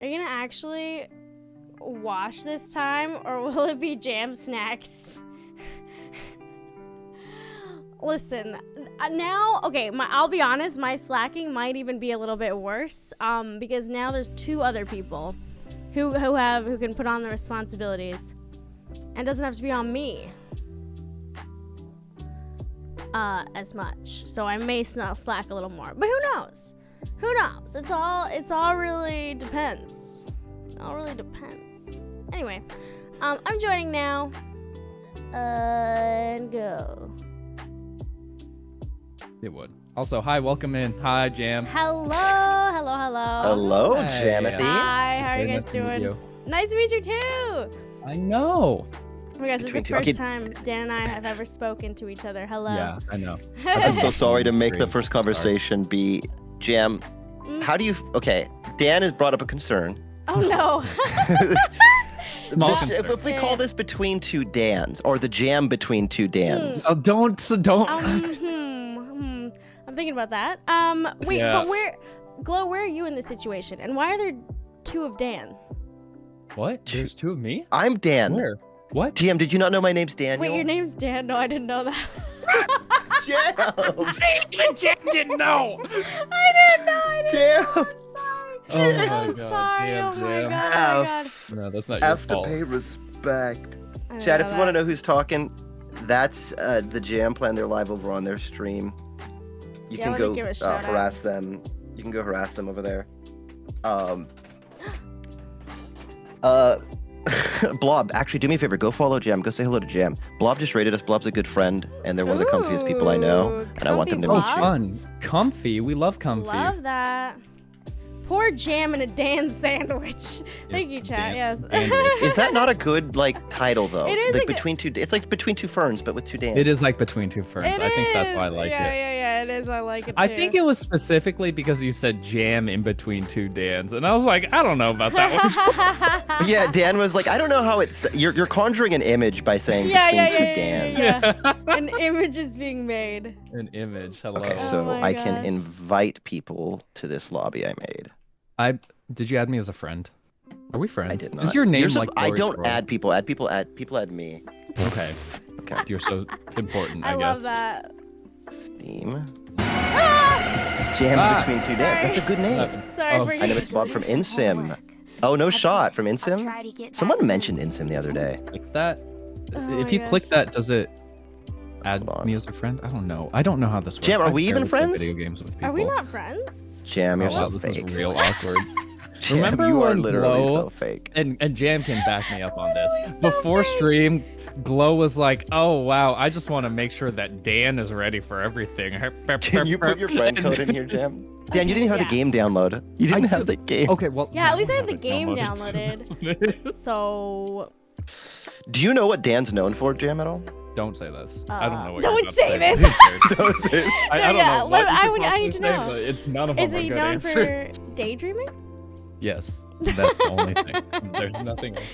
Are you gonna actually wash this time, or will it be jam snacks? Listen, now, okay, I'll be honest, my slacking might even be a little bit worse, because now there's 2 other people who can put on the responsibilities, and it doesn't have to be on me as much. So I may slack a little more, but who knows? Who knows? It's all really depends. It all really depends. Anyway, I'm joining now. And go. It would. Also, hi, welcome in. Hi, Jam. Hello. Hello, Hey. Jamothy. Hi, how are you Very guys nice to meet doing? you. Nice to meet you too. I know. Oh my gosh, it's the Between two- first okay. time Dan and I have ever spoken to each other. Hello. Yeah, I know. I'm so sorry to make the Sorry. first conversation be Jam. How do you? Okay, Dan has brought up a concern. Oh no. Small This- if we call this between 2 Dans, or the jam between 2 Dans. Oh, don't. I'm thinking about that. Wait, Yeah. but Glow, where are you in this situation? And why are there 2 of Dan? What? There's 2 of me? I'm Dan. Where? What? Jam, did you not know my name's Daniel? Wait, your name's Dan? No, I didn't know that. Jam. See, even Jam didn't know. I didn't know. Jam. I'm Oh sorry. my I'm God, sorry. damn, Oh my Jam. god. Oh my god. No, that's not your Have to fault. pay respect. I didn't Chad, if you want to that. know who's talking, that's the Jam Plan. They're live over on their stream. You Yeah, can let me go give a shout out. harass them. You can go harass them over there. Blob, actually, do me a favor. Go follow Jam. Go say hello to Jam. Blob just rated us. Blob's a good friend, and they're one of the comfiest people I know, Ooh, and I want them to comfy meet you. blobs. Fun. Comfy. We love comfy. Love that. Pour jam in a Dan sandwich. Thank you, chat. Yes. Is that not a good title though? It is like a good- between 2. It's like between 2 ferns, but with 2 Dans. It is like between 2 ferns. I think that's why I like yeah, it. Yeah, it is. I like it too. I think it was specifically because you said jam in between 2 Dans, and I was like, I don't know about that one. Yeah, Dan was like, I don't know how it's. You're conjuring an image by saying Yeah, between yeah, 2 yeah, Dans. yeah. An image is being made. An image. Hello. Okay, Oh so my I can gosh. invite people to this lobby I made. Did you add me as a friend? Are we friends? I did not. Is your name You're like I Glorious don't Roy? add people. People add me. Okay. Okay. You're so important, I I love guess. that. Steam. Ah! Jam between 2 Dans. That's a good name. Sorry Oh, for I know you. it's Bob from InSim. Oh, no shot from InSim? Someone mentioned InSim the other day. Like that. Oh if my you click gosh. that, does it add Hold on. me as a friend? I don't know. I don't know how this works. Jam, are I we even barely play friends? Video games with people. Are we not friends? Jam, Oh, you're wow, so this fake. is real awkward. Jam, Remember you are when literally Glow- so fake. And Jam can back me up on this. Oh, he's so Before fake. stream, Glow was like, "Oh wow, I just want to make sure that Dan is ready for everything." Can you put your friend code in here, Jam? Dan, you didn't have Yeah. the game downloaded. You didn't have the game. Okay, well. Yeah, at least I don't have the it game so downloaded. that's what it is. So. Do you know what Dan's known for, Jam, at all? Don't say this. I don't know what Don't you're about to say this. Don't say it. I No, don't yeah, know what you I could would- I possibly need to say, know. but it's none of Is them are he good known answers. for daydreaming? Yes, that's the only thing. There's nothing else.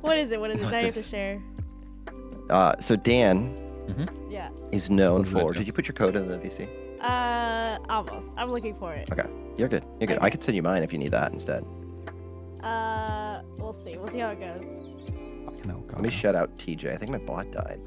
What is it? What is it? Now you have to share. So Dan Yeah. is known What did I for. do? Did you put your code in the VC? Almost. I'm looking for it. Okay, you're good. You're good. I could send you mine if you need that instead. We'll see. We'll see how it goes. No, Let me shout out TJ. I think my bot died.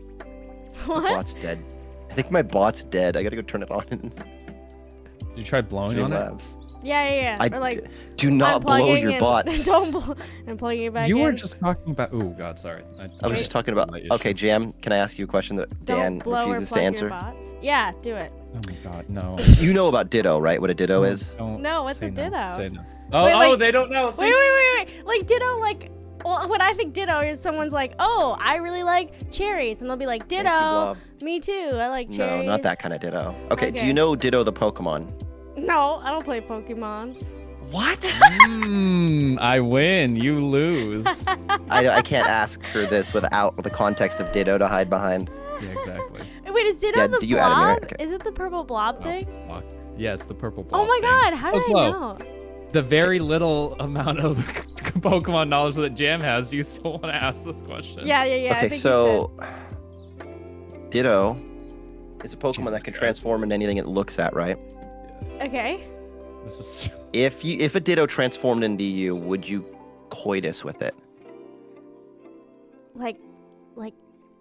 My What? bot's dead. I think my bot's dead. I gotta go turn it on. Did you try blowing on it? Streamlabs. Yeah. I Or like do not blow unplugging your and- bots. Don't I'm plugging it back You in. were just talking about. Oh God, sorry. I was just talking about. My issue. Okay, Jam. Can I ask you a question that Don't Dan blow or refuses to plug answer? your bots. Yeah, do it. Oh my God, no. You know about Ditto, right? What a Ditto is? Don't No, what's say a no. ditto? Say no. Oh, Wait, oh, like- they don't know. See? Wait. Like ditto, like. Well, when I think ditto is someone's like, oh, I really like cherries, and they'll be like, Thank you, ditto. Blob. Me too. I like No, cherries. not that kind of Ditto. Okay, do Okay. you know Ditto the Pokemon? No, I don't play Pokemons. What? I win. You lose. I can't ask her this without the context of Ditto to hide behind. Yeah, exactly. Wait, is ditto Yeah, the do you add it in there? blob? Okay. Is it the purple blob Oh, thing? fuck. Yeah, it's the purple blob Oh my thing. god, how So did I Glow, know? the very little amount of Pokemon knowledge that Jam has, do you still want to ask this question? Yeah. I Okay, think so Ditto is a Pokemon Jesus that can Christ. transform into anything it looks at, right? you should. Okay. This is. If a ditto transformed into you, would you coitus with it? Like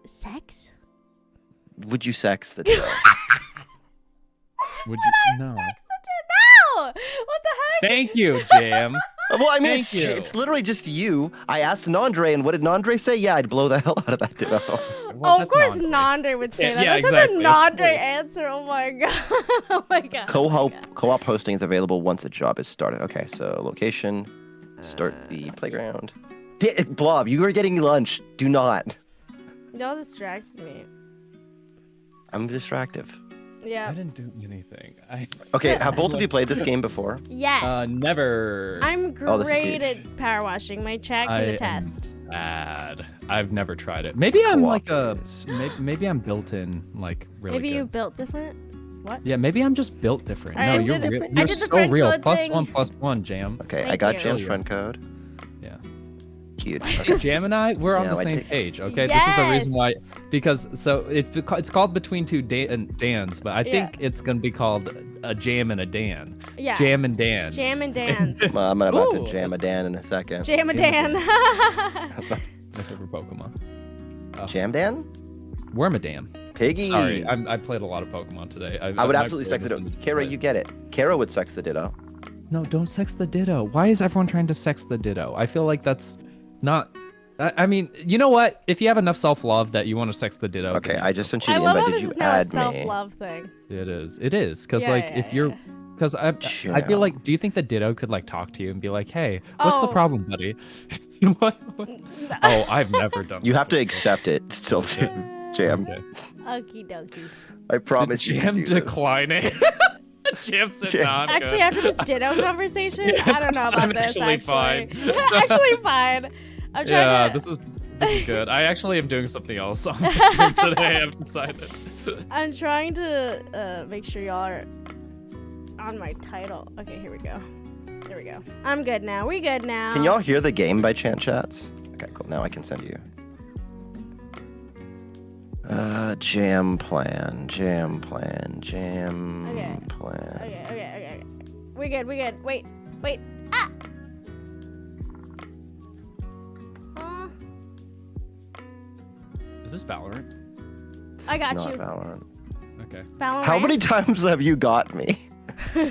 sex? Would you sex the ditto? Would you? No. Sex the No! What the heck? Thank you, Jam. Well, I mean, Thank you. it's literally just you. I asked Nandre, and what did Nandre say? Yeah, I'd blow the hell out of that ditto. Well, Of that's course, Nandre. Nandre would say Yeah, that. yeah, That's exactly, such of a Nandre course. answer. Oh my god. Oh my god. Co-op hosting is available once a job is started. Okay, so location, start the playground. Blob, you are getting lunch. Do not. Y'all distracted me. I'm distractive. Yeah. I didn't do anything. Okay, have both of you played this game before? Yes. Never. I'm Oh, this is great huge. at power washing. My chat can attest. Bad. I've never tried it. Maybe I'm Co-op like a. is- Maybe I'm built in like really Maybe good. you built different. What? Yeah, maybe I'm just built different. I No, did you're the real. fr- I You're did the so friend real. code Plus thing. one, Jam. Okay, I Thank got you. Jam's friend code. Yeah. Cute. Okay. Jam and I, we're on Yeah, the I same did- page. Okay, this is the reason why. Yes. Because so it's called Between Two Dans, but I think it's gonna be called a Jam and a Dan. Yeah. Jam and Dans. Jam and dance. Well, I'm about to Ooh, jam a Dan in a second. Jam and Dan. My favorite Pokemon. Jam Dan? Wormadam. Piggy. Sorry, I played a lot of Pokemon today. I would absolutely sex the ditto. Kara, you get it. Kara would sex the ditto. No, don't sex the ditto. Why is everyone trying to sex the ditto? I feel like that's not. I mean, you know what? If you have enough self-love that you want to sex the ditto. Okay, then I you just sex sent you I the love how invite. this Did is you now a add me? self-love thing. It is. It is. Because Yeah, like yeah, if you're. yeah. Because I feel Chill. like, do you think the ditto could like talk to you and be like, "Hey, what's the Oh. problem, buddy?" what? Oh, I've never done. You that have to before. accept it still, too. Jam. Okay. Okie dokie. I promise you. Jam can do this. declining. Jam said Jam. not Actually, good. after this ditto conversation, Yeah, I don't know about I'm this. actually fine. Actually fine. I'm trying Yeah, to. this is good. I actually am doing something else on the stream today. I've decided. I'm trying to make sure y'all are on my title. Okay, here we go. Here we go. I'm good now. We good now. Can y'all hear the game by chance, chats? Okay, cool. Now I can send you. Jam plan. Okay. Plan. Okay. We good. Wait. Ah! Huh? Is this Valorant? I got Not you. Valorant. Okay. Valorant. How many times have you got me? Jam.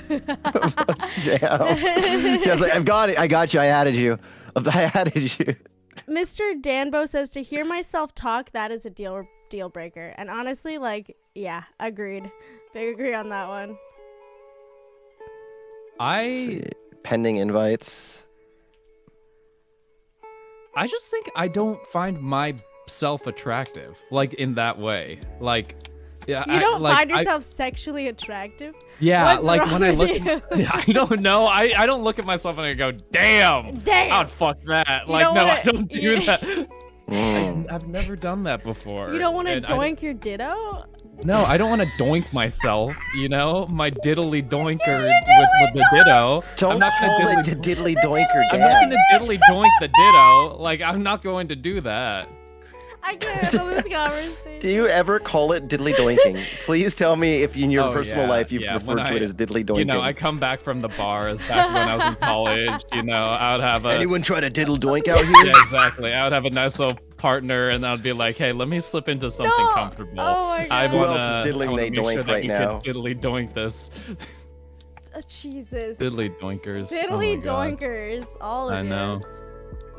Jam's like, I've got it. I got you. I added you. I added you. Mr. Danbo says to hear myself talk, that is a deal breaker. And honestly, like, yeah, agreed. Big agree on that one. Let's see. Pending invites. I just think I don't find myself attractive, like in that way. Like, yeah, You don't find I- yourself sexually attractive? Yeah, What's like wrong when I with look, you? yeah, I don't know. I don't look at myself and I go, damn. Damn. I'd fuck that. You Like, don't no, wanna- I don't do you- that. Mm. I've never done that before. You don't want to and I don't- doink your ditto? No, I don't want to doink myself. You know, my diddly doinker with the ditto. I'm Don't not call gonna it diddly. diddly doinker, I'm not Dan. gonna diddly doink the ditto. Like, I'm not going to do that. I can't handle this conversation. Do you ever call it diddly doinking? Please tell me if in your Oh, personal yeah, life you've yeah, referred when to it I- as diddly doinking. You know, I come back from the bars back when I was in college. You know, I would have a. Anyone try to diddle doink out here? Yeah, exactly. I would have a nice little partner, and I'd be like, "Hey, let me slip into something No. comfortable." Oh my I God. Who wanna, else is diddling I wanna they make sure doink that right you now? Can diddly doink this. Oh, Jesus. Diddly doinkers. Diddly Oh my God. doinkers. All of I know. yous.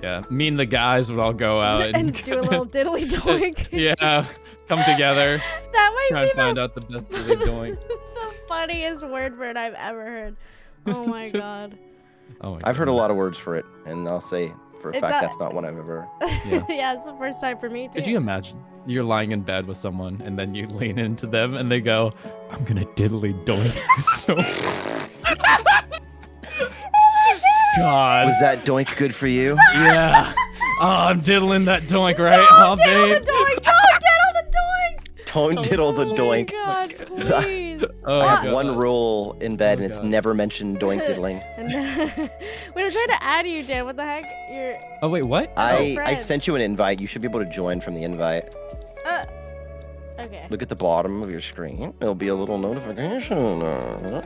Yeah, me and the guys would all go out And do a little diddly doink. yeah, come together, That might try be and find out the best diddly doink. the funniest word for it I've ever heard. Oh my God. Oh my I've heard a goodness. lot of words for it, and I'll say for a It's fact a- that's not one I've ever. Yeah, it's the first time for me too. Could you imagine you're lying in bed with someone and then you lean into them and they go, "I'm gonna diddly doink you so." God. Was that doink good for you? Yeah. Oh, I'm diddling that doink, right? Don't Oh, diddle babe. the doink! Don't diddle the doink! Don't diddle the Oh doink. my God, please. Oh, I have God. one rule in bed, Oh, and it's God. never mention doink diddling. And wait, I'm trying to add you, Dan. What the heck? You're. Oh, wait, what? I friend. sent you an invite. You should be able to join from the invite. Okay. Look at the bottom of your screen. There'll be a little notification.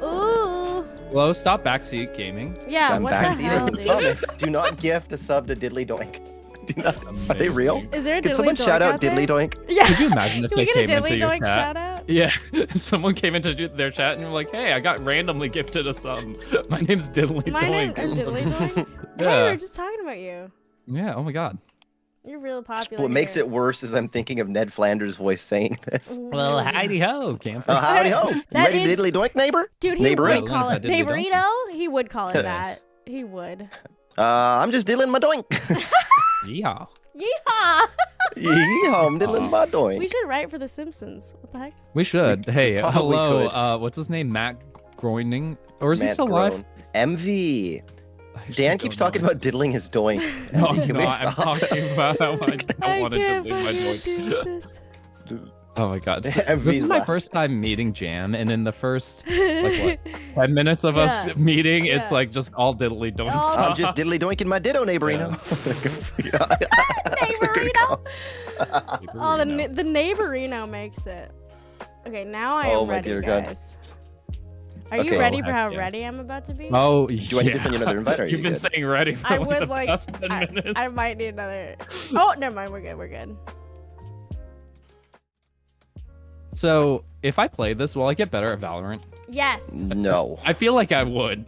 Ooh. Hello, stop backseat gaming. Yeah, I'm what the hell, backseating. dude? Thomas, do not gift a sub to Diddly Doink. Do not. Are they real? Is there a Can diddly someone doink shout out there? Diddly Doink? Yeah. Could you imagine if Can they we get came a into diddly your doink chat? shout out? Yeah, someone came into their chat and you're like, hey, I got randomly gifted a sub. My name's Diddly My name Doink. is Diddly Doink. Hey, we Yeah. were just talking about you. Yeah, oh my god. You're real popular. What makes here. it worse is I'm thinking of Ned Flanders' voice saying this. Well, howdy ho, camper. Oh, howdy ho. You That ready is- to Diddly Doink, neighbor? Dude, he Neighborhood? would call it Diddly donkey. neighborito. He would call it that. He would. I'm just diddling my doink. Yeehaw. Yeehaw! Yeehaw, I'm diddling my doink. We should write for The Simpsons. What the heck? We should. Hey, probably hello. could. What's his name? Matt Groening? Or is he Matt still alive? Groen. MV. I actually Dan keeps don't talking know. about diddling his doink. No, MV, can we no, I'm stop? talking about how I don't want to can't delete my fucking voice. do this. Oh my god. So, MV's this is my left. first time meeting Jam, and in the first like what 10 minutes of us Yeah. meeting, Yeah. it's like just all diddly doink Oh. talk. I'm just diddly doinking my ditto, neighborino. Neighborino? Oh, the, Neighborino. the neighborino makes it. Okay, now I am Oh my ready, dear God. guys. Are you Okay. ready Oh, for how heck yeah. ready I'm about to be? Oh, Do I need to send you another invite, or are You've you been good? saying ready for I like would the like. past 10 minutes. I might need another. Oh, never mind. We're good. We're good. So, if I play this, will I get better at Valorant? Yes, No. I feel like I would,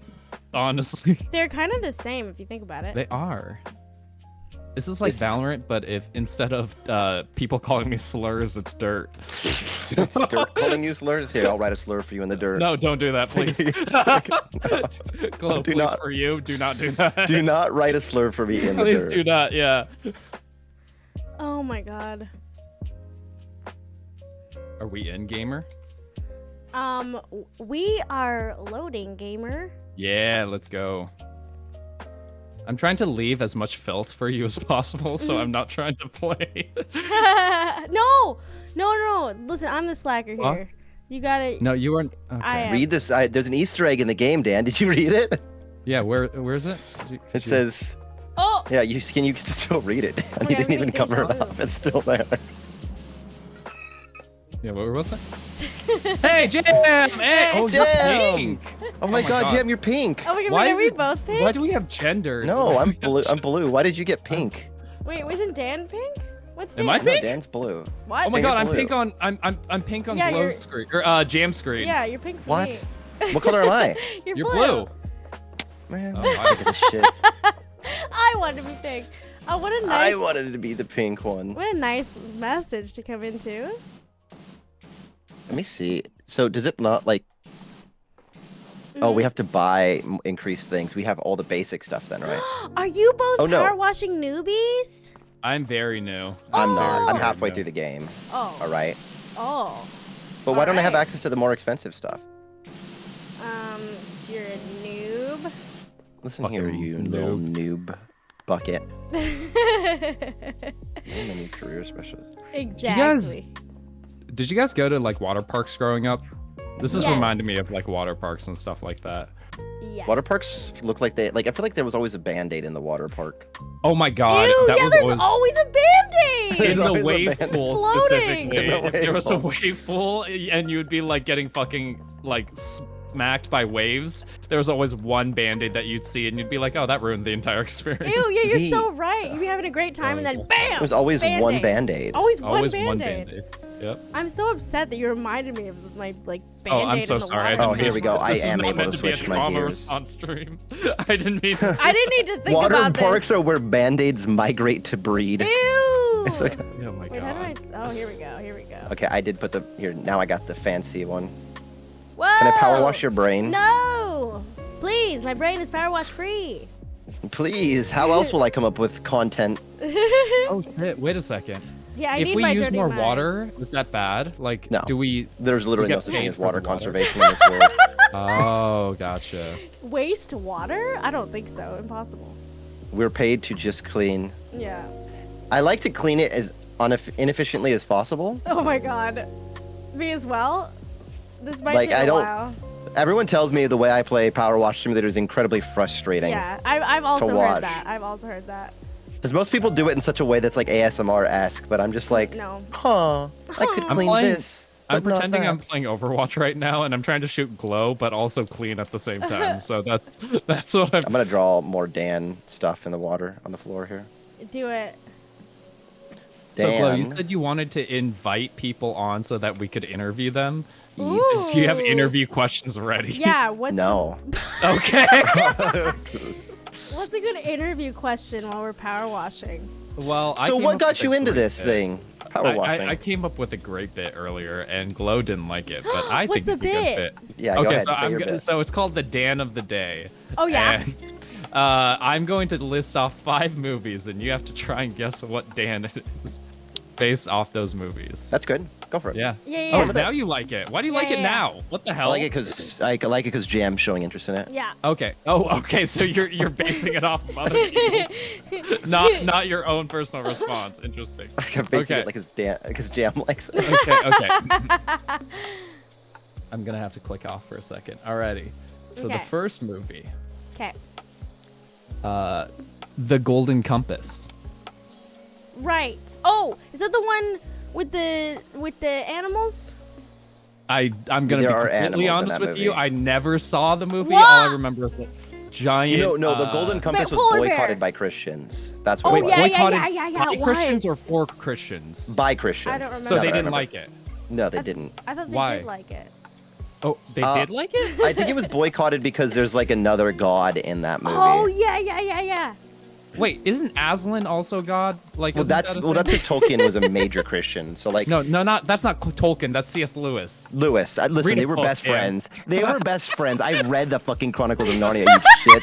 honestly. they're kind of the same if you think about it. They are. This is like It's- Valorant, but if instead of people calling me slurs, it's dirt. It's dirt calling you slurs. Here, I'll write a slur for you in the dirt. No, don't do that, please. Glow, Do please, not. for you, do not do that. Do not write a slur for me in the Please dirt. do not, yeah. Oh my god. Are we in, gamer? We are loading, gamer. Yeah, let's go. I'm trying to leave as much filth for you as possible, so I'm not trying to play. No. Listen, I'm the slacker What? here. You gotta. No, you weren't. Okay. I am. Read this. There's an Easter egg in the game, Dan. Did you read it? Yeah, where's it? It says. Oh. Yeah, you can still read it. my You God, didn't I'm even getting cover it deja up. vu. It's still there. Yeah, what was that? Hey, Jam! Hey, oh, you're Jam! pink. Oh my my God, God. Jam, you're pink. Oh my god, Why wait, are is we it- both pink? Why do we have gender? No, I'm blue. I'm blue. Why did you get pink? Wait, wasn't Dan pink? What's Dan? Am I No, pink? Dan's blue. What? Oh my You're god, I'm blue. pink on I'm pink on Yeah, you're- Glow's screen or Jam screen. Yeah, you're pink for What? me. What color am I? You're, You're blue. Man, Oh, I'm sick of this shit. I wanted to be pink. Oh, what a nice. I wanted to be the pink one. What a nice message to come into. Let me see. So does it not like? Oh, we have to buy increased things. We have all the basic stuff then, right? Are you both Oh, no. power washing newbies? I'm very new. I'm not. I'm Oh. halfway new. through the game. Oh. All right. Oh. But why don't I have Alright. access to the more expensive stuff? So you're a noob. Listen here, Fucking you little noob bucket. I'm a new career specialist. Exactly. Did you guys go to like water parks growing up? This is Yes. reminding me of like water parks and stuff like that. Yes. Water parks look like they like. I feel like there was always a band-aid in the water park. Oh my god, Ew, that yeah, was there's always a band-aid. There's in the always a wave band- pool Floating. specifically. In the If there was a wave wave pool and you would be like getting fucking like smacked by waves, there was always one band-aid that you'd see and you'd be like, oh, that ruined the entire experience. Ew, yeah, you're Sweet. so right. You'd be having a great time and then Horrible. bam! There's always one Band-Aid. band-aid. Always Always one one band-aid. band-aid. Yep. I'm so upset that you reminded me of my like band-aid Oh, I'm so in the sorry. I water. didn't Oh, here mean we go. to- I this is am not able meant to to be a switch my trauma gears. response stream. I didn't mean to. I didn't need to think Water about parks this. are where band-aids migrate to breed. Ew! It's like, Oh my Wait, how do I? god. Oh, here we go. Here we go. okay, I did put the here. Now I got the fancy one. Whoa! Can I power wash your brain? No! Please, my brain is power wash free. Please. How else will I come up with content? Oh shit! Wait a second. Yeah, I If need we my use dirty more mind. water, is that bad? Like, No. do we? There's literally We no get such thing paid as for water the water. conservation in this world. Oh, gotcha. Waste water? I don't think so. Impossible. We're paid to just clean. Yeah. I like to clean it as inefficiently as possible. Oh my god. Me as well? This might Like, take I a don't- while. Everyone tells me the way I play Power Wash Simulator is incredibly frustrating. Yeah, I've also watch. heard that. I've also heard that. Because most people do it in such a way that's like ASMR-esque, but I'm just like, No. huh, I could Huh. clean playing- this. I'm But not pretending that. I'm playing Overwatch right now, and I'm trying to shoot glow, but also clean at the same time. So that's what I'm gonna draw more Dan stuff in the water on the floor here. Do it. So Glow, you Dan. said you wanted to invite people on so that we could interview them. Ooh. Do you have interview questions ready? Yeah. What's No. Okay. What's a good interview question while we're power washing? Well, I So came what up got with a you into great this bit. thing? Power washing. I came up with a great bit earlier, and Glow didn't like it, but I What's think the it's a good bit? bit. Yeah, go Okay, ahead, so say your bit. so it's called the Dan of the Day. Oh yeah. And I'm going to list off 5 movies, and you have to try and guess what Dan it is based off those movies. That's good. Go for it. Yeah. Yeah. Oh, Yeah. now you like it. Why do you like Yeah, it yeah. now? What the I hell? like it because Jam's showing interest in it. Yeah. Okay. Oh, okay. So you're basing it off of other people, not your own personal response. Interesting. I'm basing Okay. it like because Jam likes it. Okay. I'm gonna have to click off for a second. Alrighty. So the Okay. first movie, Okay. The Golden Compass. Right. Oh, is that the one with the animals? I'm gonna There be are completely animals in honest that with you. movie. I never saw the movie. What? All I remember is the giant. No, the Golden Compass was polar bear. boycotted by Christians. That's what Oh, it was. yeah, boycotted yeah, by it Christians or was. for Christians. By Christians. I don't remember. So Now they that I didn't remember. like it. No, they didn't. I thought they Why? did like it. Oh, they Uh, did like it? I think it was boycotted because there's like another god in that movie. Oh yeah. Wait, isn't Aslan also God? Like, Well, isn't that's that a well, thing? that's because Tolkien was a major Christian. So like, No, that's not Tolkien. That's C.S. Lewis. Lewis, listen, Read they a were book, best yeah. friends. They were best friends. I read the fucking Chronicles of Narnia. You shit.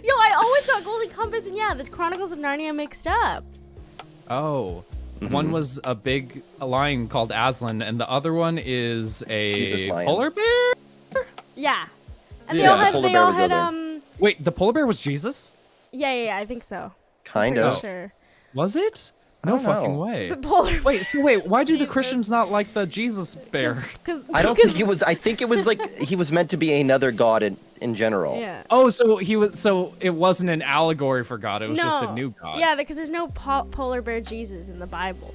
Yo, I always got Golden Compass and yeah, the Chronicles of Narnia mixed up. Oh. Mm-hmm. One was a lion called Aslan, and the other one is Jesus a lion. polar bear? Yeah. And Yeah, they all the had polar they bear all was the had other. Wait, the polar bear was Jesus? yeah, I think so. Kind Pretty of. sure. Was it? No don't know. fucking way. The polar Wait, so wait, why do the Jesus. Christians not like the Jesus bear? Cause, I don't think it was. I think it was like he was meant to be another god in general. Yeah. Oh, so it wasn't an allegory for God, it was just a new God. Yeah, because there's no polar bear Jesus in the Bible.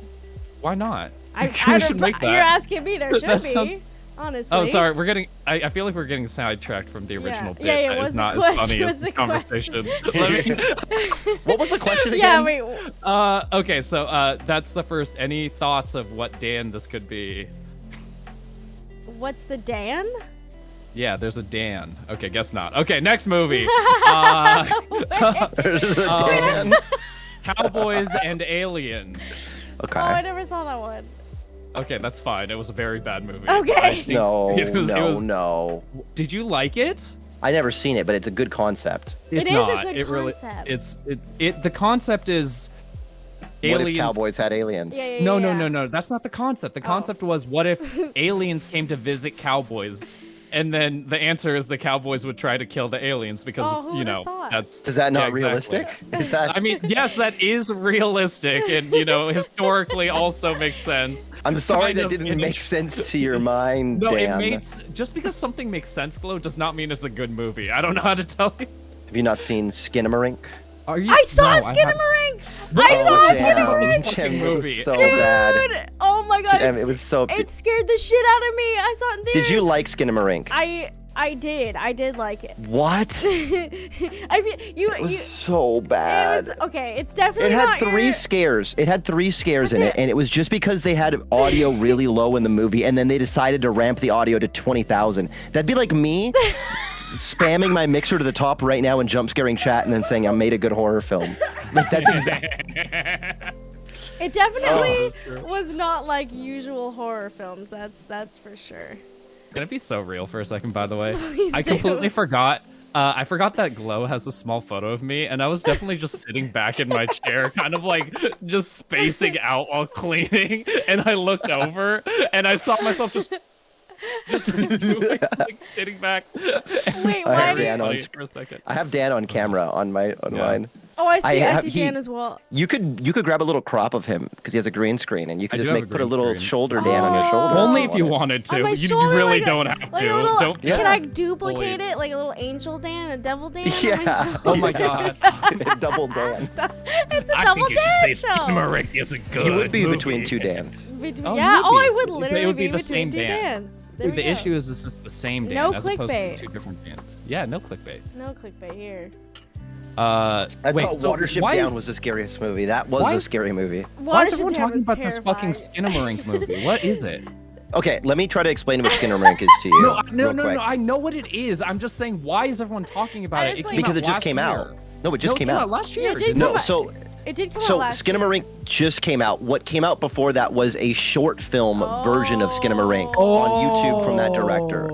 Why not? I We don't. should make You're that. asking me. There should That be. sounds- Honestly. Oh, sorry. I feel like we're getting sidetracked from the original bit. Yeah, That what's is the not as question? funny as What's the the conversation. What was the question Yeah. again? Wait. Okay, so that's the first. Any thoughts of what Dan this could be? What's the Dan? Yeah, there's a Dan. Okay, guess not. Okay, next movie. There's a Dan. Cowboys and Aliens. Okay. Oh, I never saw that one. Okay, that's fine. It was a very bad movie. Okay. I think No, it was- no. Did you like it? I never seen it, but it's a good concept. It's It is a not. good it really. concept. The concept is What if aliens. cowboys had aliens? Yeah. No. That's not the concept. The Oh. concept was, what if aliens came to visit cowboys, and then the answer is the cowboys would try to kill the aliens because Oh, who you would've know thought? that's. Is that not yeah, exactly. realistic? Is that? I mean, yes, that is realistic, and historically also makes sense. I'm sorry kind that of didn't in- make sense to your mind, No, Dan. it makes just because something makes sense, Glow, does not mean it's a good movie. I don't know how to tell you. Have you not seen Skinamarink? Are you? I saw No, Skinamarink. Oh, I saw Jam. Skinamarink. Jam, it movie. was so Dude. bad. Oh my god. Jam, it was so. It scared the shit out of me. I saw it in theaters. Did you like Skinamarink? I did. I did like it. What? I feel It was you. so It bad. was okay. It's definitely It had not three your- scares. It had 3 scares in it, and it was just because they had audio really low in the movie, and then they decided to ramp the audio to 20,000. That'd be like me spamming my mixer to the top right now and jump scaring chat, and then saying I made a good horror film. Like that's exactly. It definitely true. was not like usual horror films. That's for sure. Can it be so real for a second, by the way? Please I do. completely forgot. I forgot that Glow has a small photo of me, and I was definitely just sitting back in my chair, kind of like just spacing out while cleaning. And I looked over, and I saw myself just doing, like sitting back. Wait, I why have do Dan you? on for a second. I have Dan on camera on mine. Oh, I see have- Dan as well. You could grab a little crop of him because he has a green screen, and you could I just do have a put a green little screen. shoulder Dan on your shoulder. Only if you wanted On to. my You shoulder, really like don't have like to. a little, Don't. Yeah. Can I duplicate it like a little angel Dan, a devil Dan? on my Yeah. shoulder? Oh my god. Double Dan. It's a I double think you should say Dan show. Skinamarink is a good You would be movie. between two Dans. Between, Oh, yeah. you'd Oh, I be. would It literally would be be the between same two Dan. Dans. There we The go. issue is this is the same Dan No as opposed clickbait. to two different Dans. Yeah, no clickbait. No clickbait here. I Wait, thought so Watership why- Down was the scariest movie. That was Why- a scary movie. Why is Watership everyone Dan talking was about this fucking terrifying. Skinamarink movie? What is it? Okay, let me try to explain what Skinamarink is to you. No, real quick. I know what it is. I'm just saying, why is everyone talking about And it? it's like- Because out it just last came year. out. No, it just No, came it out. last Yeah, year. it did didn't come No, out. so It did come out so last year. Skinamarink just came out. What came out before that was a short film version of Skinamarink Oh. on YouTube from that director.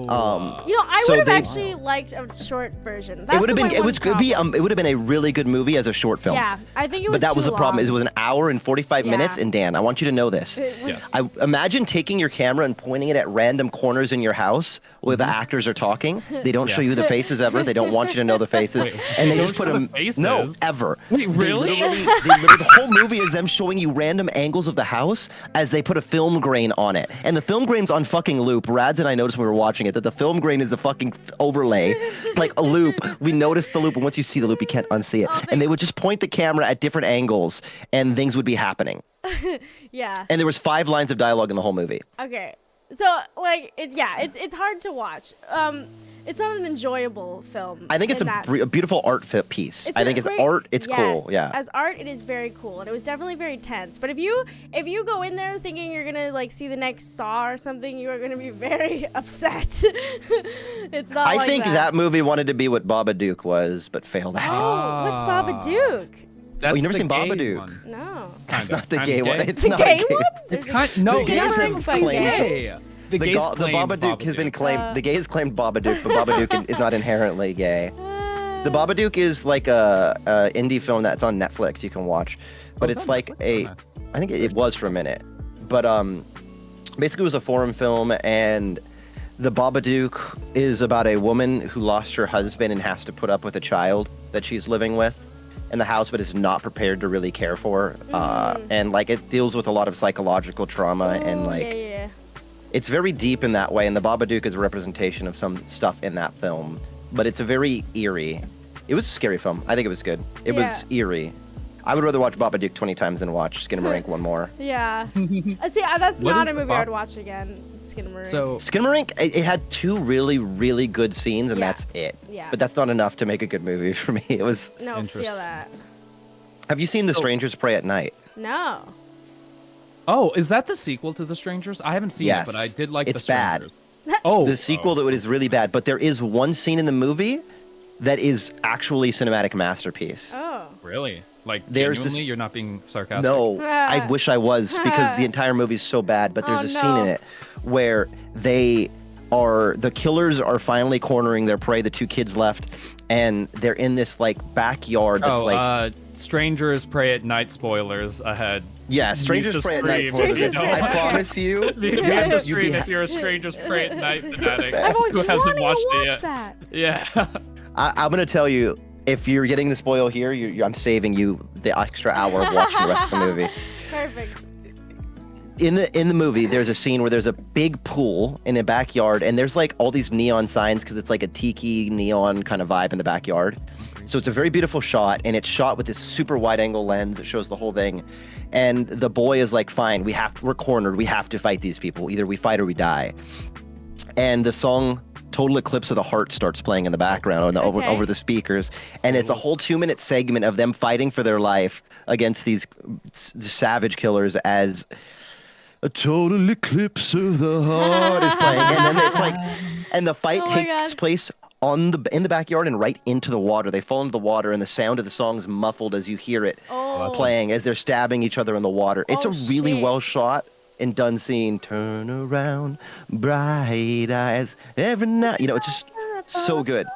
You know, I So would have they- actually liked a short version. That's It would have my been. It one was could be. problem. It would have been a really good movie as a short film. Yeah, I think it was. But that was too the problem. long. Is it was an hour and 45 minutes. Yeah. And Dan, I want you to know this. It was- Yes. I imagine taking your camera and pointing it at random corners in your house where the actors are talking. They don't show Yeah. you the faces ever. They don't want you to know the faces, Wait, and they don't just put show the them. faces? No, ever. Wait, really? The whole movie is them showing you random angles of the house as they put a film grain on it, and the film grain's on fucking loop. Rads and I noticed when we were watching it that the film grain is a fucking overlay, like a loop. We noticed the loop, and once you see the loop, you can't unsee it. Oh, And they would just point the camera at different angles, and things would be happening. Yeah. And there was 5 lines of dialogue in the whole movie. Okay. So like it's hard to watch. It's not an enjoyable film. I think it's in that- a beautiful art piece. It's I a think it's great- art. It's yes, cool. Yeah. As art, it is very cool, and it was definitely very tense. But if you go in there thinking you're gonna like see the next Saw or something, you are gonna be very upset. It's not. I like think that movie wanted to be what Babadook was, but failed out. Oh, what's Babadook? That's you never the seen gay Babadook? one. No. It's Kinda. not the Kinda gay one. It's The not gay gay. one? It's Is kind. it- No, The gays never have even claimed- gay. The gays The claim Babadook has been claimed. The gays claimed Babadook, but Babadook is not inherently gay. The Babadook is like a indie film that's on Netflix. You can watch, but it's it's on like Netflix? a. I think it was for a minute, but basically it was a forum film, and the Babadook is about a woman who lost her husband and has to put up with a child that she's living with in the house, but is not prepared to really care for. And like it deals with a lot of psychological trauma and Oh, like. yeah. It's very deep in that way, and the Babadook is a representation of some stuff in that film. But it's a very eerie. It was a scary film. I think it was good. It Yeah. was eerie. I would rather watch Babadook 20 times than watch Skinamarink one more. Yeah. See, that's What not is a the movie Bab- I'd watch again. Skinamarink. So Skinamarink, it had 2 really, really good scenes, and Yeah. that's it. Yeah. But that's not enough to make a good movie for me. It was. no, feel Interesting. that. Have you seen The Strangers Pray at Night? No. Oh, is that the sequel to The Strangers? I haven't seen Yes. it, but I did like It's The Strangers. bad. Oh, The sequel to it is really bad, but there is one scene in the movie that is actually cinematic masterpiece. Oh. Really? Like, There's this- genuinely, you're not being sarcastic? No, I wish I was because the entire movie's so bad. But there's Oh, a scene in no. it where the killers are finally cornering their prey. The 2 kids left, and they're in this like backyard that's like Strangers Pray at Night spoilers ahead. yeah, Strangers just Pray at Night. scream. spoilers. Strangers Pray at I Night. promise you. You have to You'd stream be if you're a Strangers Pray at Night fanatic I've always who hasn't wanted watched to it watch yet. that. Yeah. I'm gonna tell you. If you're getting the spoil here, I'm saving you the extra hour of watching the rest of the movie. Perfect. In the movie, there's a scene where there's a big pool in a backyard, and there's like all these neon signs because it's like a tiki neon kind of vibe in the backyard. So it's a very beautiful shot, and it's shot with this super wide angle lens that shows the whole thing. And the boy is like, "Fine, we're cornered. We have to fight these people. Either we fight or we die." And the song Total Eclipse of the Heart starts playing in the background Okay. over the speakers, and it's a whole 2-minute segment of them fighting for their life against these savage killers as a total eclipse of the heart is playing, and then it's like, and the fight Oh my takes God. place in the backyard and right into the water. They fall into the water, and the sound of the song's muffled as you hear it Oh. playing as they're stabbing each other in the water. It's Oh, a really shit. well shot and done scene. Turn around, bright eyes, every night. You know, it's just so good.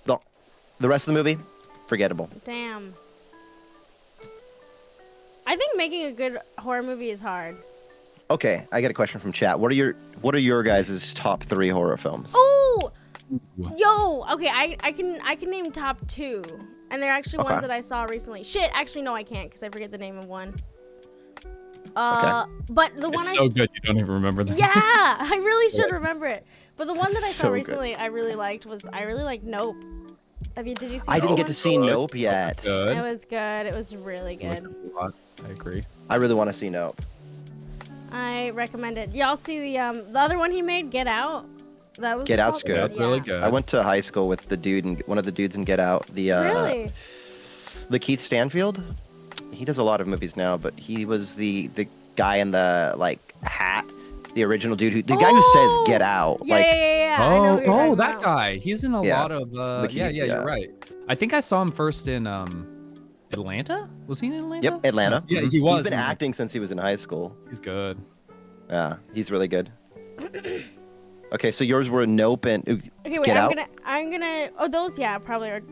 The rest of the movie, forgettable. Damn. I think making a good horror movie is hard. Okay, I got a question from chat. What are your guys' top 3 horror films? Ooh! Yo, okay, I can name top 2. And they're actually Okay. ones that I saw recently. Shit, actually no, I can't because I forget the name of one. Okay. But the one It's I so good you don't even remember the Yeah, I really should remember it. But the one that I saw so good. recently, I really liked Nope. Did you see? I that didn't get one? to see Nope yet. Good. It was good. It was really I like good. it a lot. I agree. I really want to see Nope. I recommend it. Y'all see the other one he made, Get Out? That was Get Out's called- good. That's really good. I went to high school with the dude and one of the dudes in Get Out. Really? The Keith Stanfield. He does a lot of movies now, but he was the guy in the like hat, the original dude the guy who says Get Out. Yeah, like, yeah. I know who you're talking that about. guy. He's in a Yeah. lot of. The Yeah, Keith, yeah, yeah. you're right. I think I saw him first in Atlanta. Was he in Atlanta? Yep, Atlanta. Yeah, Mhm. he was. He's been in- acting since he was in high school. He's good. Yeah, he's really good. Okay, so yours were Nope and Okay, wait. Get Out? I'm gonna. Oh, those. Yeah, probably are.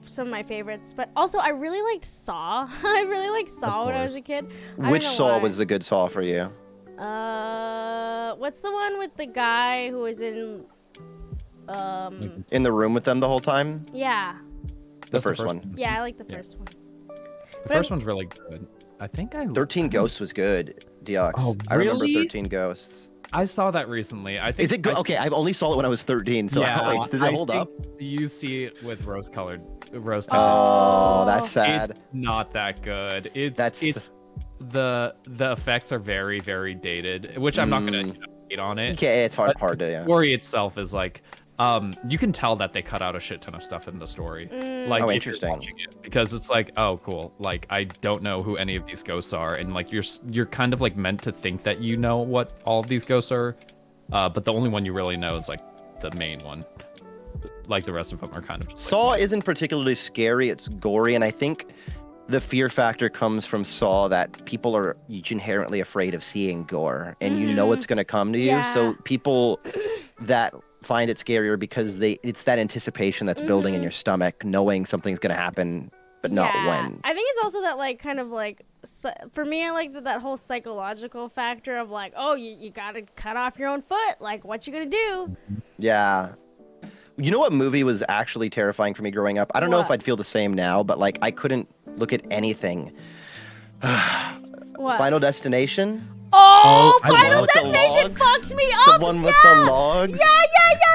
Some of my favorites, but also I really liked Saw. I really liked Saw when I was a kid. I don't Which know Saw why. was the good Saw for you? What's the one with the guy who was in? In the room with them the whole time? Yeah, The That's the first first one. yeah, I like the Yeah. first one. The first one's really good. I think I 13 Ghosts was good, Diox. Oh, I remember really? 13 Ghosts. I saw that recently. I think Is it good? Okay, I only saw it when I was 13, so Yeah, wait, does it I hold up? think You see it with rose tinted. Oh, that's sad. It's not that good. It's That's the effects are very very dated, which I'm not gonna hate on it. okay. It's hard But to the story itself is like, you can tell that they cut out a shit ton of stuff in the story. Like, Oh, if you're interesting. watching it, because it's like, oh, cool. Like, I don't know who any of these ghosts are, and like you're kind of like meant to think that you know what all of these ghosts are, but the only one you really know is like the main one. Like the rest of them are kind of just Saw like, isn't particularly scary. It's gory, and I think the fear factor comes from Saw that people are each inherently afraid of seeing gore, and you know it's going to come to you. Yeah. So people that find it scarier because it's that anticipation that's building in your stomach, knowing something's going to happen, but not when. I think it's also that like kind of like for me, I like that whole psychological factor of like, oh, you gotta cut off your own foot. Like, what you gonna do? Yeah. You know what movie was actually terrifying for me growing up? I don't know if What? I'd feel the same now, but like I couldn't look at anything. What? Final Destination? Oh, I Final love the Destination logs. fucked me The up. one with yeah. the logs? Yeah,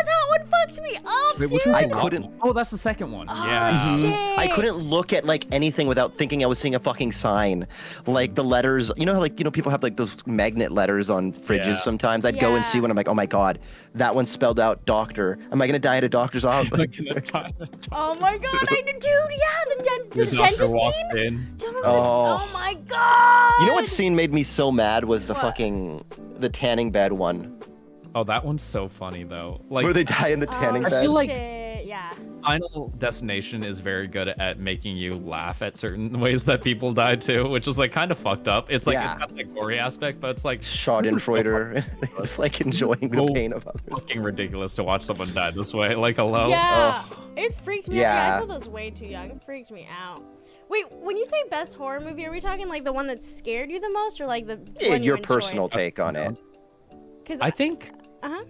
that one fucked me up, Wait, dude. which one's I the log couldn't- one? Oh, that's the second one. Oh, Yeah. shit. I couldn't look at like anything without thinking I was seeing a fucking sign. Like the letters, people have like those magnet letters on fridges Yeah. sometimes. I'd go and see Yeah. one. I'm like, oh my God, that one spelled out doctor. Am I going to die at a doctor's office? Like in a time. Oh my god, dude, yeah, The the doctor dentist walks scene. in. Do you remember Oh. oh my god. You know what scene made me so mad was the What? the tanning bed one. Oh, that one's so funny though. Like, Where they die in the tanning I bed. feel like- shit, yeah. Final Destination is very good at making you laugh at certain ways that people die too, which is like kind of fucked up. It's like Yeah. it's got that gory aspect, but it's like Schadenfreude. It's like enjoying the so pain of others. fucking ridiculous to watch someone die this way. Like, hello. Yeah, it freaked me out. Yeah, I Yeah. saw those way too young. It freaked me out. Wait, when you say best horror movie, are we talking like the one that scared you the most, or like the Yeah, one you your enjoyed? personal take on it. Because I think uh-huh.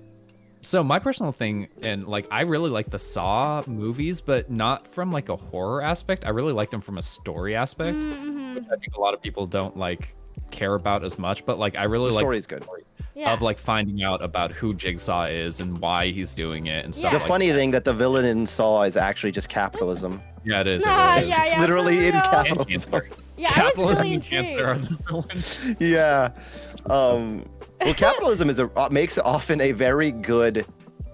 so. My personal thing, and like, I really like the Saw movies, but not from like a horror aspect. I really like them from a story aspect, Mm-hmm. which I think a lot of people don't like care about as much. But like, I really The like story's good. Yeah. of like finding out about who Jigsaw is and why he's doing it and stuff. Yeah. The like funny thing that the villain in Saw is actually just capitalism. Yeah, it is. Nah, it really is. yeah, It's literally for in real. And capitalism. cancer. Yeah, I was Capitalism really and cancer are intrigued. the villains. Yeah. Well, capitalism makes often a very good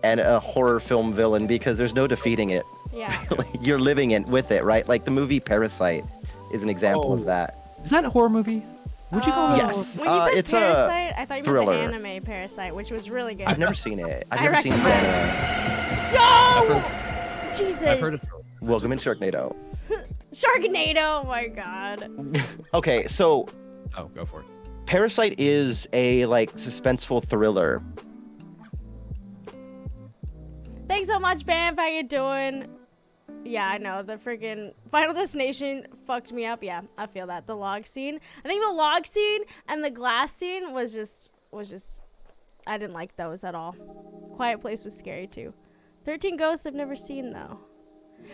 and a horror film villain because there's no defeating it. Yeah. Like, you're living it with it, right? Like the movie Parasite is an example of that. Is that a horror movie? Would you call it? Yes. When you said It's a Parasite, I thought you thriller. meant the anime Parasite, which was really good. I've never seen it. I've I never seen the recommend anime. Yo! Jesus. I've heard of. Welcome to Sharknado. Sharknado. Oh my god. Okay, so Oh, go for it. Parasite is a like suspenseful thriller. Thanks so much, Bam. How you doing? Yeah, I know. The freaking Final Destination fucked me up. Yeah, I feel that. The log scene. I think the log scene and the glass scene was just I didn't like those at all. Quiet Place was scary too. 13 Ghosts I've never seen though.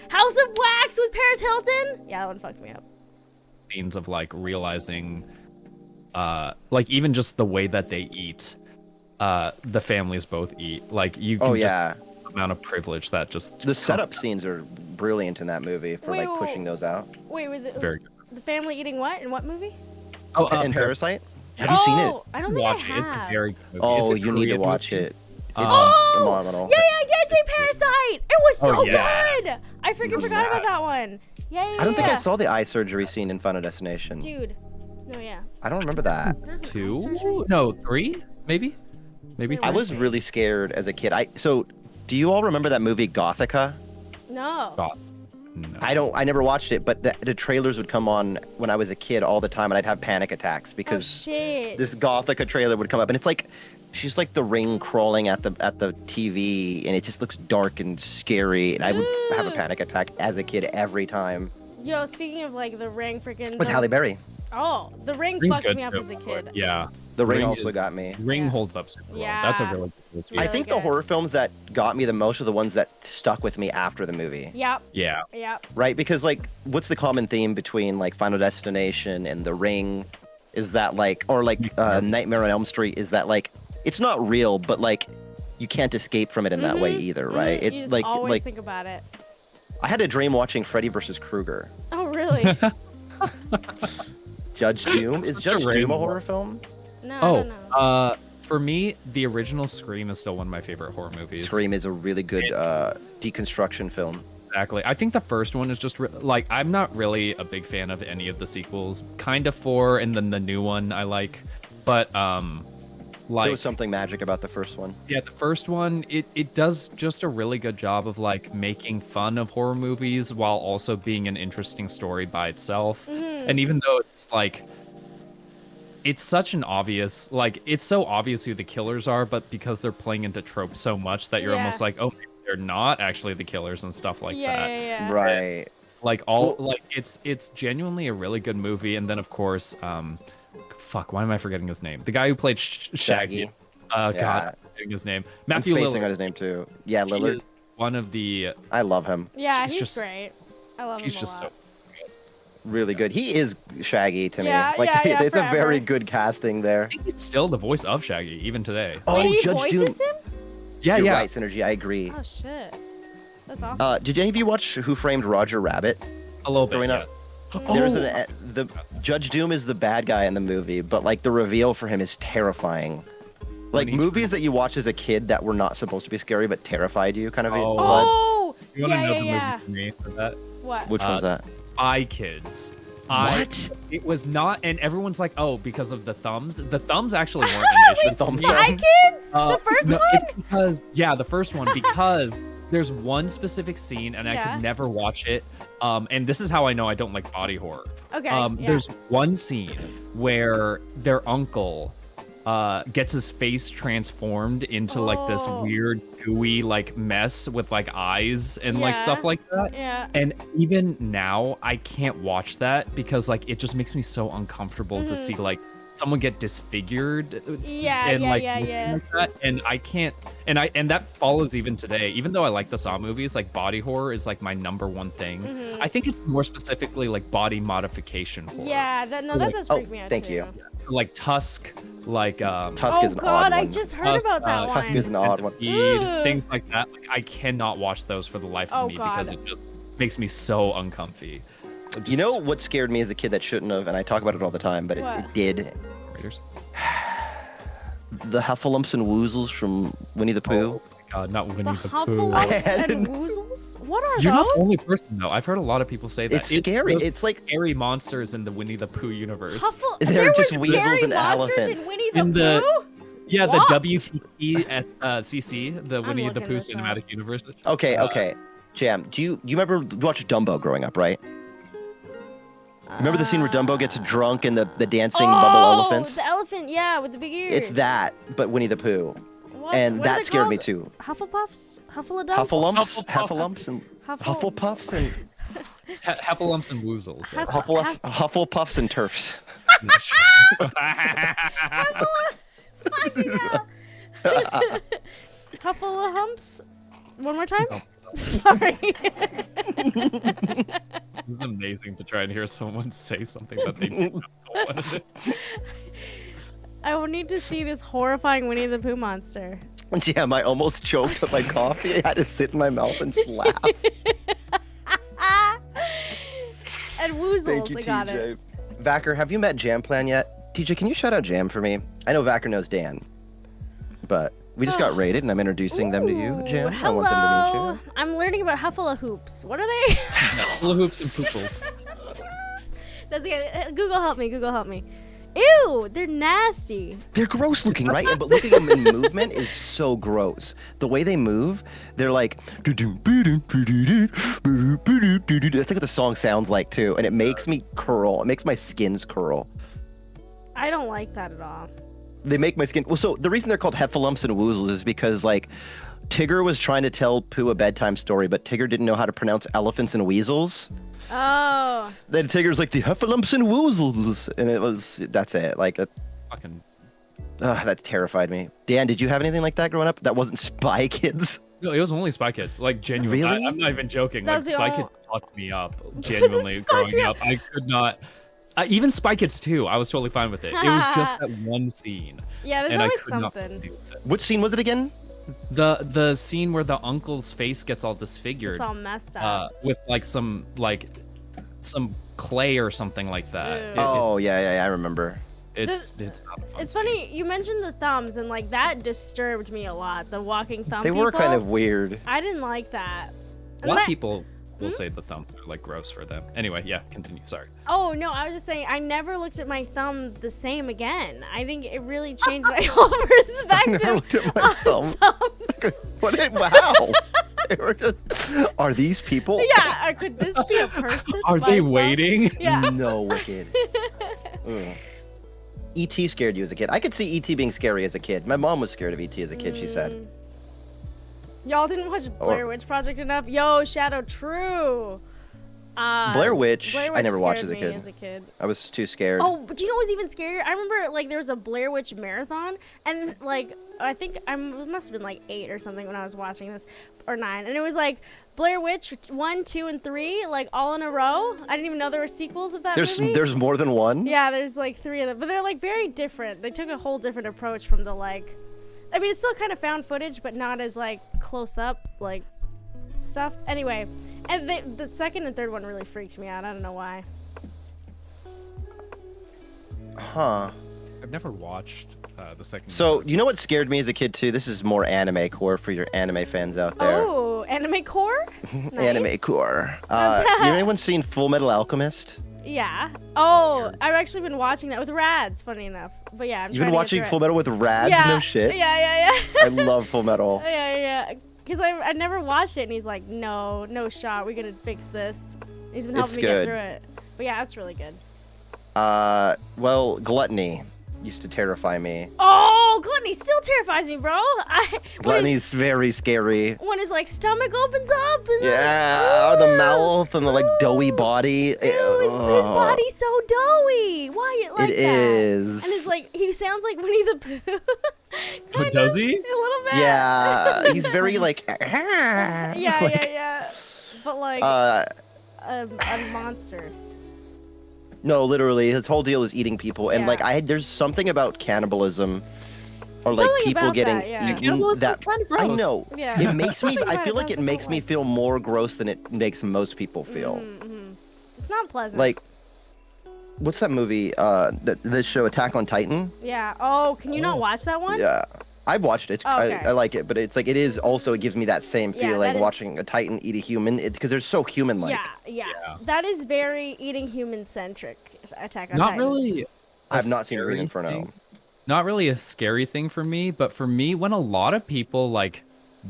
House of Wax with Paris Hilton. Yeah, that one fucked me up. Scenes of like realizing, like even just the way that they eat, the families both eat. Like you can just the amount of privilege that just the setup scenes are brilliant in that movie for Wait, like pushing those out. Wait, very good. the family eating what? In what movie? Oh, And Parasite? Have you seen it? I don't think Watch I it. It's have. a very good movie. Oh, It's a you need to Korean watch movie. it. It's Yeah, phenomenal. I did say Parasite. It was so yeah. good. I freaking was forgot about sad. that one. Yeah. I don't think I saw the eye surgery scene in Final Destination. Dude. No, yeah. I don't remember that. There's an eye 2? surgery No, 3? Maybe Wait, 3. I was really scared as a kid. So, do you all remember that movie Gothica? No. God, no. I never watched it, but the trailers would come on when I was a kid all the time, and I'd have panic attacks because shit. this Gothica trailer would come up, and it's like she's like the Ring crawling at the TV, and it just looks dark and scary, and I would have a panic attack as a kid every time. Yo, speaking of like the Ring, freaking. With Halle Berry. Oh, the Ring Ring's fucked good me up too. as a kid. Yeah, The Ring Ring also is- got me. Ring Yeah. holds up super well. Yeah. That's a really good movie. I really think the good. horror films that got me the most are the ones that stuck with me after the movie. Yep. Yeah. Yep. Right? Because, like, what's the common theme between, like, Final Destination and The Ring? Is that, like, or, like, Nightmare on Elm Street, is that, like, it's not real, but, like, you can't escape from it in that way either, right? You just always think about it. I had a dream watching Freddy vs. Krueger. Oh, really? Judge Doom? Is Such a Judge Doom a rainbow. horror film? No, I don't know. For me, the original Scream is still one of my favorite horror movies. Scream is a really good deconstruction film. Exactly. I think the first one is just like I'm not really a big fan of any of the sequels. Kind of 4, and then the new one I like, but like There was something magic about the first one. yeah, the first one it does just a really good job of like making fun of horror movies while also being an interesting story by itself. And even though it's like it's such an obvious like it's so obvious who the killers are, but because they're playing into tropes so much that you're Yeah. almost like, oh, maybe they're not actually the killers and stuff like that. Yeah. Right. Like like it's genuinely a really good movie. And then of course fuck, why am I forgetting his name? The guy who played Shaggy. God, I'm forgetting his name. I'm Matthew spacing Lillard. on his name too. Yeah, He Lillard. is one of the I love him. Yeah, He's he's just- great. I love him he's a just lot. so Really good. He is Shaggy to me. Yeah, Like yeah, it's a very forever. good casting there. I think he's still the voice of Shaggy even today. Oh, Wait, he Judge voices Doom. him? Yeah, You're yeah. right, Synergy. I agree. Oh shit, that's awesome. Did any of you watch Who Framed Roger Rabbit? A little bit. Growing Yeah. up? There's the Judge Doom is the bad guy in the movie, but like the reveal for him is terrifying. Like each- movies that you watch as a kid that were not supposed to be scary but terrified you, kind of. Oh. Oh, You want to yeah, know yeah, the yeah. movie for me for that? What? Which one's that? Spy Kids. What? It was not, and everyone's like, oh, because of the thumbs. The thumbs actually weren't an issue. Thumb Spy thumb. Kids? Uh, The first no, one? It's because the first one because there's one specific scene and I Yeah. could never watch it. And this is how I know I don't like body horror. Okay. Yeah. There's one scene where their uncle gets his face transformed into like this Oh. weird gooey like mess with like eyes and like Yeah. stuff like that. Yeah. And even now, I can't watch that because like it just makes me so uncomfortable to see like someone get disfigured. Yeah, and yeah, like, yeah, looking yeah. like that. And I can't. And that follows even today. Even though I like the Saw movies, like body horror is like my #1 thing. I think it's more specifically like body modification horror. Yeah, that So, like- does Oh, freak me out thank too. you. So, like Tusk, like Tusk Oh is an god, odd I one. just heard Tusk, about that one. Tusk is an odd one. Centipede, Ugh. things like that. Like I cannot watch those for the life of Oh, me God. because it just makes me so uncomfy. It You just- know what scared me as a kid that shouldn't have, and I talk about it all the time, but it What? did. Raiders? The Huffalumps and Woozles from Winnie the Pooh. Oh my god, not Winnie The the Pooh. Huffalumps had- and Woozles? What are You're those? not the only person though. I've heard a lot of people say that. It's scary. those It's like scary monsters in the Winnie the Pooh universe. They're there just were weasels scary and monsters elephants. in Winnie the In the- Pooh? Yeah, What? the WPCC, the Winnie the looking Pooh this up. cinematic universe. okay, okay. Jam, do you remember you watched Dumbo growing up, right? Remember the scene where Dumbo gets drunk and the dancing bubble elephants? The elephant, yeah, with the big ears. It's that, but Winnie the Pooh. What? And What are that they scared me called? too. Hufflepuffs? Huffledumps? Huffalumps, Hufflepuffs. Huffalumps, and Huffle- Hufflepuffs and Heffalumps and Woozles. Hufflepuffs and Turfs. Huffalumps? One more time? Sorry. This is amazing to try and hear someone say something that they do not know. I will need to see this horrifying Winnie the Pooh monster. Jam, I almost choked on my coffee. I had to sit in my mouth and just laugh. And woozles, Thank you, I got TJ. it. Vacker, have you met Jamplan yet? TJ, can you shout out Jam for me? I know Vacker knows Dan, but we just got rated, and I'm introducing them to you, Jam. I want them to meet you. I'm learning about Huffle hoops. What are they? Hula hoops and pooples. Google help me. Google help me. Ew, they're nasty. They're gross looking, right? But looking at them in movement is so gross. The way they move, they're like... That's like what the song sounds like, too. And it makes me curl. It makes my skins curl. I don't like that at all. They make my skin... Well, so the reason they're called heffalumps and woozles is because, like, Tigger was trying to tell Pooh a bedtime story, but Tigger didn't know how to pronounce elephants and weasels. Oh. Then Tigger's like, the heffalumps and woozles. And it was... That's it. Like... Fucking. that terrified me. Dan, did you have anything like that growing up? That wasn't Spy Kids? No, it was only Spy Kids. Like, genuinely. Really? I'm not even joking. That Like, was the Spy all- Kids fucked me up. Genuinely, Fucked growing you up. I could not. Even Spy Kids 2, I was totally fine with it. It was just that one scene. Yeah, there's and I always could not something. deal with it. Which scene was it again? The scene where the uncle's face gets all disfigured. It's all messed up. With like some clay or something like that. Ew. Oh, yeah, I remember. It's not a fun It's scene. funny, you mentioned the thumbs, and like that disturbed me a lot. The walking thumb They were people. kind of weird. I didn't like that. A And lot of that- people will say the thumbs are like gross for them. Anyway, yeah, continue. Sorry. Oh no, I was just saying I never looked at my thumb the same again. I think it really changed my whole I perspective. never looked at my thumb. Thumbs. Wow. They were just, are these people? Yeah, could this be a person? Are My they thumb? waiting? Yeah. No, wicked. Ugh. E.T. scared you as a kid. I could see E.T. being scary as a kid. My mom was scared of E.T. as a kid, she said. Y'all didn't watch Blair Witch Project enough? Yo, Shadow True. Blair Witch, Blair I Witch never watched scared as a me kid. as a kid. I was too scared. Oh, but do you know what was even scarier? I remember like there was a Blair Witch marathon, and like I think it must have been like 8 or something when I was watching this, or 9, and it was like Blair Witch 1, 2, and 3, like all in a row. I didn't even know there were sequels of that movie. There's more than one? Yeah, there's like 3 of them, but they're like very different. They took a whole different approach from the like. I mean, it's still kind of found footage, but not as like close up like stuff. Anyway, and the second and third one really freaked me out. I don't know why. Huh. I've never watched the second. So, you know what scared me as a kid, too? This is more anime core for your anime fans out there. Oh, anime core? Nice. Anime core. That's- Anyone seen Full Metal Alchemist? Yeah. Oh, I've actually been watching that with Rads, funny enough. But yeah, I'm You've trying been to watching get Full through Metal with Rads? it. Yeah. No shit. Yeah. I love Full Metal. Yeah. Because I never watched it, and he's like, no shot. We're going to fix this. He's been helping It's me good. get through it. But yeah, that's really good. Well, Gluttony used to terrify me. Oh, Gluttony still terrifies me, bro. Gluttony's very scary. When his like stomach opens up. And Yeah, the mouth and the like doughy body. His body's so doughy. Why it like It that? is. And it's like he sounds like Winnie the Pooh. Oh, does he? A little bit. Yeah, he's very like. Yeah. But like a monster. No, literally, his whole deal is eating people, and Yeah. like there's something about cannibalism, or like Something people about getting that, yeah. eaten. Cannibalism That is kind of I gross. know. Yeah. It makes me. Something I about feel it like it doesn't makes feel me like- feel more gross than it makes most people feel. It's not pleasant. Like, what's that movie? This show, Attack on Titan. Yeah. Oh, can you not watch that one? Yeah, I've watched it. It's, Oh, okay. I like it, but it's like it is also. It gives me that same Yeah, feeling that is- watching a Titan eat a human because they're so human-like. Yeah. That is very eating human centric. Attack on Not Titans. really. I've a not seen Green scary Inferno. thing. Not really a scary thing for me, but for me, when a lot of people like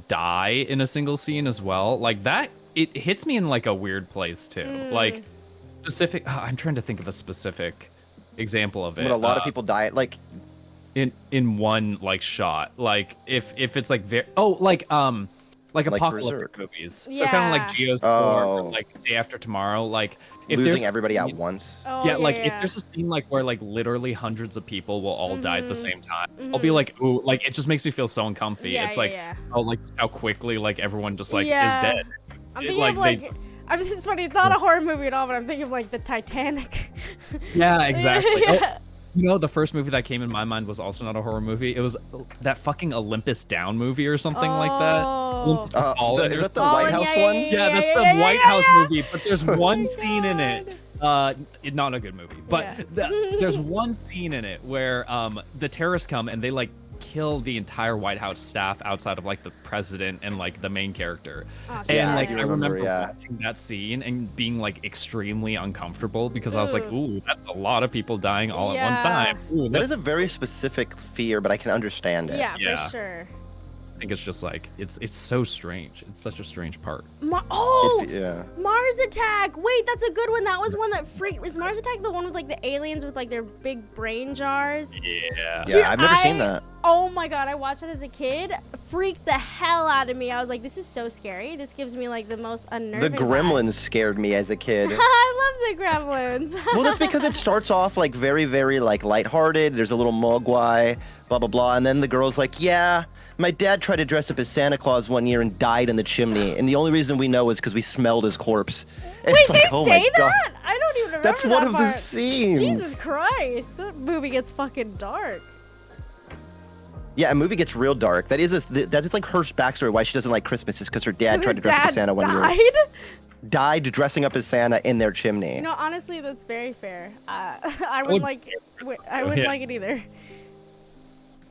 die in a single scene as well, like that, it hits me in like a weird place too. Like specific. I'm trying to think of a specific example of it. When a lot of people die, like in one like shot, like if it's like like apocalyptic Berserk. movies, so kind of like Yeah. Geostorm or Oh. like Day After Tomorrow, like if losing there's everybody at once. Oh, yeah, like if yeah. there's a scene like where like literally hundreds of people will all die at the same time, I'll be Mhm. like, ooh, like it just makes me feel so uncomfy. Yeah, It's yeah, like, yeah. oh, like how quickly like everyone just like is Yeah. dead. I'm It, thinking like, of like, I mean, it's funny. It's not a horror movie at all, but I'm thinking of like the Titanic. Yeah, exactly. Yeah. Oh, you know, the first movie that came in my mind was also not a horror movie. It was that fucking Olympus Down movie or something like that. Olympus Has Fallen Is or that the something. White House one? Yeah, that's the White House movie. But there's one scene in it. Not a good movie, but there's one scene in it where the terrorists come and they like kill the entire White House staff outside of like the president and like the main character. Oh, And shit. like I remember yeah. watching that scene and being like extremely uncomfortable because I was like, ooh, that's a lot of people dying all at one time. Ooh, That is a very specific fear, but I can understand it. Yeah, Yeah. for sure. I think it's just like it's so strange. It's such a strange part. Yeah. Mars Attack. Wait, that's a good one. That was one that freaked. Was Mars Attack the one with like the aliens with like their big brain jars? Yeah. Yeah, I've never seen that. Oh my god, I watched it as a kid. Freaked the hell out of me. I was like, this is so scary. This gives me like the most unnerving. The Gremlins scared me as a kid. I love the Gremlins. Well, that's because it starts off like very, very like lighthearted. There's a little mogwai, blah blah blah, and then the girl's like, "Yeah, my dad tried to dress up as Santa Claus one year and died in the chimney, and the only reason we know is because we smelled his corpse." And Wait, it's like, they oh say my that? God. I don't even remember That's one of part. the scenes. Jesus Christ, that movie gets fucking dark. Yeah, a movie gets real dark. That is like her backstory why she doesn't like Christmas is because her dad tried to dress up as Santa one year. Died dressing up as Santa in their chimney. No, honestly, that's very fair. I wouldn't like. I wouldn't like it either.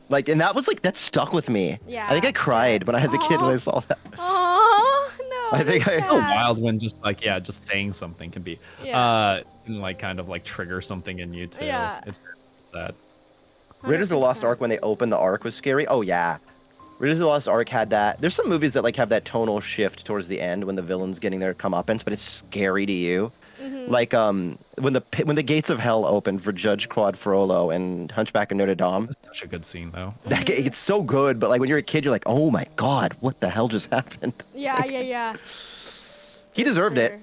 Like, and that was like that stuck with me. Yeah. I think I cried when I was a kid when I saw that. Oh no. I think that's I- So sad. wild when just like just saying something can be can like kind of like trigger something in you too. Yeah. It's very sad. Raiders of the Lost 100%. Ark when they opened the Ark was scary. Oh yeah. Raiders of the Lost Ark had that. There's some movies that like have that tonal shift towards the end when the villain's getting their comeuppance, but it's scary to you. Mm-hmm. Like when the gates of hell opened for Judge Claude Frollo and Hunchback of Notre Dame. That's such a good scene though. It's so good, but like when you're a kid, you're like, oh my god, what the hell just happened? Yeah. He deserved it.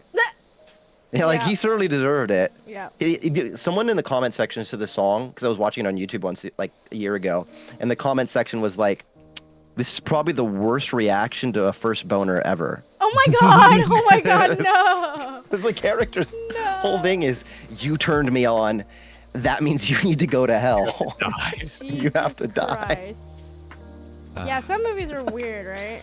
Yeah, like Yeah. he certainly deserved it. Yeah. Someone in the comment section to the song, because I was watching it on YouTube once, like a year ago, and the comment section was like, "This is probably the worst reaction to a first boner ever." Oh my god! Oh my god! No. The character's whole thing is, "You turned me on. That means you need to go to hell. You have to Jesus die." Christ. Yeah, some movies are weird, right?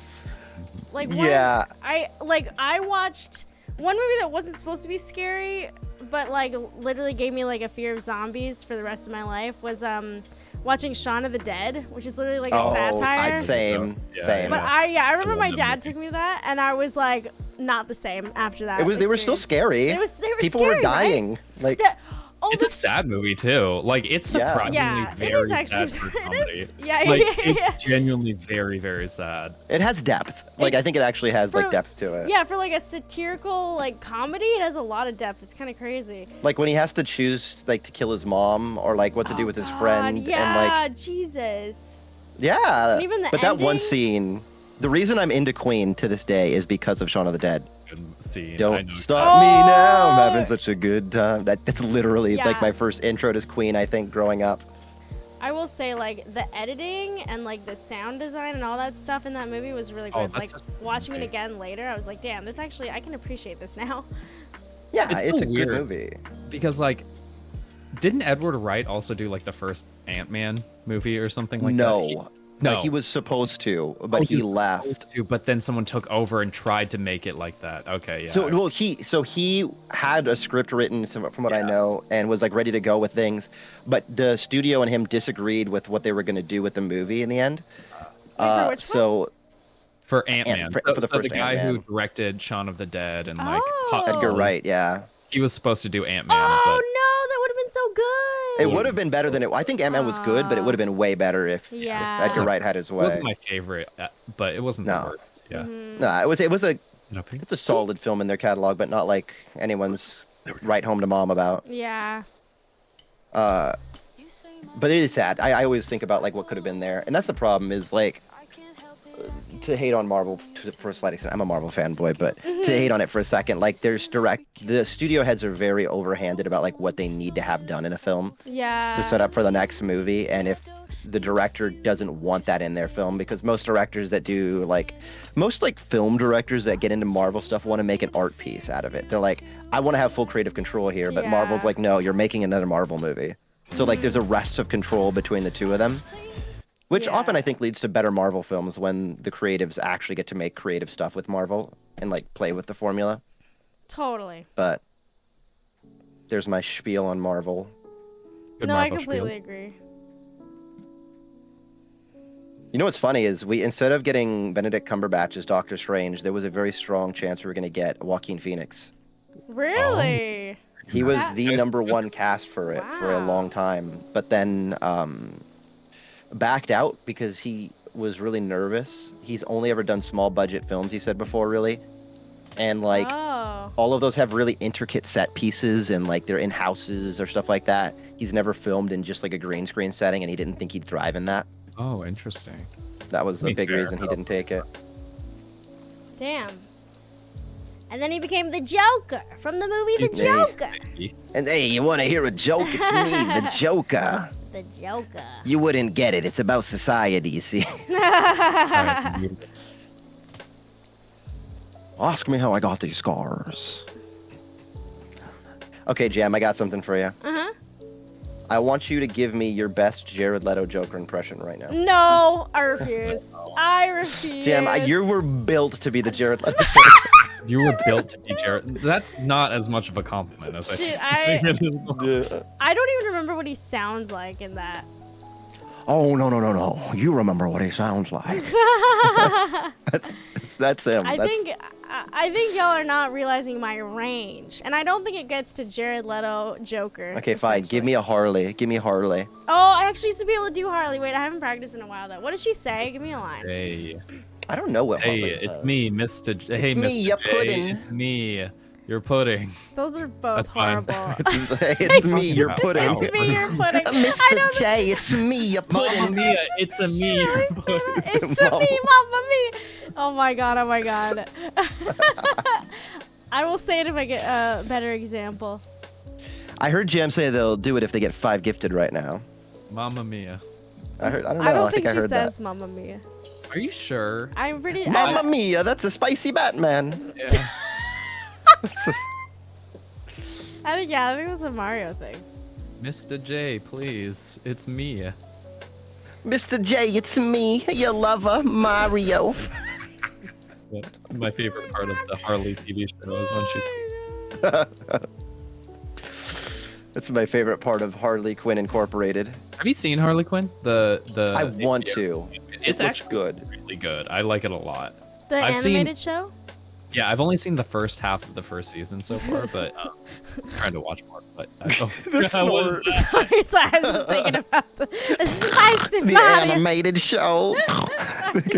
Like one, Yeah. I watched one movie that wasn't supposed to be scary, but like literally gave me like a fear of zombies for the rest of my life. Was watching Shaun of the Dead, which is literally like a satire. Same. But I remember my love that dad movie. took me to that, and I was like not the same after that. They were still scary. They were People scary, were dying. Right? Like It's a sad movie too. Like it's surprisingly Yeah, it very is actually. sad for a It comedy. is. Yeah, Like yeah. it's genuinely very, very sad. it has depth. Like I think it actually has like For- depth to it. Yeah, for like a satirical like comedy, it has a lot of depth. It's kind of crazy. Like when he has to choose like to kill his mom or like what to do with his friend Yeah, and like Jesus. yeah. And even the but that one ending- scene, the reason I'm into Queen to this day is because of Shaun of the Dead. Good scene. I Don't know stop me now. I'm Oh! having such a good time. That's literally like Yeah. my first intro to Queen, I think, growing up. I will say like the editing and like the sound design and all that stuff in that movie was really good. Oh, that's Like such a watching it movie. again later, I was like, damn, this actually I can appreciate this now. Yeah, It's it's so a weird. good movie. because like didn't Edward Wright also do like the first Ant-Man movie or something like that? No, No. he was supposed to, but Oh, he was left. supposed to, but then someone took over and tried to make it like that. Okay, yeah. So he had a script written from what I know and was like ready to go with things, but the studio and him disagreed with what they were going to do with the movie in the end. Wait, for which So for Ant-Man, for the so first the guy who Ant-Man. directed Shaun of the Dead and like Oh. Edgar Wright, yeah, he was supposed to do Ant-Man, Oh but no, that would have been so good. it would have been better than it. I think Ant-Man was good, but it would have been way better if Yeah. Edgar Wright had his it way. wasn't my favorite, but it wasn't the No. worst. Yeah. No, it was a No, pretty- it's a solid film in their catalog, but not like anyone's write home to mom about. Yeah. But it is sad. I always think about like what could have been there, and that's the problem. Is like to hate on Marvel for a slight extent. I'm a Marvel fanboy, but to hate on it for a second, like the studio heads are very overhanded about like what they need to have done in a film Yeah. to set up for the next movie, and if the director doesn't want that in their film, because most directors that do most film directors that get into Marvel stuff want to make an art piece out of it. They're like, I want to have full creative control here, but Yeah. Marvel's like, no, you're making another Marvel movie. So like there's a rest of control between the two of them. Which Yeah. often I think leads to better Marvel films when the creatives actually get to make creative stuff with Marvel and like play with the formula. Totally. But there's my spiel on Marvel. Good No, Marvel I completely spiel. agree. You know what's funny is instead of getting Benedict Cumberbatch as Doctor Strange, there was a very strong chance we were going to get Joaquin Phoenix. Really? He was That- the #1 cast for it for a Wow. long time, but then backed out because he was really nervous. He's only ever done small budget films, he said before, really. And like Oh. all of those have really intricate set pieces and like they're in houses or stuff like that. He's never filmed in just like a green screen setting and he didn't think he'd thrive in that. Oh, interesting. That was I a mean, big fair. reason he didn't take it. Damn. And then he became the Joker from the movie The He's- Joker. And hey, you want to hear a joke? It's me, the Joker. The Joker. You wouldn't get it. It's about society, you see. Alright, beautiful. Ask me how I got these scars. Okay, Jam, I got something for you. Uh-huh. I want you to give me your best Jared Leto Joker impression right now. No, I refuse. I refuse. Jam, you were built to be the Jared Leto. You were built to be Jared. That's not as much of a compliment as I Dude, think it is. I don't even remember what he sounds like in that. Oh, no. You remember what he sounds like. That's him. I think y'all are not realizing my range, and I don't think it gets to Jared Leto Joker. Okay, fine. Give essentially. me a Harley. Give me a Harley. Oh, I actually used to be able to do Harley. Wait, I haven't practiced in a while though. What does she say? Give me a line. Hey, I don't know what Harley it's says. me, Mr. Hey, me, Mr. ya J. pudding. It's me, your pudding. Those are both That's fine. horrible. It's me, you're pudding. It's me, you're pudding. I know Mr. J, it's me, you're Mamma pudding. mia, it's a me, your It's pudding. it's a me, mama me. Oh my god, oh my god. I will say it if I get a better example. I heard Jam say they'll do it if they get 5 gifted right now. Mamma mia. I don't know. I don't I think I she heard says that. Mamma Mia. Are you sure? I'm pretty. Mamma Mia, that's a spicy Batman. Yeah. I think that's a Mario thing. Mr. J, please. It's me. Mr. J, it's me, your lover, Mario. My favorite part of the Harley TV show is when she's. That's my favorite part of Harley Quinn Incorporated. Have you seen Harley Quinn? I want to. It's It looks actually good. really good. I like it a lot. The I've seen- animated show? Yeah, I've only seen the first half of the first season so far, but I'm trying to watch more. But The I was- Sorry, I was just thinking about the spicy The Mario. animated show.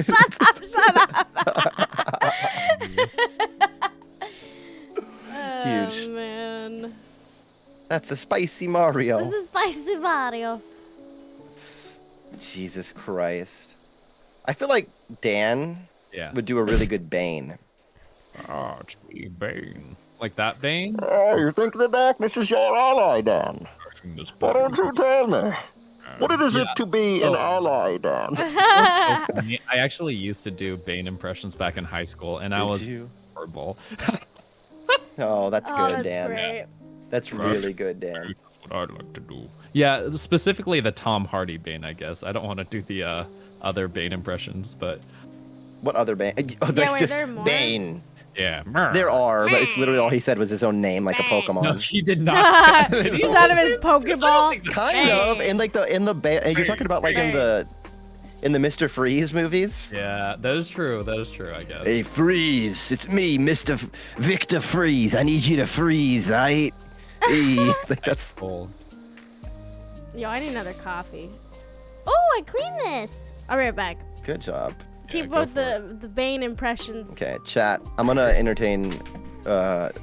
Shut up. Huge. Oh, man. That's a spicy Mario. This is spicy Mario. Jesus Christ. I feel like Dan yeah. would do a really good Bane. Oh, it's me, Bane. Like that Bane? Oh, you think the darkness is your ally, Dan? Why don't you tell me? What it is it to be an ally, Dan? That's so funny. I actually used to do Bane impressions back in high school, and I Did was you? horrible. Oh, that's Oh, good, that's Dan. great. That's really good, Dan. What I'd like to do. Yeah, specifically the Tom Hardy Bane, I guess. I don't want to do the other Bane impressions, but What other Bane? Oh, Yeah, that's wait, just there are more? Bane. yeah. There are, but it's literally all he said was his own name, like a Bane. No, Pokemon. he did not say He's out of his Pokeball. Kind of. In like you're talking about like in the Mr. Freeze movies. Yeah, that is true. That is true, I guess. Hey, Freeze! It's me, Mr. Victor Freeze. I need you to freeze, right? Hey, like that's Cool. Yo, I need another coffee. Oh, I cleaned this. I'll be right back. good job. Keep go both for the Bane impressions. Okay, chat. I'm gonna entertain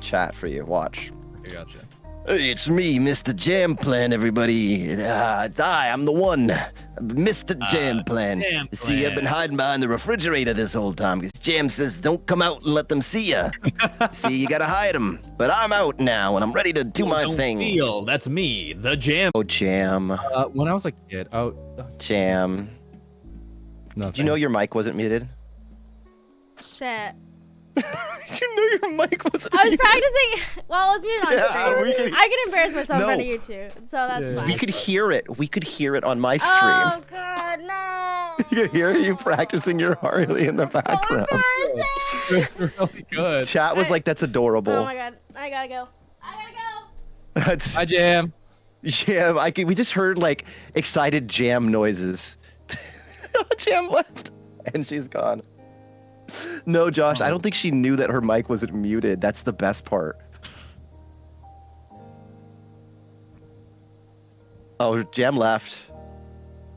chat for you. Watch. I gotcha. Hey, it's me, Mr. Jamplan, everybody. It's I'm the one, Mr. Jamplan. Jam See, I've been Plan. hiding behind the refrigerator this whole time because Jam says don't come out and let them see ya. See, you gotta hide them. But I'm out now, and I'm ready to do my Don't thing. feel, that's me, the Jam. Oh, Jam. When I was a kid, Jam. no. Did you know your mic wasn't muted? Shit. Did you know your mic wasn't I was muted? practicing while I was muted on Yeah, stream. we can- I can embarrass myself in front of No. you too, so that's Yeah. fine. We could hear it. We could hear it on my stream. Oh God, no! You could hear you practicing your Harley in the So background. embarrassing. It's really good. Chat was like, that's adorable. Oh my God, I gotta go. I gotta go. That's Hi, Jam. Jam. We just heard like excited Jam noises. Jam left, and she's gone. No, Josh, I don't think she knew that her mic wasn't muted. That's the best part. Oh, Jam left.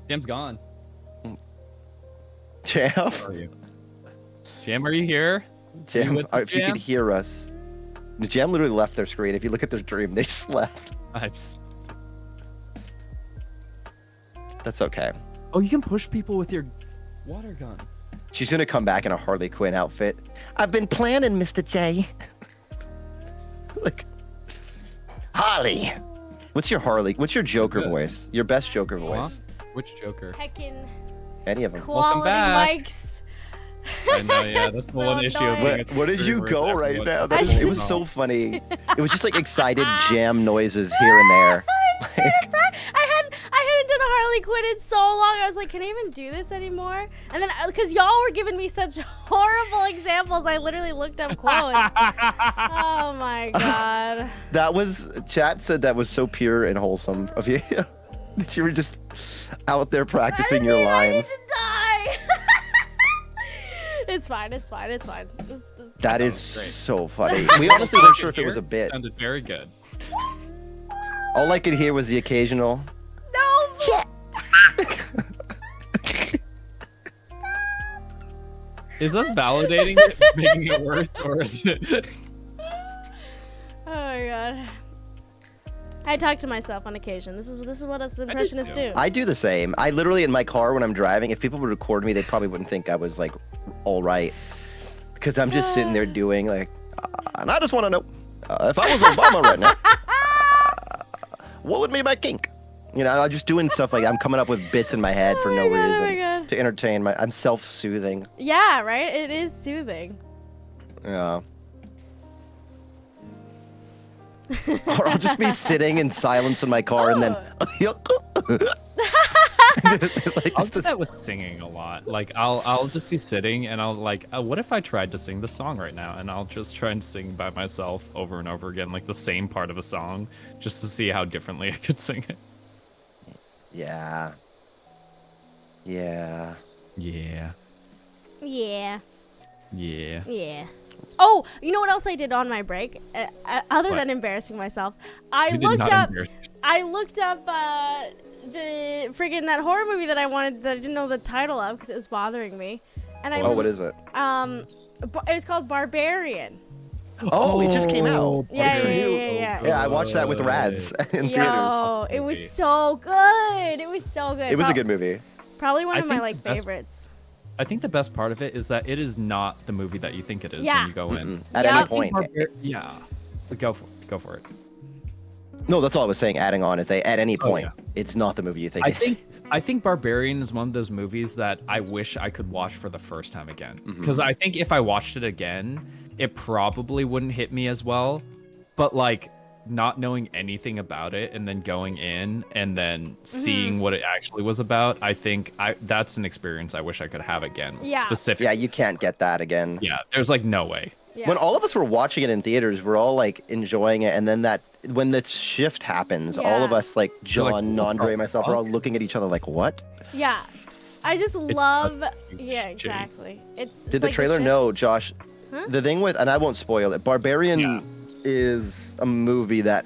Jam's gone. Jam, Where are you? Jam, are you here? Jam. with us, If you Jam? could hear us, Jam literally left their screen. If you look at their stream, they just left. That's okay. Oh, you can push people with your water gun. She's gonna come back in a Harley Quinn outfit. I've been planning, Mr. J. Like, Harley. What's your Harley? What's your Joker Good. voice? Your best Joker Huh? voice? Which Joker? Heckin' Any of them? quality back. mics. I know, yeah, that's the So one issue of annoying. being a Where did you streamer is go right everyone- now? I It was so funny. It was just like excited Jam noises here and there. I hadn't done a Harley Quinn in so long. I was like, can I even do this anymore? And then, because y'all were giving me such horrible examples, I literally looked up quotes. Oh my God. That was, chat said that was so pure and wholesome of you. That you were just out there practicing your I need lines. to die. It's fine. It's fine. It's fine. That is great. so funny. We honestly weren't sure if it was a bit. Sounded very good. All I could hear was the occasional. No. Is us validating it, making it worse, or is it? Oh my God. I talk to myself on occasion. This is what us impressionists too. do. I do the same. I literally in my car when I'm driving, if people would record me, they probably wouldn't think I was like all right, because I'm just sitting there doing like, and I just want to know if I was Obama right now, what would be my kink? You know, I'm just doing stuff like I'm coming up with bits in my head for no Oh my reason God. to entertain my. I'm self-soothing. Yeah, right? It is soothing. Yeah. Or I'll just be sitting in silence in my car and then. Like, I'll do that with singing a lot. Like I'll just be sitting and I'll like, what if I tried to sing the song right now? And I'll just try and sing by myself over and over again, like the same part of a song, just to see how differently I could sing it. Yeah. Yeah. Yeah. Yeah. Yeah. Yeah. Oh, you know what else I did on my break? Other What? than embarrassing myself, I You did looked not up. embarrass- I looked up the friggin' that horror movie that I wanted that I didn't know the title of because it was bothering me, and I Oh, was what is it? it was called Barbarian. Oh, it just came out. Yeah, It's yeah, new. yeah, yeah. Yeah, I watched that with Rads in theaters. Yo, it was so good. It was so good. It was a good movie. Probably one I of my think like the best- favorites. I think the best part of it is that it is not the movie that you think it is Yeah. when you go in. At Yeah. any point. Yeah. Go for it. No, that's all I was saying. Adding on is that at any Oh, point, yeah. it's not the movie you think. I think Barbarian is one of those movies that I wish I could watch for the first time again. Mm-hmm. Because I think if I watched it again, it probably wouldn't hit me as well. But like not knowing anything about it and then going in and then seeing what it actually was about, I think that's an experience I wish I could have again. Yeah. Specifically. Yeah, you can't get that again. Yeah. There's like no way. Yeah. When all of us were watching it in theaters, we're all like enjoying it, and then when the shift happens, all of Yeah. us like John, what Andre, the myself, we're all fuck? looking at each other like, what? Yeah. I just It's love. such a huge Yeah, change. exactly. It's Did the like trailer know, shifts. Josh? Huh? The thing with, and I won't spoil it, Barbarian Yeah. is a movie that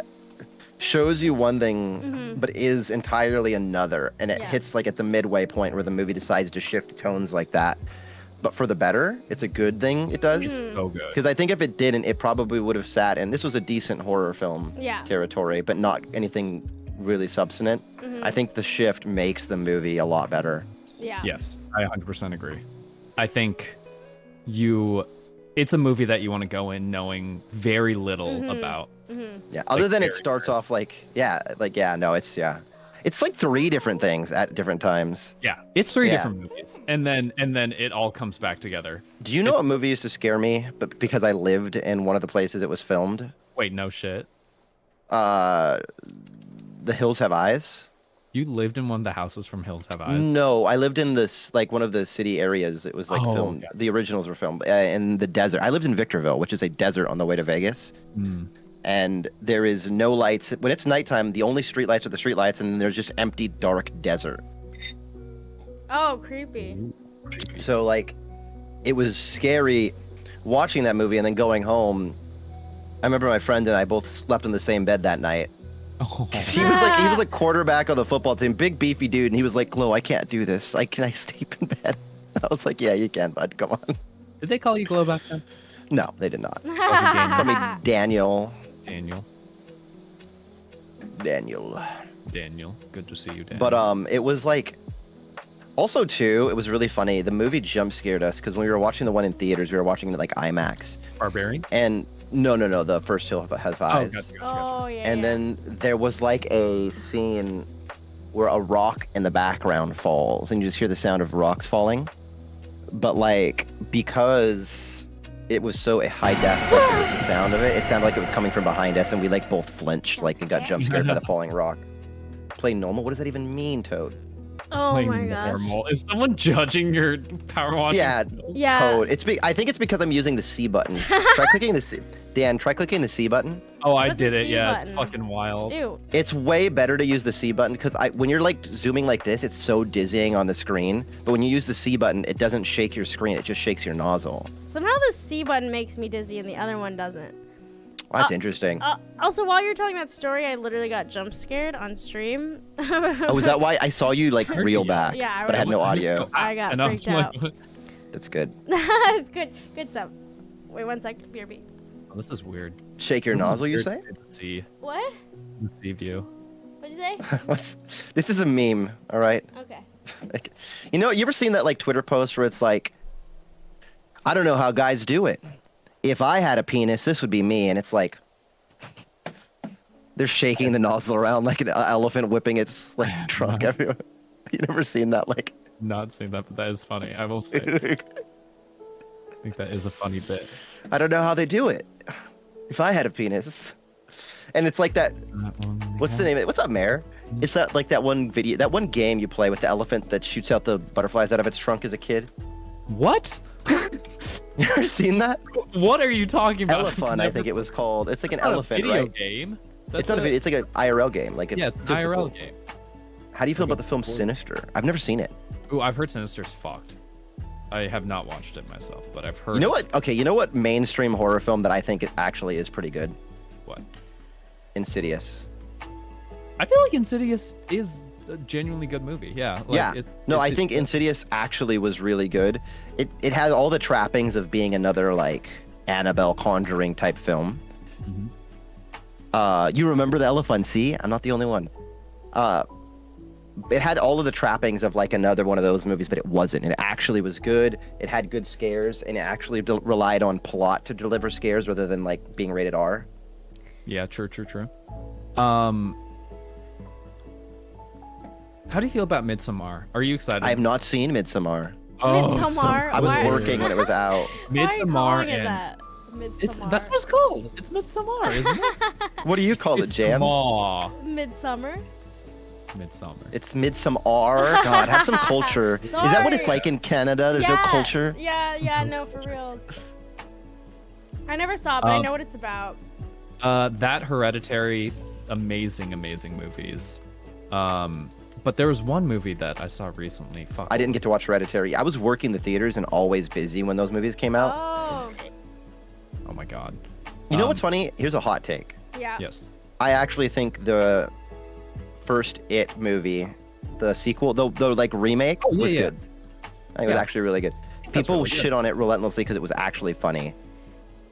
shows you one thing, but is entirely another, and it Yeah. hits like at the midway point where the movie decides to shift tones like that. but for the better. It's a good thing it does. So good. Because I think if it didn't, it probably would have sat. And this was a decent horror film territory, but not anything really substantive. I think the shift makes the movie a lot better. Yeah. Yes, I 100% agree. I think it's a movie that you want to go in knowing very little about. Yeah. Other than it starts off it's like 3 different things at different times. Yeah, it's 3 different movies, and then it all comes back together. Do you know what movie used to scare me? But because I lived in one of the places it was filmed. Wait, no shit. The Hills Have Eyes. You lived in one of the houses from Hills Have Eyes? No, I lived in this one of the city areas. It was filmed. Okay. The originals were filmed in the desert. I lived in Victorville, which is a desert on the way to Vegas. And there is no lights. When it's nighttime, the only street lights are the street lights, and there's just empty, dark desert. Oh, creepy. So it was scary watching that movie and then going home. I remember my friend and I both slept in the same bed that night. Oh. He was like quarterback on the football team, big beefy dude, and he was like, "Glow, I can't do this. Can I sleep in bed?" I was like, "Yeah, you can, bud. Come on." Did they call you Glow back then? No, they did not. Call me Daniel. Daniel. Good to see you, Daniel. But it was also too, it was really funny. The movie jump scared us because when we were watching the one in theaters, we were watching it IMAX. Barbarian? And no, the first Hill Have Eyes. Gotcha. Oh, yeah. And then there was a scene where a rock in the background falls, and you just hear the sound of rocks falling. But because it was so high def, the sound of it sounded like it was coming from behind us, and we both flinched, we got jump scared by the falling rock. Play normal? What does that even mean, Toad? Oh my gosh. Is someone judging your power washing? Yeah. Toad. I think it's because I'm using the C button. Try clicking the C. Dan, try clicking the C button. Oh, I What's did the it. C Yeah, button? it's fucking wild. Ew. It's way better to use the C button because when you're zooming like this, it's so dizzying on the screen. But when you use the C button, it doesn't shake your screen. It just shakes your nozzle. Somehow the C button makes me dizzy and the other one doesn't. Oh, that's interesting. Also, while you're telling that story, I literally got jump scared on stream. Oh, is that why I saw you reel back? Yeah, but I had no audio. I got And I was freaked out. That's good. It's good stuff. Wait 1 sec. BRB. Oh, this is weird. Shake your nozzle, you say? See. What? The sea view. What'd you say? This is a meme, all right? Okay. You ever seen that Twitter post where it's I don't know how guys do it. If I had a penis, this would be me. And it's they're shaking the nozzle around like an elephant whipping its trunk everywhere. You never seen that? Not seen that, but that is funny. I will say. I think that is a funny bit. I don't know how they do it. If I had a penis. And it's that. What's the name of it? What's up, Mare? It's that that one video, that one game you play with the elephant that shoots out the butterflies out of its trunk as a kid. What? You ever seen that? What are you talking about? Elephant, I think it was called. It's an Not elephant, a video right? game. It's not a video. It's an IRL game, Yeah, it's an IRL game. How do you feel about the film Sinister? I've never seen it. Ooh, I've heard Sinister's fucked. I have not watched it myself, but I've heard. You know what? Okay, you know what mainstream horror film that I think it actually is pretty good? What? Insidious. I feel like Insidious is a genuinely good movie. Yeah. I think Insidious actually was really good. It had all the trappings of being another Annabelle Conjuring type film. Mm-hmm. You remember the elephant? See, I'm not the only one. It had all of the trappings of another one of those movies, but it wasn't. It actually was good. It had good scares, and it actually relied on plot to deliver scares rather than being rated R. Yeah, true. How do you feel about Midsommar? Are you excited? I have not seen Midsommar. Midsommar. I was working when it was out. Midsommar and that? Midsommar. that's what it's called. It's Midsommar, isn't it? What do you call it, Jam? Midsummer. Midsommar. It's Midsommar. God, have some culture. Is that what it's like in Canada? There's no culture? Yeah, no, for reals. I never saw it, but I know what it's about. That Hereditary, amazing movies. But there was one movie that I saw recently. Fuck. I didn't get to watch Hereditary. I was working the theaters and always busy when those movies came out. Oh my god. You know what's funny? Here's a hot take. Yeah. Yes. I actually think the first It movie, the sequel, the remake, was good. I think it was actually really good. People really good. shit on it relentlessly because it was actually funny.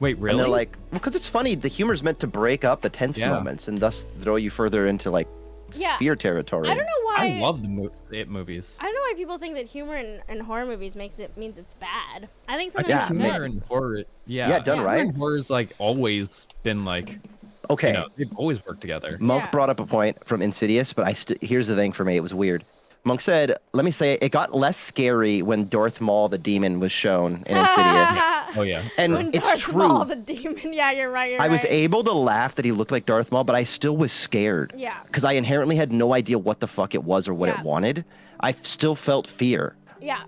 Wait, really? And they're like, well, because it's funny. The humor's meant to break up the tense moments and thus throw you further into like fear territory. I don't know why. I love the It movies. I don't know why people think that humor in horror movies means it's bad. I think I sometimes think it's humor good. and horror, done humor right. and horror's like always been like, Okay. you know, they've always worked together. Monk Yeah. brought up a point from Insidious, but here's the thing for me. It was weird. Monk said, let me say, it got less scary when Darth Maul the demon was shown in Insidious. Oh yeah. And When it's Darth true. Maul, the demon. Yeah, you're right. I was able to laugh that he looked like Darth Maul, but I still was scared. Yeah. Because I inherently had no idea what the fuck it was or what Yeah. it wanted. I still felt fear. Yeah.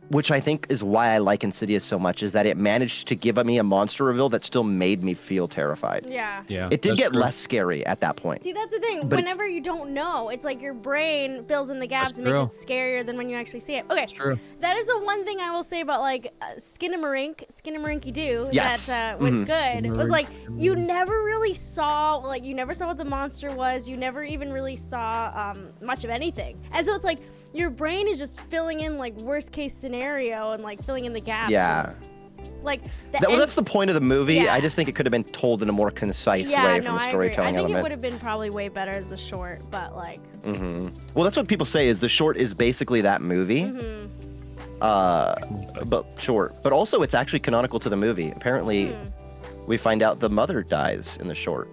Which I think is why I like Insidious so much, is that it managed to give me a monster reveal that still made me feel terrified. Yeah. Yeah. It did that's get true. less scary at that point. See, that's the thing. But Whenever you don't know, it's like your brain fills in the gaps That's and makes true. it scarier than when you actually see it. Okay. True. That is the one thing I will say about like Skinamarink Doo Yes. that was good. It was like you Skinamarink. never really saw what the monster was. You never even really saw much of anything. And so it's like your brain is just filling in like worst case scenario and like filling in the gaps. Yeah. And, like That's the point of the movie. Yeah. I just think it could have been told in a more concise yeah, way no, from a I agree. storytelling I think it element. would have been probably way better as the short, but like Well, that's what people say is the short is basically that movie. Mm-hmm. But short. But also it's actually canonical to the movie. Apparently, we find out the mother dies in the short.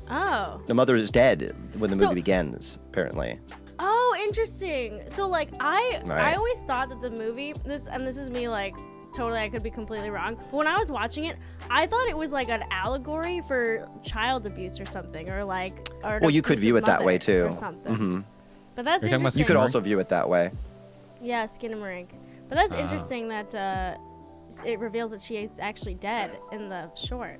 Oh. The mother is dead when the So- movie begins, apparently. Oh, interesting. So like I Right. always thought that the movie this is me like totally I could be completely wrong. But when I was watching it, I thought it was like an allegory for child abuse or something or like or an Well, you could abusive view it that way mother too. or something. hmm But that's You're talking about interesting. You could Skinamarink? also view it that way. Yeah, Skinamarink. But that's interesting that it reveals that she is actually dead in the short.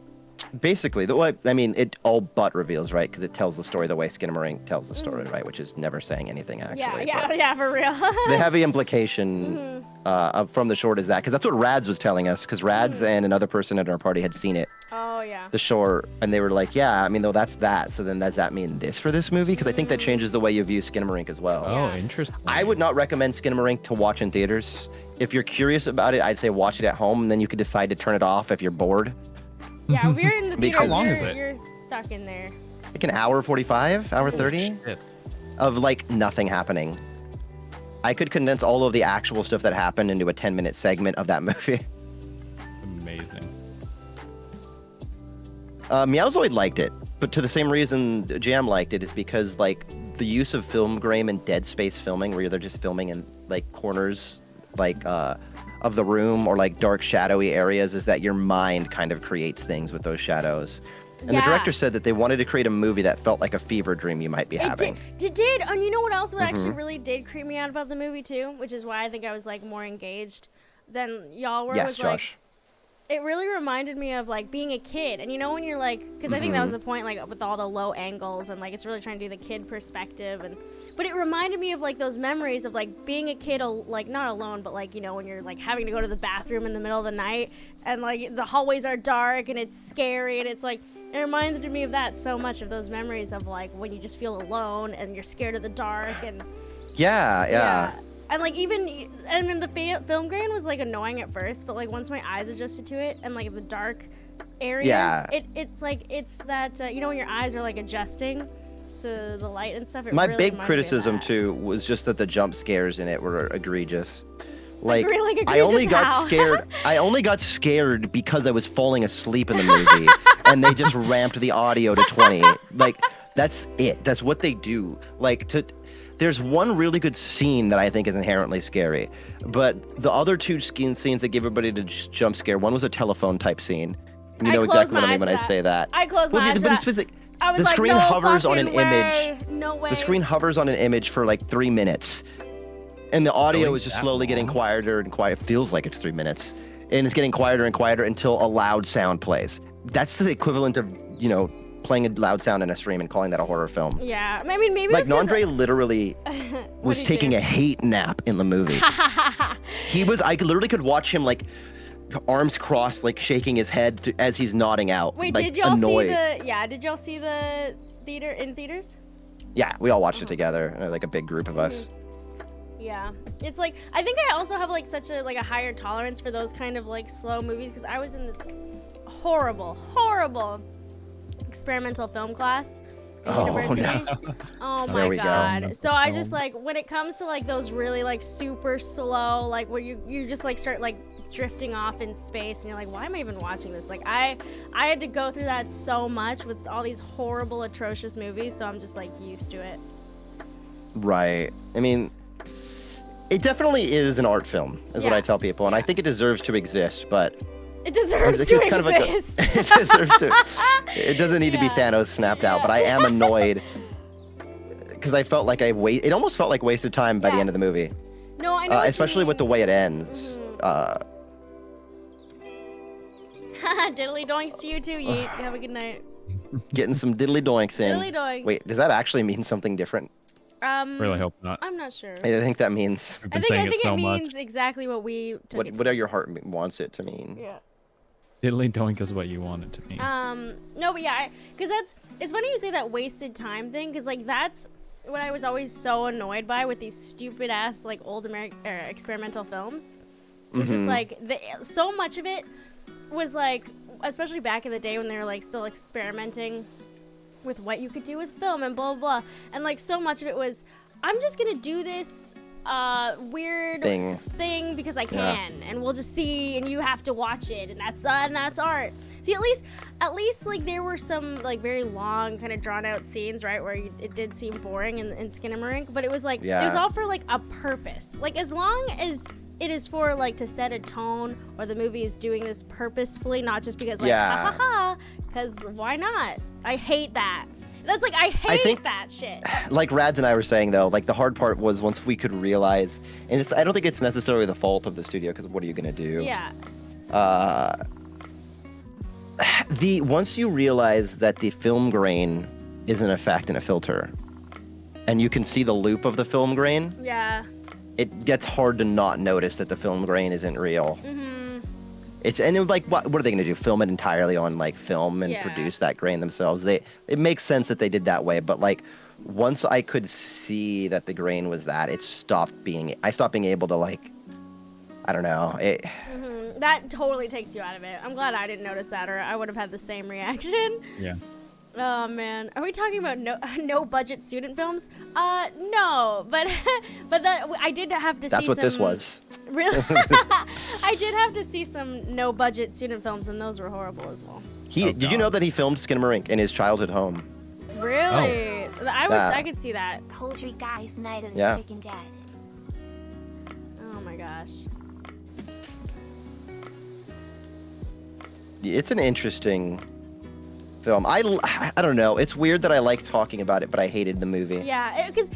Basically, it all but reveals, right? Because it tells the story the way Skinamarink tells the story, right? Which is never saying anything, actually. Yeah, for real. The heavy implication from the short is that, because that's what Rads was telling us, because Rads and another person at our party had seen it, Oh yeah. the short, and they were like, yeah, though that's that, so then does that mean this for this movie? Because I think that changes the way you view Skinamarink as well. Oh, Yeah. interesting. I would not recommend Skinamarink to watch in theaters. If you're curious about it, I'd say watch it at home, and then you could decide to turn it off if you're bored. Yeah, we're in the Because- theaters. How long is it? You're stuck in there. Like an hour 45, hour 30 Shit. of like nothing happening. I could condense all of the actual stuff that happened into a 10-minute segment of that movie. Amazing. Meowzoid liked it, but to the same reason Jam liked it is because like the use of film grain and dead space filming, where they're just filming in like corners, like of the room or like dark shadowy areas, is that your mind kind of creates things with those shadows. And the Yeah. director said that they wanted to create a movie that felt like a fever dream you might be having. It did. And you know what else actually Mm-hmm. really did creep me out about the movie too, which is why I think I was like more engaged than y'all were. Yes, was like Josh. it really reminded me of like being a kid. And you know when you're like, because I think that was the point, like with all the low angles and like it's really trying to do the kid perspective. And but it reminded me of like those memories of like being a kid, like not alone, but like you know when you're like having to go to the bathroom in the middle of the night and like the hallways are dark and it's scary and it's like. It reminded me of that so much, of those memories of like when you just feel alone and you're scared of the dark and Yeah. and like even and then the film grain was like annoying at first, but like once my eyes adjusted to it and like the dark areas, Yeah. it's like it's that you know when your eyes are like adjusting to the light and stuff. It My really big reminded me of criticism that. too was just that the jump scares in it were egregious. Like, Like I only egregious got how? scared. I only got scared because I was falling asleep in the movie, and they just ramped the audio to 20. Like, that's it. That's what they do. There's one really good scene that I think is inherently scary, but the other two scenes that give everybody to just jump scare. One was a telephone type scene. You I know closed exactly what my I mean eyes when for I that. say that. I closed my eyes for that. I was the like, screen no hovers on an fucking way. image. No way. The screen hovers on an image for like 3 minutes. And the audio Going is just that slowly getting long? quieter and quieter. It feels like it's 3 minutes. And it's getting quieter and quieter until a loud sound plays. That's the equivalent of, playing a loud sound in a stream and calling that a horror film. Yeah, I mean maybe Like, it's 'cause- Nandre literally was did he taking do? a hate nap in the movie. I literally could watch him, like, arms crossed, like, shaking his head as he's nodding out. Wait, like, did y'all annoyed. did y'all see the theater in theaters? Yeah, we all watched it together, like a big group of us. Yeah, it's like I think I also have like such a higher tolerance for those kind of like slow movies because I was in this horrible experimental film class in university. No. Oh There my we go. god! So I just like when it comes to like those really like super slow, like where you just like start like drifting off in space and you're like, why am I even watching this? Like I had to go through that so much with all these horrible, atrocious movies, so I'm just like used to it. Right. I mean, it definitely is an art film, is what Yeah. I tell people, and I think it deserves to exist, but It deserves it's to kind of like exist. it deserves to. It doesn't need to be Yeah. Thanos snapped out, but I am annoyed because I felt like it almost felt like wasted time by the Yeah. end of the movie, No, I know. what you especially with the mean. way it ends. Diddly doinks to you too, Yeet. Have a good night. Getting some diddly doinks in. Diddly doinks. Wait, does that actually mean something different? Really hope not. I'm not sure. I think that means. I've I been think saying it so means much. exactly what we took it to. Whatever your heart wants it to mean. Yeah. Diddly doink is what you want it to mean. No, but yeah, because it's funny you say that wasted time thing, because like that's what I was always so annoyed by with these stupid ass like old experimental films. It's just like so much of it was like, especially back in the day when they were like still experimenting with what you could do with film and blah blah blah, and like so much of it was, I'm just gonna do this weird thing because I can, and we'll just see, and you have to watch it, and that's art. See, at least like there were some like very long kind of drawn out scenes, right, where it did seem boring in Skinamarink, but it was like it was all for like a purpose. Like as long as it is for like to set a tone, or the movie is doing this purposefully, not just because like ha ha ha, because why not? I hate that. That's like I hate that shit. Like Rads and I were saying though, like the hard part was once we could realize, and I don't think it's necessarily the fault of the studio, because what are you gonna do? Yeah. Once you realize that the film grain is in effect in a filter, and you can see the loop of the film grain, Yeah. it gets hard to not notice that the film grain isn't real. Like what are they gonna do? Film it entirely on like film and produce that grain themselves? It makes sense that they did that way, but like once I could see that the grain was that, I stopped being able to like, I don't know. That totally takes you out of it. I'm glad I didn't notice that, or I would have had the same reaction. Yeah. Oh man, are we talking about no budget student films? No, but that I did have to see some. That's what this was. Really, I did have to see some no budget student films, and those were horrible as well. Did you know that he filmed Skinamarink in his childhood home? Really, I could see that. Poultry Guy's Night of the Yeah. Chicken Dead. Oh my gosh. It's an interesting film. I don't know. It's weird that I like talking about it, but I hated the movie. Yeah, because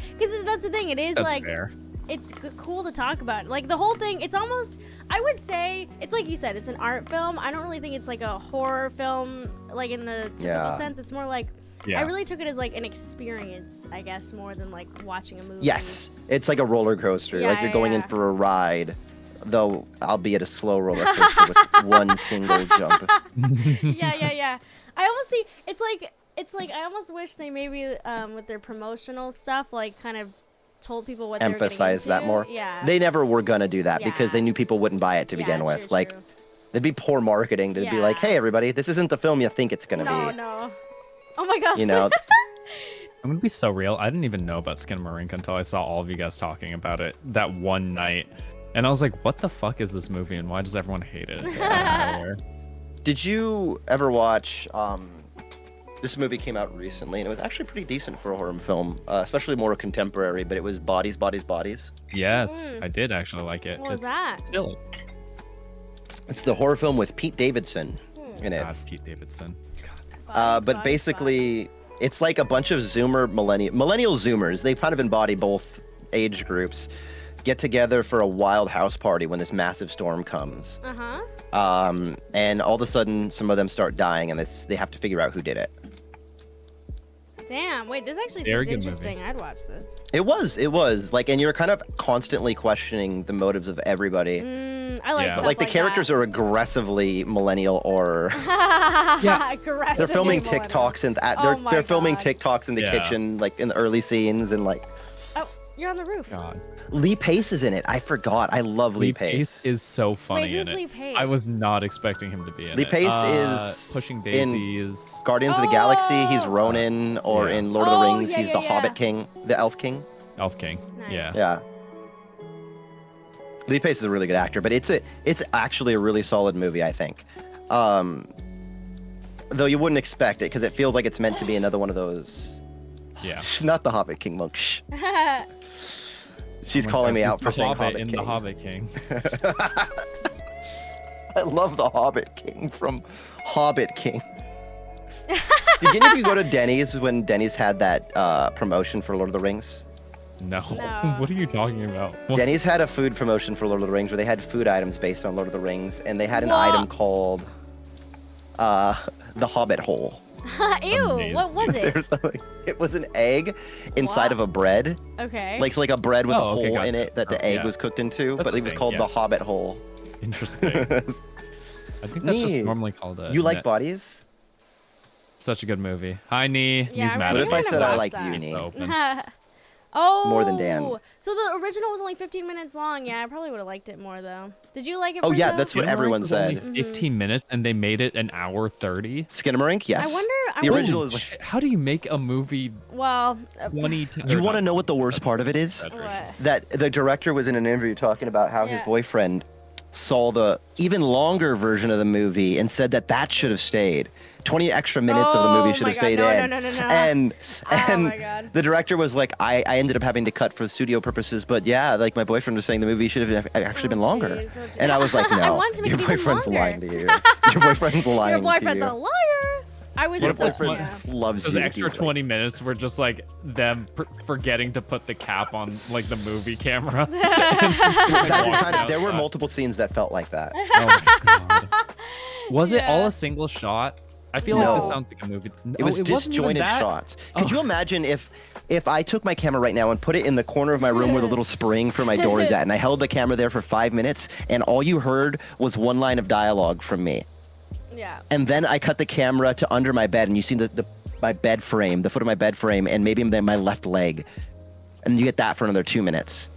that's the thing. It is That's like fair. it's cool to talk about. Like the whole thing. It's almost, I would say, it's like you said. It's an art film. I don't really think it's like a horror film, like in the typical sense. It's more like I really took it as like an experience, I guess, more than like watching a movie. Yes, it's like a roller coaster. Yeah, like you're going in yeah. for a ride, though albeit a slow roller coaster with one single jump. yeah. I almost see. It's like I almost wish they maybe with their promotional stuff, like kind of told people what Emphasize they were that getting more. into. Yeah. They never were gonna do that because they knew people wouldn't buy it to begin with. True, Like true. it'd be poor marketing to be like, Yeah. "Hey, everybody, this isn't the film you think it's gonna be." No. Oh my god. You know. I'm gonna be so real. I didn't even know about Skinamarink until I saw all of you guys talking about it that one night, and I was like, "What the fuck is this movie? And why does everyone hate it?" Did you ever watch? This movie came out recently, and it was actually pretty decent for a horror film, especially more contemporary. But it was Bodies, Bodies, Bodies. Yes, I did actually like it. What was that? Silly. It's the horror film with Pete Davidson in it. God, Pete Davidson. But basically, it's like a bunch of millennial Zoomers. They kind of embody both age groups. Get together for a wild house party when this massive storm comes. And all of a sudden, some of them start dying, and they have to figure out who did it. Damn. Wait, this actually Very seems good interesting. I'd watch this. It was like, and you're kind of constantly questioning the motives of everybody. I like Yeah. stuff But like the characters that. are aggressively millennial, or Aggressively they're filming millennial. TikToks and Oh my they're filming God. TikToks in the Yeah. kitchen, like in the early scenes, and like You're on the roof. God. Lee Pace is in it. I forgot. I love Lee Pace. is so funny who's in it. Lee Pace? I was not expecting him to be in Lee it. Pace is Pushing in Daisies. Guardians of the Galaxy. He's Oh. Ronan, or Yeah. in Lord of the Oh, Rings, yeah, he's yeah, the yeah. Hobbit King, the Elf King. Elf King. Nice. Yeah. Yeah. Lee Pace is a really good actor, but it's actually a really solid movie, I think. Though you wouldn't expect it because it feels like it's meant to be another one of those. Yeah. Not the Hobbit King monk. Shh. She's Oh my calling God, me he's out the for saying Hobbit Hobbit in King. the Hobbit King. I love the Hobbit King from Hobbit King. Did any of you go to Denny's when Denny's had that promotion for Lord of the Rings? No. No. What are you talking about? What? Denny's had a food promotion for Lord of the Rings where they had food items based on Lord of the Rings, and they had an What? item called the Hobbit Hole. Ew, Amazing. what was it? There's it was an egg inside What? of a bread, Okay. like a bread with a Oh, okay, hole gotcha. in it that the Oh, egg yeah. was cooked into, That's but a it was thing, called yeah. the Hobbit Hole. Interesting. I think that's just Neat. normally called a You like net. bodies? Such a good movie. Hi, Nee. Yeah, He's I mad really What if I wanna said I watch liked that. you, It's Nee? open. Oh. More than Dan. So the original was only 15 minutes long. Yeah, I probably would have liked it more though. Did you like it? Oh, yeah, Brizzo? that's what Skinamarink everyone was only said. 15 minutes, and they made it an hour 30. Skinamarink, yes. I wonder. The original is. How do you make a movie Well, 20 to... You want to know what the worst part of it is? what? That the director was in an interview talking about how his Yeah. boyfriend saw the even longer version of the movie and said that should have stayed. 20 extra minutes of the Oh movie should my have God, stayed no, in. no, no, no, no. And Oh my God. the director was like, I ended up having to cut for studio purposes, but yeah, like my boyfriend was saying the movie should have actually been longer. jeez, oh, jeez. And I was like, I no, wanted to make your it even boyfriend's longer. lying to you. Your boyfriend's lying Your boyfriend's to a you. liar. I was Your so. boyfriend Yeah. loves Those you. extra deeply. 20 minutes were just like them forgetting to put the cap on like the movie camera. There were multiple scenes that felt like that. Oh my God. Was it all Yeah. a single shot? I feel No. like this sounds like a movie. It was wasn't even disjointed that? shots. Could Oh. you imagine if I took my camera right now and put it in the corner of my room where the little spring for my door is at, and I held the camera there for 5 minutes, and all you heard was one line of dialogue from me, Yeah. and then I cut the camera to under my bed, and you see my bed frame, the foot of my bed frame, and maybe my left leg, and you get that for another 2 minutes,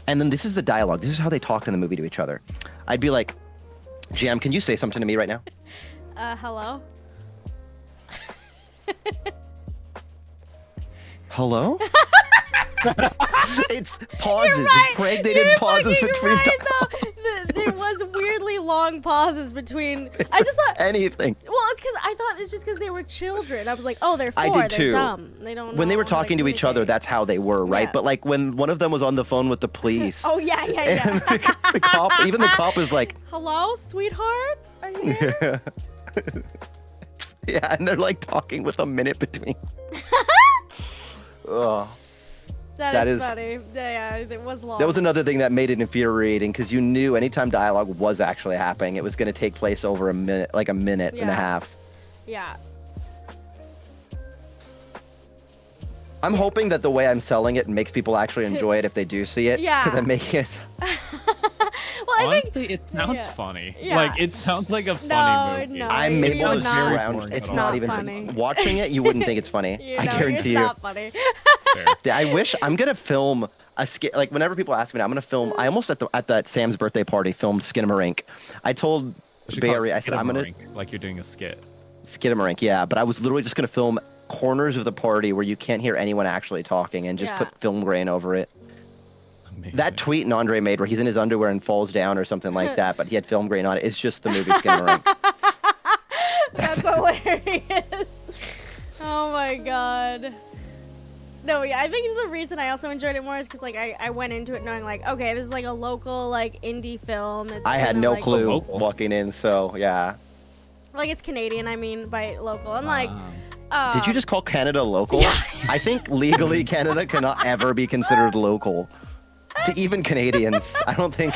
and then this is the dialogue. This is how they talked in the movie to each other. I'd be like, Jam, can you say something to me right now? Hello. Hello? It's pauses. You're right. It's pregnated You're pauses fucking between right, dialogue. though. There was weirdly long pauses between. I just thought. Anything. Well, it's because I thought it's just because they were children. I was like, oh, they're 4. I did They're too. dumb. They don't. When they know were how talking to each other, communicate. that's how they were, right? Yeah. But like when one of them was on the phone with the police, Oh yeah, yeah, and yeah. the cop, even the cop is like, Hello, sweetheart. Are you here? yeah, and they're like talking with a minute between. Ugh. That That is is- funny. Yeah, it was long. That was another thing that made it infuriating because you knew anytime dialogue was actually happening, it was going to take place over a minute, like a minute and a Yeah. half. Yeah. I'm hoping that the way I'm selling it makes people actually enjoy it if they do see it. Yeah. Because I'm making it. Well, I think. Honestly, it sounds yeah. funny. Yeah. Like, it sounds like a No, funny movie. no. I'm you able would to not. screw Very around. boring It's at not all. even funny. watching it. You wouldn't think it's funny. You I know, guarantee it's you. not funny. Fair. I wish I'm gonna film a skit. Like whenever people ask me, I'm gonna film. I almost at that Sam's birthday party filmed Skinamarink. I told We should call it Barry, I said I'm gonna Skinamarink, like you're doing a skit. Skinamarink, yeah. But I was literally just gonna film corners of the party where you can't hear anyone actually talking and just Yeah. put film grain over it. Amazing. That tweet Andre made where he's in his underwear and falls down or something like that, but he had film grain on it. It's just the movie Skinamarink. That's hilarious. Oh my god. No, yeah, I think the reason I also enjoyed it more is because like I went into it knowing like, okay, this is like a local like indie film. It's I had kinda, no like, clue Local. walking in, so yeah. Like it's Canadian, I mean by local, and like. Did you just call Canada local? Yeah. I think legally Canada cannot ever be considered local. To even Canadians, I don't think.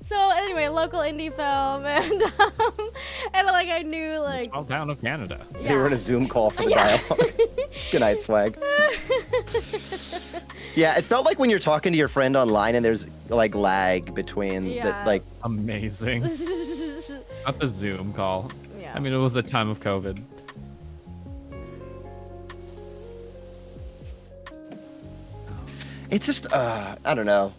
So anyway, local indie film, and like I knew like. Small town of Canada. They were in a Zoom call for the Yeah. dialogue. Good night, swag. Yeah, it felt like when you're talking to your friend online and there's like lag between Yeah. the like. Amazing. Not the Zoom call. Yeah. I mean, it was a time of COVID. It's just I don't know.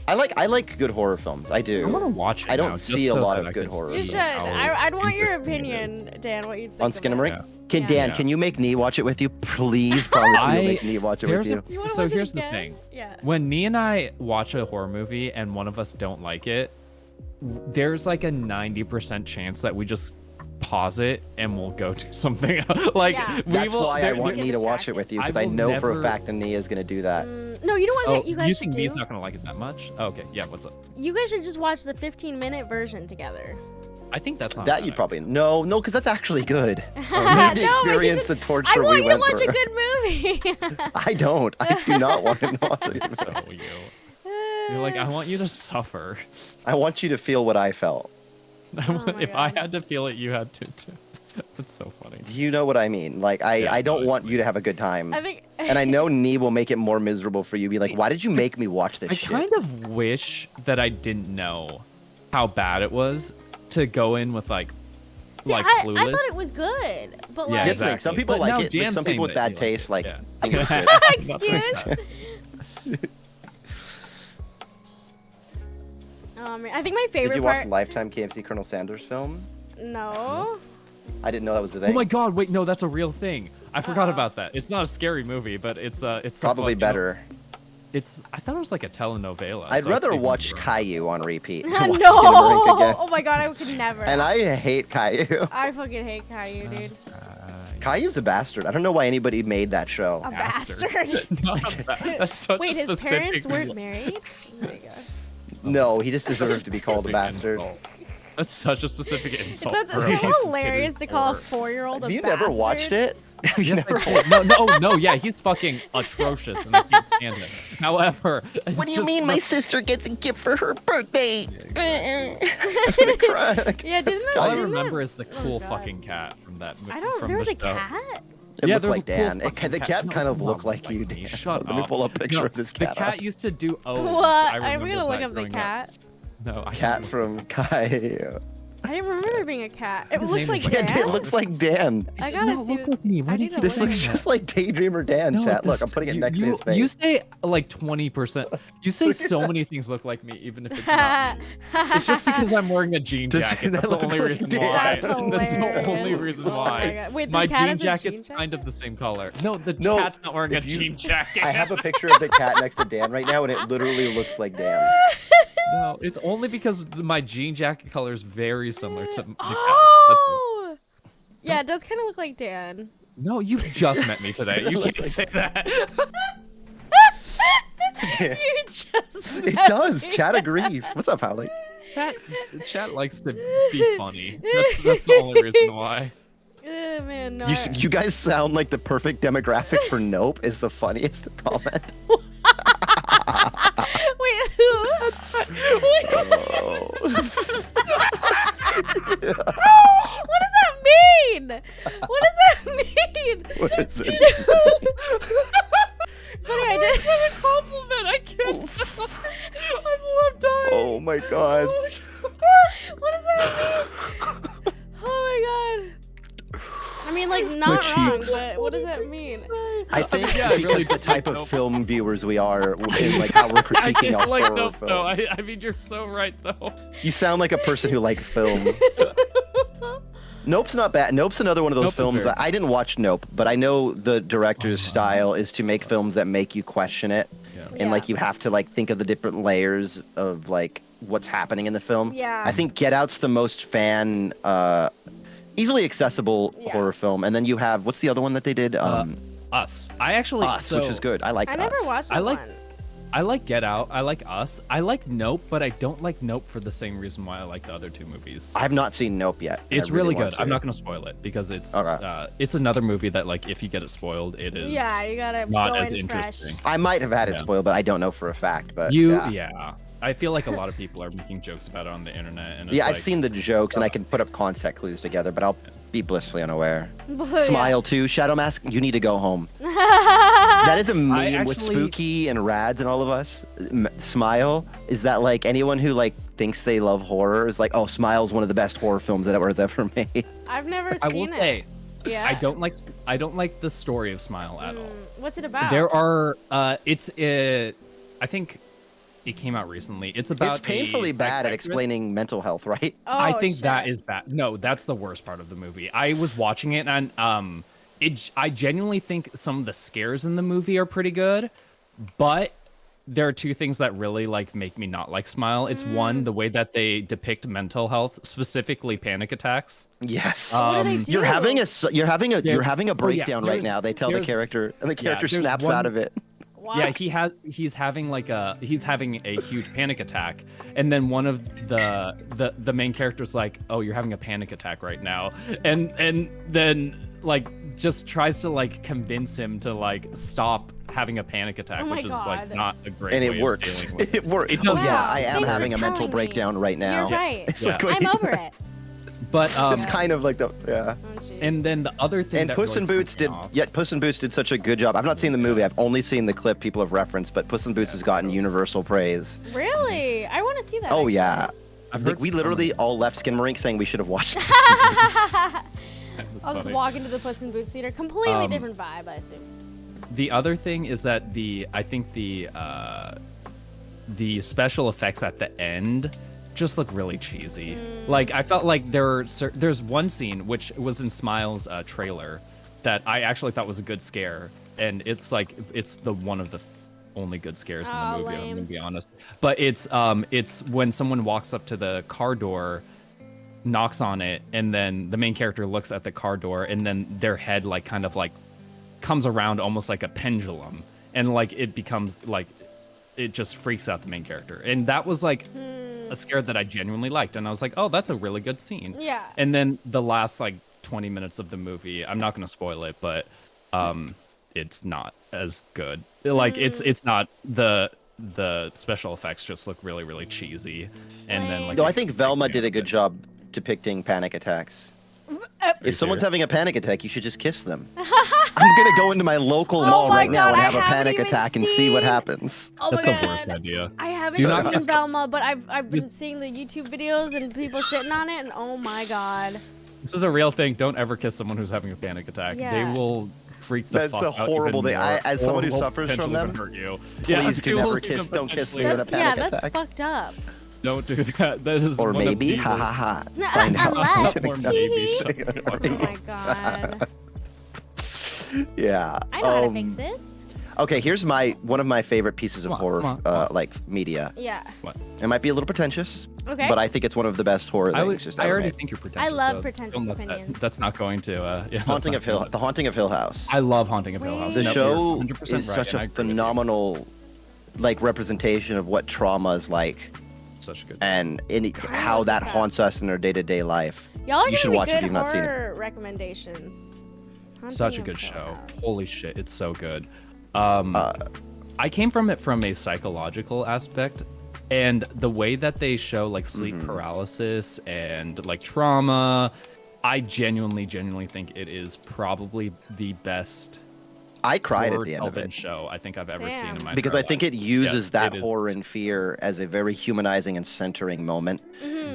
I like good horror films. I do. I want to watch it. I don't now, just see a so lot that of I good can horror see You films. should. how I'd want your interesting it opinion, is. Dan. What you think On of it. Skinamarink? Yeah. Can Yeah. Dan, Yeah. can you make Nee watch it with you? Please promise me you'll make Nee watch it with There's you. You wanna So watch it here's the again? thing. Yeah. When Nee and I watch a horror movie and one of us don't like it, there's like a 90% chance that we just pause it and we'll go do something else. Like Yeah. we That's will. why I there- want get Nee to watch it distracted. with you, I because I will know for a never- fact that Nee is going to do that. No, you know what Oh, that you guys should think do? Nee's not gonna like it that much? Oh, okay, yeah. What's up? You guys should just watch the 15-minute version together. I think that's not That bad you'd idea. probably no, because that's actually good. No, Maybe but you experience should- the torture I want we you to went watch through. a good movie. I don't. I do not want to watch it. So you. You're like, I want you to suffer. I want you to feel what I felt. Oh my If I God. had to feel it, you had to too. That's so funny. Do you know what I mean? Like, Yeah, I don't no, want you to have a good time. I think. And I know Nee will make it more miserable for you. Be like, why did you make me watch this I shit? kind of wish that I didn't know how bad it was to go in with like See, I clueless. thought it was good, but Yeah, like. Here's the thing, some people But now like it, but Jan's some saying people with that bad he likes taste it, like yeah. think it's good. Excuse. I think my Did favorite you watch part. Lifetime KFC Colonel Sanders film? No. I didn't know that was a Oh thing. my god, wait, no, that's a real thing. I forgot Uh-oh. about that. It's not a scary movie, but it's a Probably fun- better. It's I thought it was like a telenovela. I'd so I rather couldn't watch remember. Caillou on repeat. No. than watch Skinamarink again. Oh my god, I could never. And I hate Caillou. I fucking hate Caillou, dude. Caillou's a bastard. I don't know why anybody made that show. A Bastard. bastard. That's such Wait, a his specific parents weren't married? Oh my god. No, he just deserves to be called a bastard. insult. That's such a specific It's insult. so for a hilarious kid to call a who's 4-year-old a Have you bastard. never watched it? Have you Yes, never I did. No, yeah, he's fucking atrocious, and I can't stand him. However, What do you just mean my the- sister gets a gift for her birthday? I'm gonna cry. Yeah, didn't that? All I didn't remember that- is the oh cool God. fucking cat from that. I don't. From There was the a show. cat. It Yeah, looked there was like a cool Dan. fucking The cat No, kind of come looked on, like you, Dan. Shut Let me up. pull a picture No, of this cat. The cat used to do O's. What? I I'm remember gonna look that up the growing cat. No, I Cat don't. from Caillou. I didn't remember there being a cat. It His looks name like is Yeah, Dan. it looks like Dan. I does gotta not see look this. like me. Why I do you need keep to This look looks at just like Daydreamer Dan, No, chat. Look, I'm that's- putting it next to you, his face. You say like 20%. You say so many things look like me, even if it's not me. It's just because I'm wearing a jean Does jacket. that That's the look only like reason Dan? why. That's the only hilarious. reason Oh my why. God. Wait, the My cat jean has a jacket's jean kind of the same color. No, the No, cat's not wearing a if you- jean jacket. I have a picture of the cat next to Dan right now, and it literally looks like Dan. No, it's only because my jean jacket color is very similar to the cat's. Oh. Yeah, it does kind of look like Dan. No, you just met me today. You can't say that. Dan. You just. It met does. me. Chat agrees. What's up, Holly? Chat likes to be funny. That's the only reason why. Oh, man, no. You guys sound like the perfect demographic for Nope. Is the funniest comment. Wait, who? Wait, what does that what does that mean? What does that mean? What is it? It's funny, I did a compliment. I can't tell. I'm dying. Oh my god. What does that mean? Oh my god. I mean, like, not cheeks. wrong, but what does that mean? I think Yeah, I because really the don't type like of Nope. film viewers we are, is like how we're I critiquing a can't like horror Nope, film. though. I mean, you're so right, though. You sound like a person who likes film. Nope's not bad. Nope's another one of those Nope is films very that I didn't watch Nope, but I know the director's style is to make films that make you question it, Yeah. and Yeah. like you have to like think of the different layers of like what's happening in the film. Yeah. I think Get Out's the most easily accessible Yeah. horror film, and then you have what's the other one that they did? Us. I actually. Us, so, which is good. I like I Us. never watched that I like- one. I like Get Out. I like Us. I like Nope, but I don't like Nope for the same reason why I like the other two movies. I have not seen Nope yet. and It's I really want good. I'm to. not going to spoil it because Okay. it's another movie that like if you get it spoiled, it is Yeah, you gotta not go as in fresh. interesting. I might have had it Yeah. spoiled, but I don't know for a fact. But Yeah. yeah. I feel like a lot of people are making jokes about it on the internet, and it's Yeah, I've like, seen the jokes and I can put up concept clues together, but I'll be blissfully unaware. Yeah. Smile too, Shadow Mask. You need to go home. That is a meme with actually- Spooky and Rads and all of us. Smile is that like anyone who like thinks they love horror is like, oh, Smile's one of the best horror films that was ever made. I've never I seen will say, it. Yeah. I don't like the story of Smile at all. What's it about? There are I think it came out recently. It's about It's painfully bad at explaining mental health, right? Oh, I think shit. that is bad. No, that's the worst part of the movie. I was watching it and I genuinely think some of the scares in the movie are pretty good, but there are two things that really like make me not like Smile. It's one, the way that they depict mental health, specifically panic attacks. Yes. What do they do? You're having a breakdown right there's- now. They tell the there's- character, and the character there's snaps one- out of it. Wow. Yeah, he's having a huge panic attack, and then one of the main characters like, oh, you're having a panic attack right now, and then like just tries to like convince him to like stop having a panic attack, Oh my which is like God. not a great And way it works. of dealing with It works. It does. Yeah, Wow, I am thanks for having a mental telling me. breakdown right now. You're right. It's Yeah. like, I'm over it. But It's kind of like the yeah. Oh, jeez. and then the other thing And that Puss really in Boots threw me did. off- Yet Puss in Boots did such a good job. I've not seen the movie. I've only seen the clip people have referenced. But Puss in Boots has gotten universal praise. Really? I want to see that. Oh actually. yeah. I've Like, heard we so literally many- all left Skinamarink saying we should have watched Puss in Boots. That's I'll just funny. walk into the Puss in Boots theater. Completely Um, different vibe, I assume. The other thing is that I think the special effects at the end just look really cheesy. Like I felt like there's one scene which was in Smile's trailer that I actually thought was a good scare, and it's like it's the one of the only good scares in the Aw, movie. I'm lame. gonna be honest, but it's when someone walks up to the car door, knocks on it, and then the main character looks at the car door, and then their head like kind of like comes around almost like a pendulum, and like it becomes like it just freaks out the main character, and that was like a scare that I genuinely liked, and I was like, oh, that's a really good scene. Yeah. And then the last like 20 minutes of the movie, I'm not going to spoil it, but it's not as good. Like it's not the special effects just look really really cheesy, and then like No, I think Velma did a good job depicting panic attacks. If someone's having a panic attack, you should just kiss them. I'm gonna go into my local mall my right now God, and I have a haven't panic even attack and see what seen- happens. Oh That's my the worst God. idea. I haven't Do not seen kiss- Velma, but I've been This- seeing the YouTube videos and people shitting on it, and oh my God. This is a real thing. Don't ever kiss someone who's having a panic attack. Yeah. They will freak the That's fuck a out horrible even thing. more, As someone who or will suffers from potentially them, hurt you. please do they will never even kiss- don't kiss me potentially- with a That's panic that's attack. fucked up. Don't do that. That is Or one of maybe, the ha worst- ha ha. Find out. Unless, Or maybe. Shut the fuck Oh up. my God. Yeah. I know how to fix this. Okay, here's one of my favorite pieces of Come on, horror, come on. like media. Yeah. It might be a little pretentious, Okay. but I think it's one of the best horror things just I ever already made. think you're pretentious. love so pretentious don't let that- opinions. That's not going to. Yeah, that's Haunting not of Hill, gonna- The Haunting of Hill House. I love Haunting of Hill House. The No, show you're 100% is right, such and I a agree with you. phenomenal, like, representation of what trauma is like, Such a good. and how that 100%. haunts us in our day-to-day life. Y'all are You should giving me watch it good if you've not seen it. horror recommendations. Such Haunting a of good Hill show. House. Holy shit, it's so good. I came from it from a psychological aspect, and the way that they show like sleep paralysis and like trauma, I genuinely think it is probably the best I cried at horror the end of television it show I think I've ever seen in Damn. my because entire I think life. it uses Yeah, that it is. horror and fear as a very humanizing and centering moment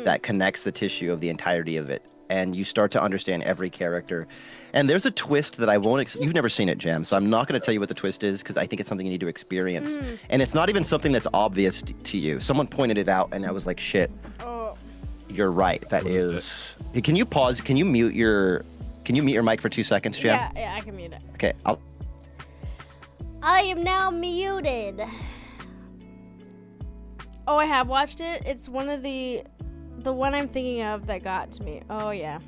that connects the tissue of the entirety of it, and you start to understand every character. And there's a twist that I won't. You've never seen it, Jam, so I'm not going to tell you what the twist is because I think it's something you need to experience. And it's not even something that's obvious to you. Someone pointed it out, and I was like, "Shit, Oh, you're right. That What is is." Hey, can you pause? Can you mute your mic for 2 seconds, Jam? yeah, I can mute it. Okay. I am now muted. Oh, I have watched it. It's one of the one I'm thinking of that got to me. Oh yeah.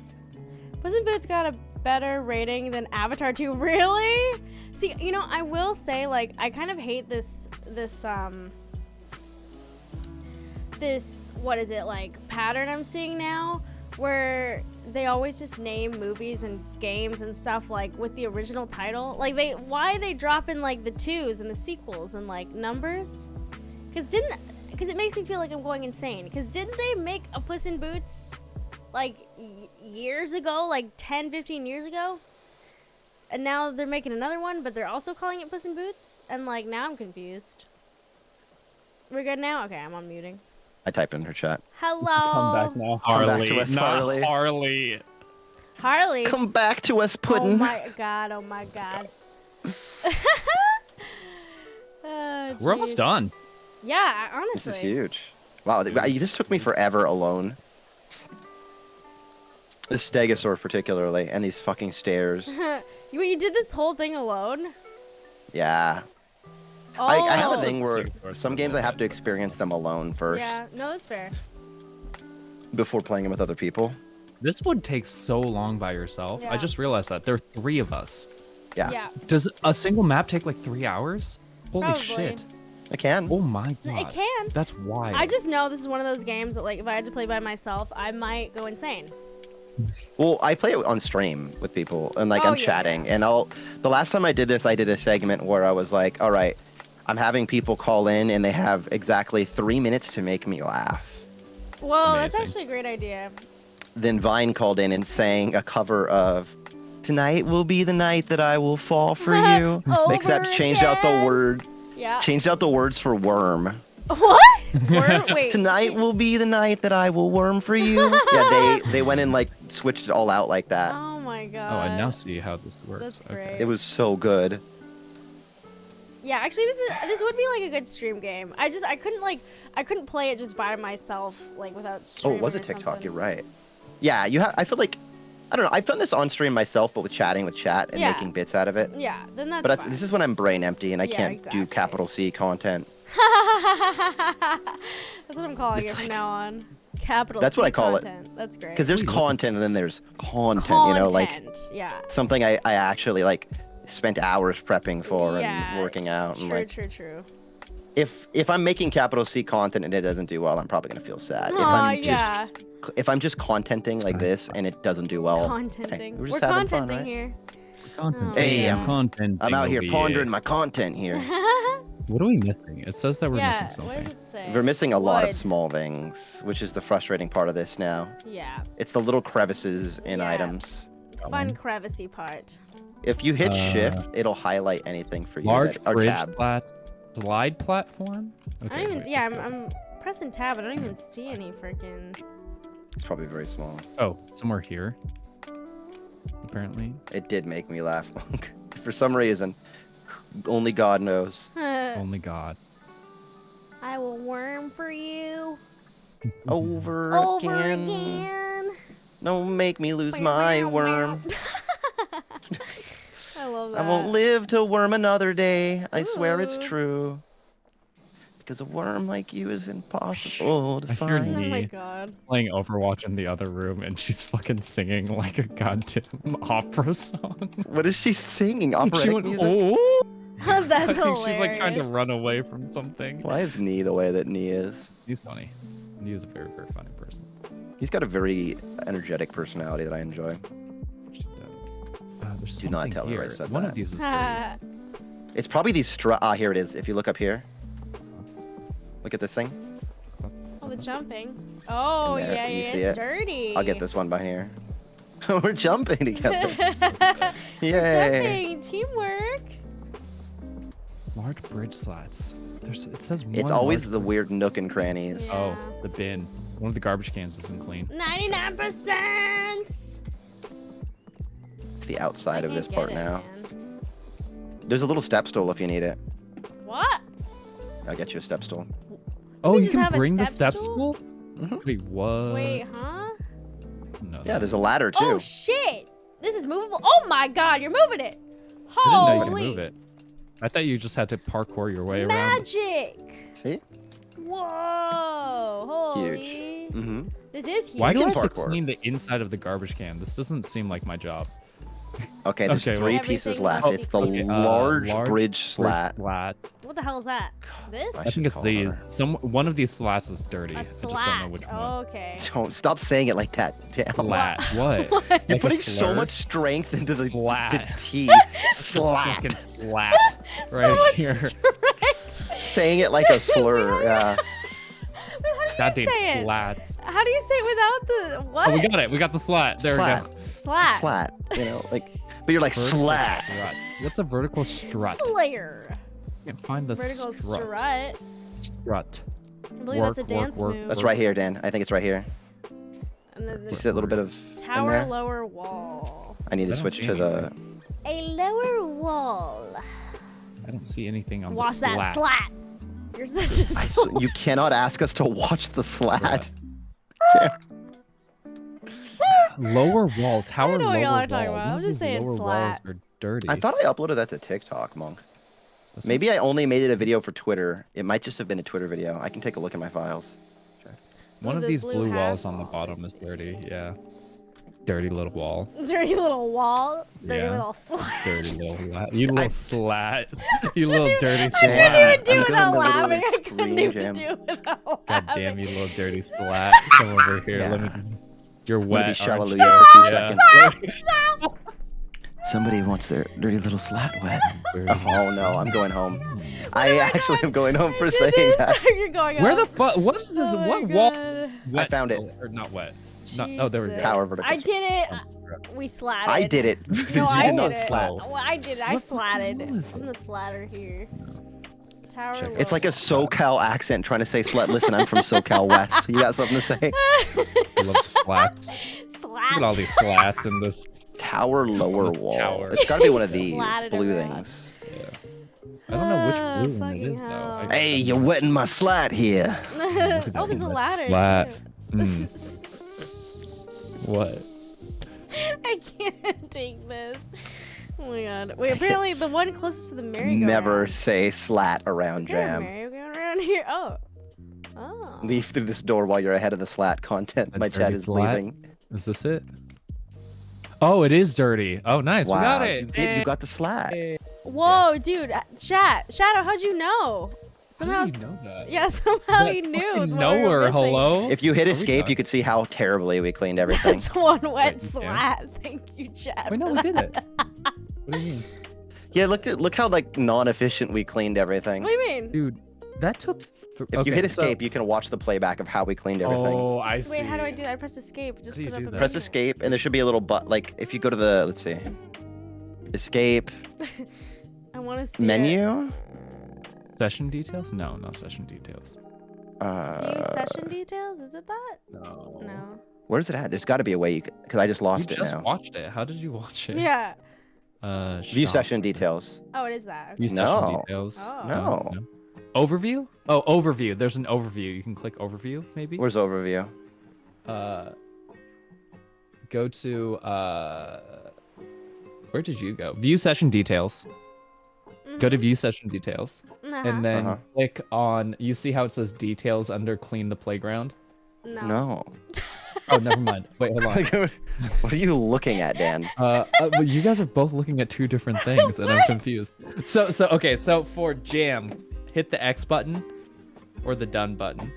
Puss in Boots got a better rating than Avatar 2. Really? See, you know, I will say, like, I kind of hate this what is it, like, pattern I'm seeing now, where they always just name movies and games and stuff like with the original title. Like, why they drop in like the 2s and the sequels and like numbers? Because it makes me feel like I'm going insane. Because didn't they make a Puss in Boots like years ago, like 10, 15 years ago? And now they're making another one, but they're also calling it Puss in Boots? And like, now I'm confused. We're good now? Okay, I'm unmuting. I typed in her chat. Hello. Come back now, Come back Harley. to us, not Harley. Harley. Harley. Come back to us, Oh Puddin'. my god, oh my god. Oh, We're almost jeez. done. Yeah, honestly. This is huge. Wow, this took me forever alone. The stegosaur particularly, and these fucking stairs. You did this whole thing alone? Yeah. Oh. I have a thing where Stegosaurs some are games I have to bullshit. experience them alone first Yeah, no, that's fair. before playing them with other people. This would take so long by yourself. Yeah. I just realized that there are 3 of us. Yeah. Yeah. Does a single map take like 3 hours? Holy Probably. shit. I can. Oh my god. It can. That's wild. I just know this is one of those games that, like, if I had to play by myself, I might go insane. Well, I play it on stream with people, and like Oh, I'm yeah, chatting, yeah. and the last time I did this, I did a segment where I was like, all right, I'm having people call in, and they have exactly 3 minutes to make me laugh. Well, that's Amazing. actually a great idea. Then Vine called in and sang a cover of "Tonight Will Be the Night That I Will Fall for You," except Over changed out the again. word, Yeah. changed out the words for worm. What? Wait. Tonight will be the night that I will worm for you. Yeah, they went and like switched it all out like that. Oh my god. Oh, I now see how this works. That's Okay. great. It was so good. Yeah, actually, this would be like a good stream game. I couldn't play it just by myself, like without Oh, streaming. it was a or TikTok. something. You're right. Yeah, you have. I feel like, I don't know. I've done this on stream myself, but with chatting with chat and Yeah. making bits out of it. Yeah, then that's. But fine. this is when I'm brain empty and I Yeah, can't exactly. do capital C content. That's what I'm calling it from now on. Capital. That's C what I call it. content. That's great. Because there's Ooh, look at- content and then there's content. You know, like yeah. something I actually like spent hours prepping for Yeah, and working out and True, like. true. If I'm making capital C content and it doesn't do well, I'm probably gonna feel sad. Aw, yeah. If I'm just contenting like this and it doesn't do well, Contenting. hey, We're just having fun, contenting right? here. Content. Hey, I'm- content. I'm out here over pondering my content here. What are we missing? It says that we're yeah. missing What something. does it say? We're missing a lot of Wood. small things, which is the frustrating part of this now. Yeah. It's the little crevices in Yeah. items. Fun crevicey part. If you hit Uh, shift, it'll highlight anything for you. Large or bridge tab. slide platform. Okay, I don't even. wait, Yeah, let's go. I'm pressing tab. I don't even see any freaking. It's probably very small. Oh, somewhere here. Apparently. It did make me laugh, Monk. For some reason. Only God knows. Only God. I will worm for you Over, over again. again. Don't make me lose my worm. I love that. I won't live to worm another day. I swear it's Ooh. true. Because a worm like you is impossible to I hear find. Oh my me. god. Playing Overwatch in the other room, and she's fucking singing like a goddamn opera song. What is she singing? She Operatic went, music? oh! I That's think hilarious. she's like trying to run away from something. Why is Nee the way that Nee is? He's funny. He's a very, very funny person. He's got a very energetic personality that I enjoy. She does. There's Do not something tell her I here. said One that. of these is dirty. Ah, It's probably these here it is. If you look up here. Look at this thing. oh, the jumping. Oh, In there, yeah, you yeah, see it's it? dirty. I'll get this one by here. We're jumping together. Yay. Jumping, teamwork. Large bridge slats. It says one It's always large the bridge- weird nook and crannies. Yeah. Oh, the bin. One of the garbage cans isn't clean. 99%. It's the outside I of this can't part get it, now. man. There's a little step stool if you need it. What? I'll get you a step stool. Oh, we you just can have a bring the step step stool? stool? Mhm. Wait, what? Wait, huh? No, Yeah, that- there's a ladder too. Oh shit! This is movable. Oh my god, you're moving it. I didn't know you Holy could move it. I thought you just had to parkour your way around. magic! See? Whoa! Holy! Mm-hmm. This is huge. Why do I can have to parkour. clean the inside of the garbage can? This doesn't seem like my job. Okay, there's Okay, three well- pieces Everything left. must It's be the clean. large, Large bridge slat. Slat. What the hell is that? This? I I should think it's call these. her. One of these slats is dirty. A I just don't know slat. which one. Okay. Don't stop saying it like that. Damn. Slat. What? What? You're Like a putting so slur? much strength into the Slat. T. Just Slat. fucking slat. So Right much here. strength. Saying it like a slur. Yeah. Wait, how do you Goddamn say it? slats. How do you say it without the what? Oh, we got it. We got the slat. There Slat. we go. Slat. Slat. You know, like, but you're like Vertical slat. strut. What's a vertical strut? Slayer. Can't find the Vertical strut. strut. Strut. I believe that's a Work, dance work, move. That's right here, Dan. I think it's right here. And then You the see that little bit of in tower there? lower wall. I need to I don't switch see to the. A lower wall. I don't see anything on Watch the slat. that slat. You're such a slow. You cannot ask us to watch the slat. Lower wall, tower know what lower y'all are wall. talking about. I'm None of just these saying lower walls slat. are dirty. I thought I uploaded that to TikTok, Monk. That's Maybe I only made it a video for Twitter. It might just have been a Twitter video. I can take a look at my files. one Ooh, of the these blue blue half walls on the walls, I bottom is see. dirty. Yeah. Dirty little wall. Dirty little wall. Dirty Yeah. little slat. Dirty little you little slat. You little dirty I slat. couldn't even do I'm without gonna laughing. literally I couldn't scream, even Jam. do it without laughing. God damn you little dirty slat. Come over here. Yeah. Let me. You're Maybe wet. aren't Shallelujah you? for 2 Yeah. seconds. Somebody wants their dirty little slat wet. Dirty Oh no, I'm going home. I actually am going home for I did saying this. that. You're going Where up. the fuck? What is this? Oh my What wall? God. Wet, found it. Or not wet. Not, oh, there we go. Jesus. Tower vertical. I did it. We slatted. I did it. No, you I did did not it. slat. Well, I did it. I What fucking slatted. wall is I'm the slatter here. Tower. Check it. It's like a low. SoCal accent trying to say slut. Listen, I'm from SoCal West. You got something to say? I love the slats. Look at all Slats. these slats in this. Tower lower This wall. tower. It's got to be one of these Slatted blue around. things. Yeah. I don't know which blue one it fucking is though. hell. Hey, you're wetting my slat here. Oh, there's a ladder. Slat. too. Mm. What? I can't take this. Oh my god. Wait, apparently the one closest to the merry-go-round. Never say slat around Is there a Jam. merry-go-round around here? Oh. Oh. Leave through this door while you're ahead of the slat content. A My chat dirty is slat? leaving. Is this it? Oh, it is dirty. Oh, nice. We got Wow, it. you did. You got the slat. Whoa, dude. Chat. Shadow, how'd you know? Somehow. How do you know that? Yeah, somehow That you knew. fucking what we were Nowhere. missing. Hello. If you hit Are we escape, done? you could see how terribly we cleaned everything. That's one wet Wait, you can? slat. Thank you, chat. Wait, no, for we did that. it. What do you mean, Yeah, look how like non-efficient we cleaned everything. What do you mean? dude? That took. If you hit escape, you can watch the playback of how we cleaned everything. Oh, I see. Wait, how do I do that? I press escape. Just do you put up do a that? Press menu. escape, and there should be a little like if you go to the let's see, escape I want to see menu. Session details? No, no session details. View session details? Is it that? No. No. Where's it at? There's got to be a way you could, because I just You lost it just now. watched it. How did you watch it? Yeah. View shop. session details. Oh, it is that. View No. session details. Oh. No. Overview? Oh, overview. There's an overview. You can click overview, maybe. Where's overview? Go to where did you go? View session details. Go to view session details, and then Uh-huh. click on. You see how it says details under clean the playground? No. Oh, never mind. Wait, hold on. What are you looking at, Dan? But you guys are both looking at two different things, and I'm confused. So okay. So for Jam, hit the X button or the done button,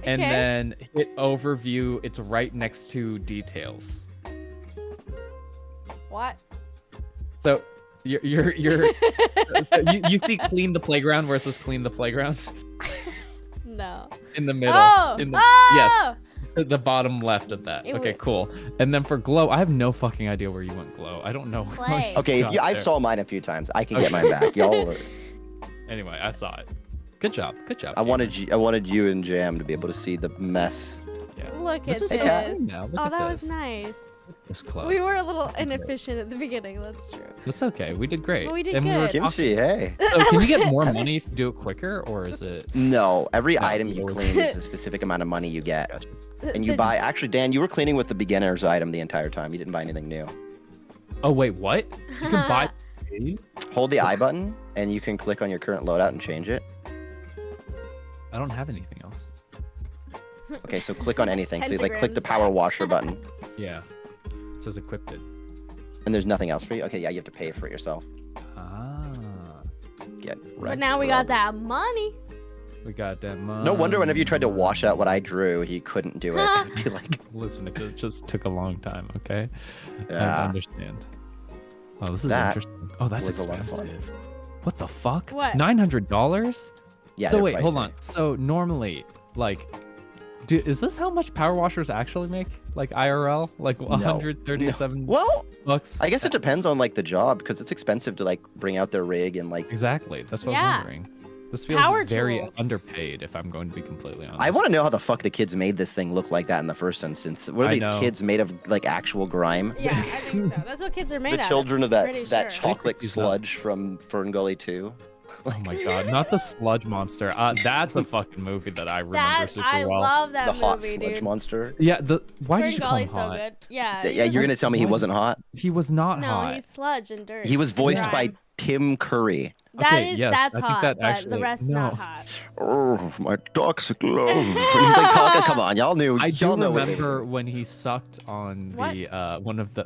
and Okay. then hit overview. It's right next to details. What? So you're so you see clean the playground where it says clean the playground No. in the middle. Oh! In the, Oh! Yes. To the bottom left of that. It Okay, wa- cool. And then for glow, I have no fucking idea where you went glow. I don't know. how Play. you Okay, got I there. saw mine a few times. I can get Okay. mine back. Y'all. Anyway, I saw it. Good job. Good job. I gamer. wanted you and Jam to be able to see the mess. Yeah. Look This at is this. so clean now. Look Oh, at that was this. nice. This club. We were a little inefficient at the beginning. That's true. That's okay. We did great. But we did and We were good. talking- Kimchi, hey. So can you get more money if you do it quicker, or is it? No, every No, item you Lord. clean is a specific amount of money you get. Gotcha. And you buy, actually, Dan, you were cleaning with the beginner's item the entire time. You didn't buy anything new. Oh wait, what? You can buy. Hold the I button, and you can click on your current loadout and change it. I don't have anything else. Okay, so click on anything. So you like click the Pentagrams power back. washer button, Yeah. It says equipped. and there's nothing else for you. Okay, yeah, you have to pay for it yourself. Ah. Get But right. now we got that money. We got that money. No wonder whenever you tried to wash out what I drew, he couldn't do it. It'd be like, Listen, it just took a long time. Okay. I yeah. understand. Oh, this is That interesting. Oh, that's was a lot of fun. expensive. What the fuck? What? $900? Yeah, So they're wait, hold pricey. on. So normally, like, is this how much power washers actually make? Like IRL, like 137 Well, bucks. I guess it depends on like the job because it's expensive to like bring out their rig and like. Exactly. That's what I Yeah. was wondering. This feels Power very tools. underpaid, if I'm going to be completely honest. I want to know how the fuck the kids made this thing look like that in the first instance. What are I these know. kids made of like actual grime? Yeah, I think so. That's what kids are made The of. children of that Pretty that sure. chocolate He's not- sludge from Fern Gully 2. Oh my god, not the sludge monster. That's a fucking movie that I remember super I well. love that The movie, hot sludge dude. monster. Yeah, why did you call him Ferngully's so hot? good. Yeah. Yeah, you're gonna tell me he wasn't hot? He was not No, hot. he's sludge and dirt. He was and voiced by grime. Tim Curry. Okay, yes, That's I think hot, that but the actually- rest's no. not hot. Oh, my toxic love. He's like talking. Come on, y'all knew. I do y'all know what remember when he sucked on the one of the.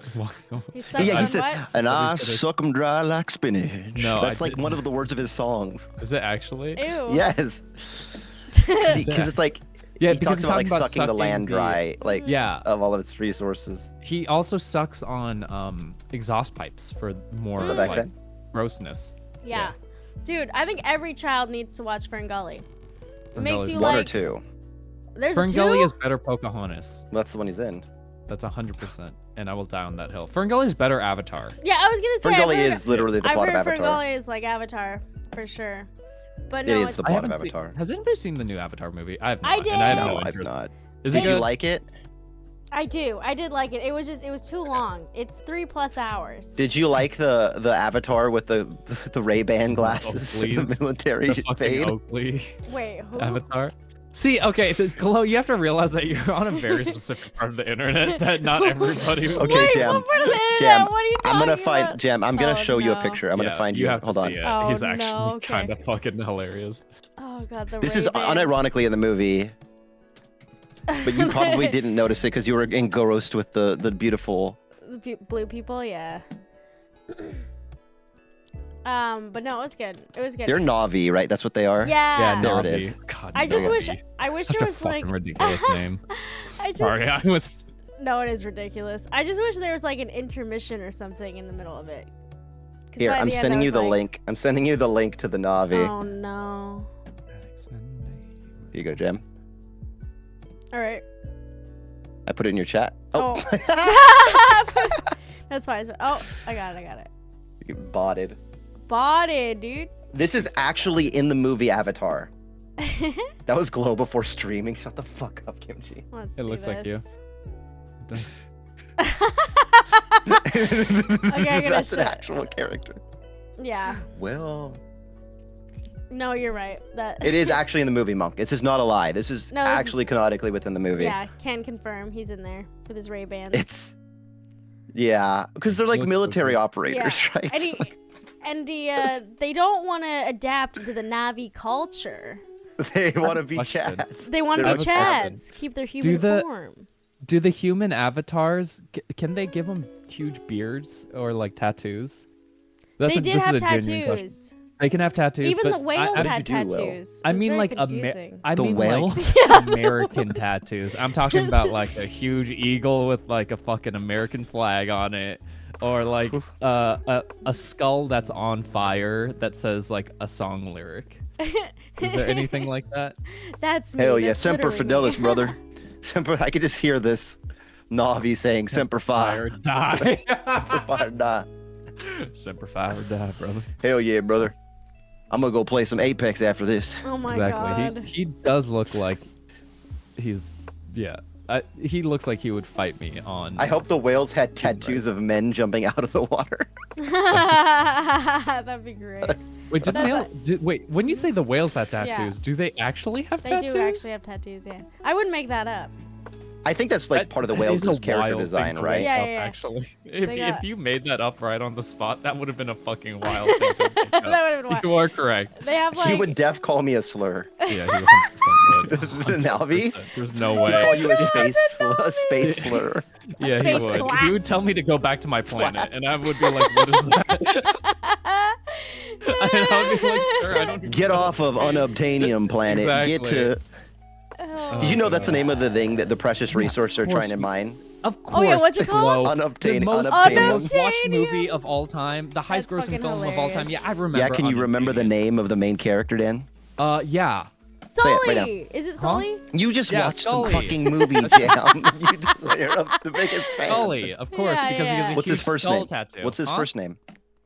He sucked Yeah, on he says, what? and I What is it? suck 'em dry like spinach. No, that's I like didn't. one of the words of his songs. Is it actually? Ew. Yes, Is because that- it's like Yeah, he because talks about like he's talking about sucking the land the- dry, like Yeah, of all of its resources. he also sucks on exhaust pipes for more Was that back like then? grossness. Yeah. Dude, I think every child needs to watch Ferngully. It makes Ferngelly's you One or like. two. There's a Ferngully two? is better Pocahontas. That's the one he's in. That's 100%, and I will die on that hill. Ferngully is better Avatar. Yeah, I was gonna say. Ferngully I've heard- is literally the I've plot of heard Avatar. Ferngully is like Avatar, for sure. But It no, is it's, the I plot of haven't Avatar. seen. Has anybody seen the new Avatar movie? I have not. I and I have did. no No, I've interest. not. Is it Did you good? like it? I do. I did like it. It was too long. It's 3+ hours. Did you like the Avatar with the Ray-Ban glasses in the please. military The fucking fade? Oakley Wait, who? Avatar. See, okay, Chloe, you have to realize that you're on a very specific part of the internet that not everybody. Okay, Wait, Jam. what part of the internet? Jam, What are you I'm gonna talking find about? Jam. I'm gonna Oh, show you a no. picture. I'm gonna Yeah, find you have Hold to on. see it. Oh, He's no, actually okay. kind of fucking hilarious. Oh god, the This is Ray-Bans. unironically in the movie, but you probably didn't notice it because you were engrossed with the beautiful. The blue people, yeah. But no, it was good. It was good. They're Navi, right? That's what they are. Yeah. There it Navi. is. God, I just wish. Navi. I wish Such there a was fucking like. ridiculous name. I Sorry, I was. No, it is ridiculous. I just wish there was like an intermission or something in the middle of it. 'Cause Here, by I'm the end, sending I you was the like, link. I'm sending you the link to the Navi. Oh no. Here you go, Jam. All right. I put it in your chat. Oh, That's fine. Oh, I got it. you botted. Bought it, dude. This is actually in the movie Avatar. That was glow before streaming. Shut the fuck up, Kimchi. Let's It see looks like you. this. It does. I'm gonna That's an show- actual character. Yeah. Well, No, you're right. That. it is actually in the movie, Monk. This is not a lie. This is No, this actually canonically within the movie. Yeah, can confirm he's in there with his Ray-Bans. It's yeah, because they're like Looks so military good. operators, right? And they don't want to adapt into the Navi culture. They want to be question. Chads. They want to They're be like Chads, keep their human the- form. Do the human avatars can they give them huge beards or like tattoos? They did this have is a genuine question. tattoos. They can have tattoos. Even but the whales did had you do, Will? tattoos. I It was mean, very like confusing. I The mean, whales? like American tattoos. I'm talking about like a huge eagle with like a fucking American flag on it, or like a skull that's on fire that says like a song lyric. Is there anything like that? That's me. Hell yeah, That's Semper literally Fidelis, me. brother. Semper. I could just hear this Navi saying Semper Fi. Fire or die. Semper Fi or die. Semper Fi or die, brother. Hell yeah, brother. I'm gonna go play some Apex after this. Oh my Exactly. god. He does look like he's he looks like he would fight me on. I hope the whales had tattoos of men jumping out of the water. That'd be great. Wait, didn't That's they? Wait, when you say the whales have tattoos, Yeah. do they actually have They tattoos? do actually have tattoos, yeah. I wouldn't make that up. I think that's like part of the That is whales' a character wild design, thing to right? make Yeah, up, yeah, yeah. Actually, They got- if you made that up right on the spot, that would have been a fucking wild thing to make That up. would have been wild. You are correct. They have like He would def call me a slur. Yeah, he 100% would. The Navi? 100%. There's no He'd call way. you a space slur. Yeah, he space would. slap. He would tell me to go back to my planet, and I would be like, "What is that?" And I would be like, "Sir, I don't." even Get know off what of to say." unobtainium planet. Get Exactly. to. Oh. Did you know that's the name of the thing that the precious resource they're course trying to we- mine? Of course. Oh, yeah, what's it called? Chloe. Unobtainium. The most Unobtainium. watched Unobtainium. movie of all time, the highest That's grossing fucking film of all time. hilarious. Yeah, I remember. Yeah, can you remember the Unobtainium. name of the main character, Dan? Yeah. Say it right now. Sully! Is it Sully? You just Yeah, watched Sully. the fucking movie, Jam. You're the biggest fan. Sully, of course, Yeah, because he has a yeah. What's his huge first skull name? tattoo. What's his Huh? first name?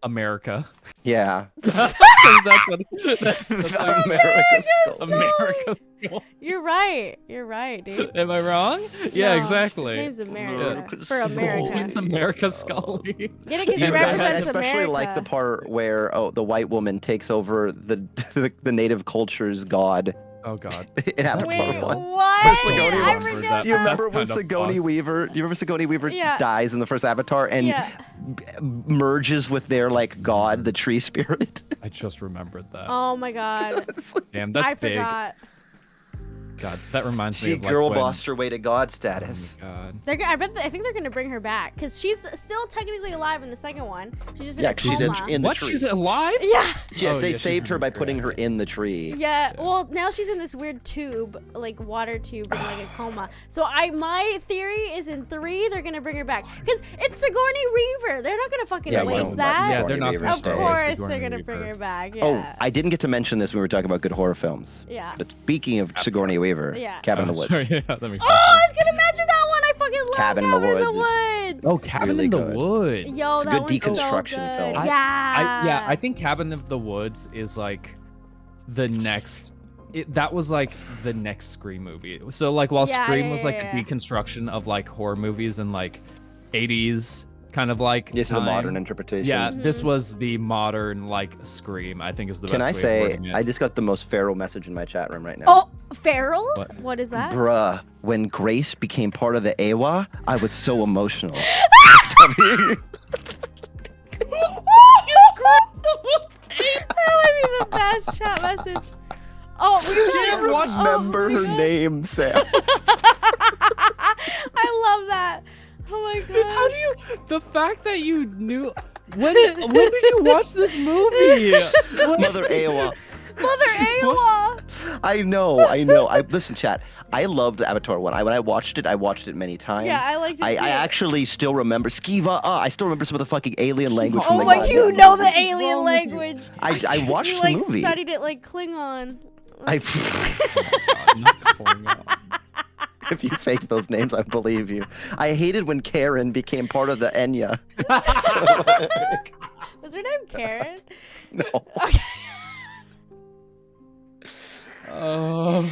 America. Yeah. That's what. That's what America's skull. America's skull. You're You're right. You're right, dude. Am I wrong? Yeah, No, exactly. His name's America. Yeah. For America. It's America Scully. Get it because he I represents especially America. like the part where the white woman takes over the native culture's god Oh God. in Avatar Wait, 1. what? Sigourney I Weaver, forgot. Do you remember That's when kind of Sigourney fun. Weaver? Do you remember Sigourney Weaver Yeah. dies in the first Avatar and Yeah. merges with their like god, the tree spirit? I just remembered that. Oh my god. Damn, that's I big. forgot. God, that reminds me She of like girl when... bossed her way to god Oh status. my God. I think they're gonna bring her back because she's still technically alive in the second one. She's just in Yeah, a 'cause she's coma. in the What? tree. She's alive? Yeah. Yeah, Oh, they yeah, saved she's her in by the putting her tree. in the tree. Yeah, Yeah. well, now she's in this weird tube, like water tube, in like a coma. So my theory is in 3 they're gonna bring her back because it's Sigourney Weaver. They're not gonna fucking Yeah, we waste don't that. let Yeah, Sigourney they're not Weaver gonna Of stay. waste course Sigourney they're gonna bring Weaver. her back. Oh, Yeah. I didn't get to mention this when we were talking about good horror films. Yeah. But speaking of Sigourney Weaver, Yeah. Cabin in the Woods. Sorry, yeah, that makes Oh, I was gonna mention that one. I fucking love Cabin in the Woods is- Woods. Oh, Cabin really in the good. Woods. Yo, It's a that good one's so deconstruction good. film. Yeah. I think Cabin of the Woods is like the next. That was like the next Scream movie. So like while Yeah, Scream yeah, was like yeah, a deconstruction of like horror movies and like 80s kind of like. This is a time. modern interpretation. Yeah, this Mm-hmm. was the modern like Scream. I think is the Can I best way say, of wording it. I just got the most feral message in my chat room right now. Oh, Feral? What? What is that? Bruh, when Grace became part of the AWA, I was so emotional. That might be the best chat message. Oh, we I remember her name, Sam. I love that. Oh my god. How do you? The fact that you knew. When did you watch this movie? Mother AWA. Mother Awa. I know. Listen, chat. I loved Avatar 1. When I watched it many times. Yeah, I liked it I too. actually still remember Skiva. I still remember some of the fucking alien language from Oh the my, goddamn you know the movie. alien wrong with you? language. I watched You the like movie. studied it like Klingon. If you fake those names, I believe you. I hated when Karen became part of the Enya. Was her name Karen? No. Okay. Oh.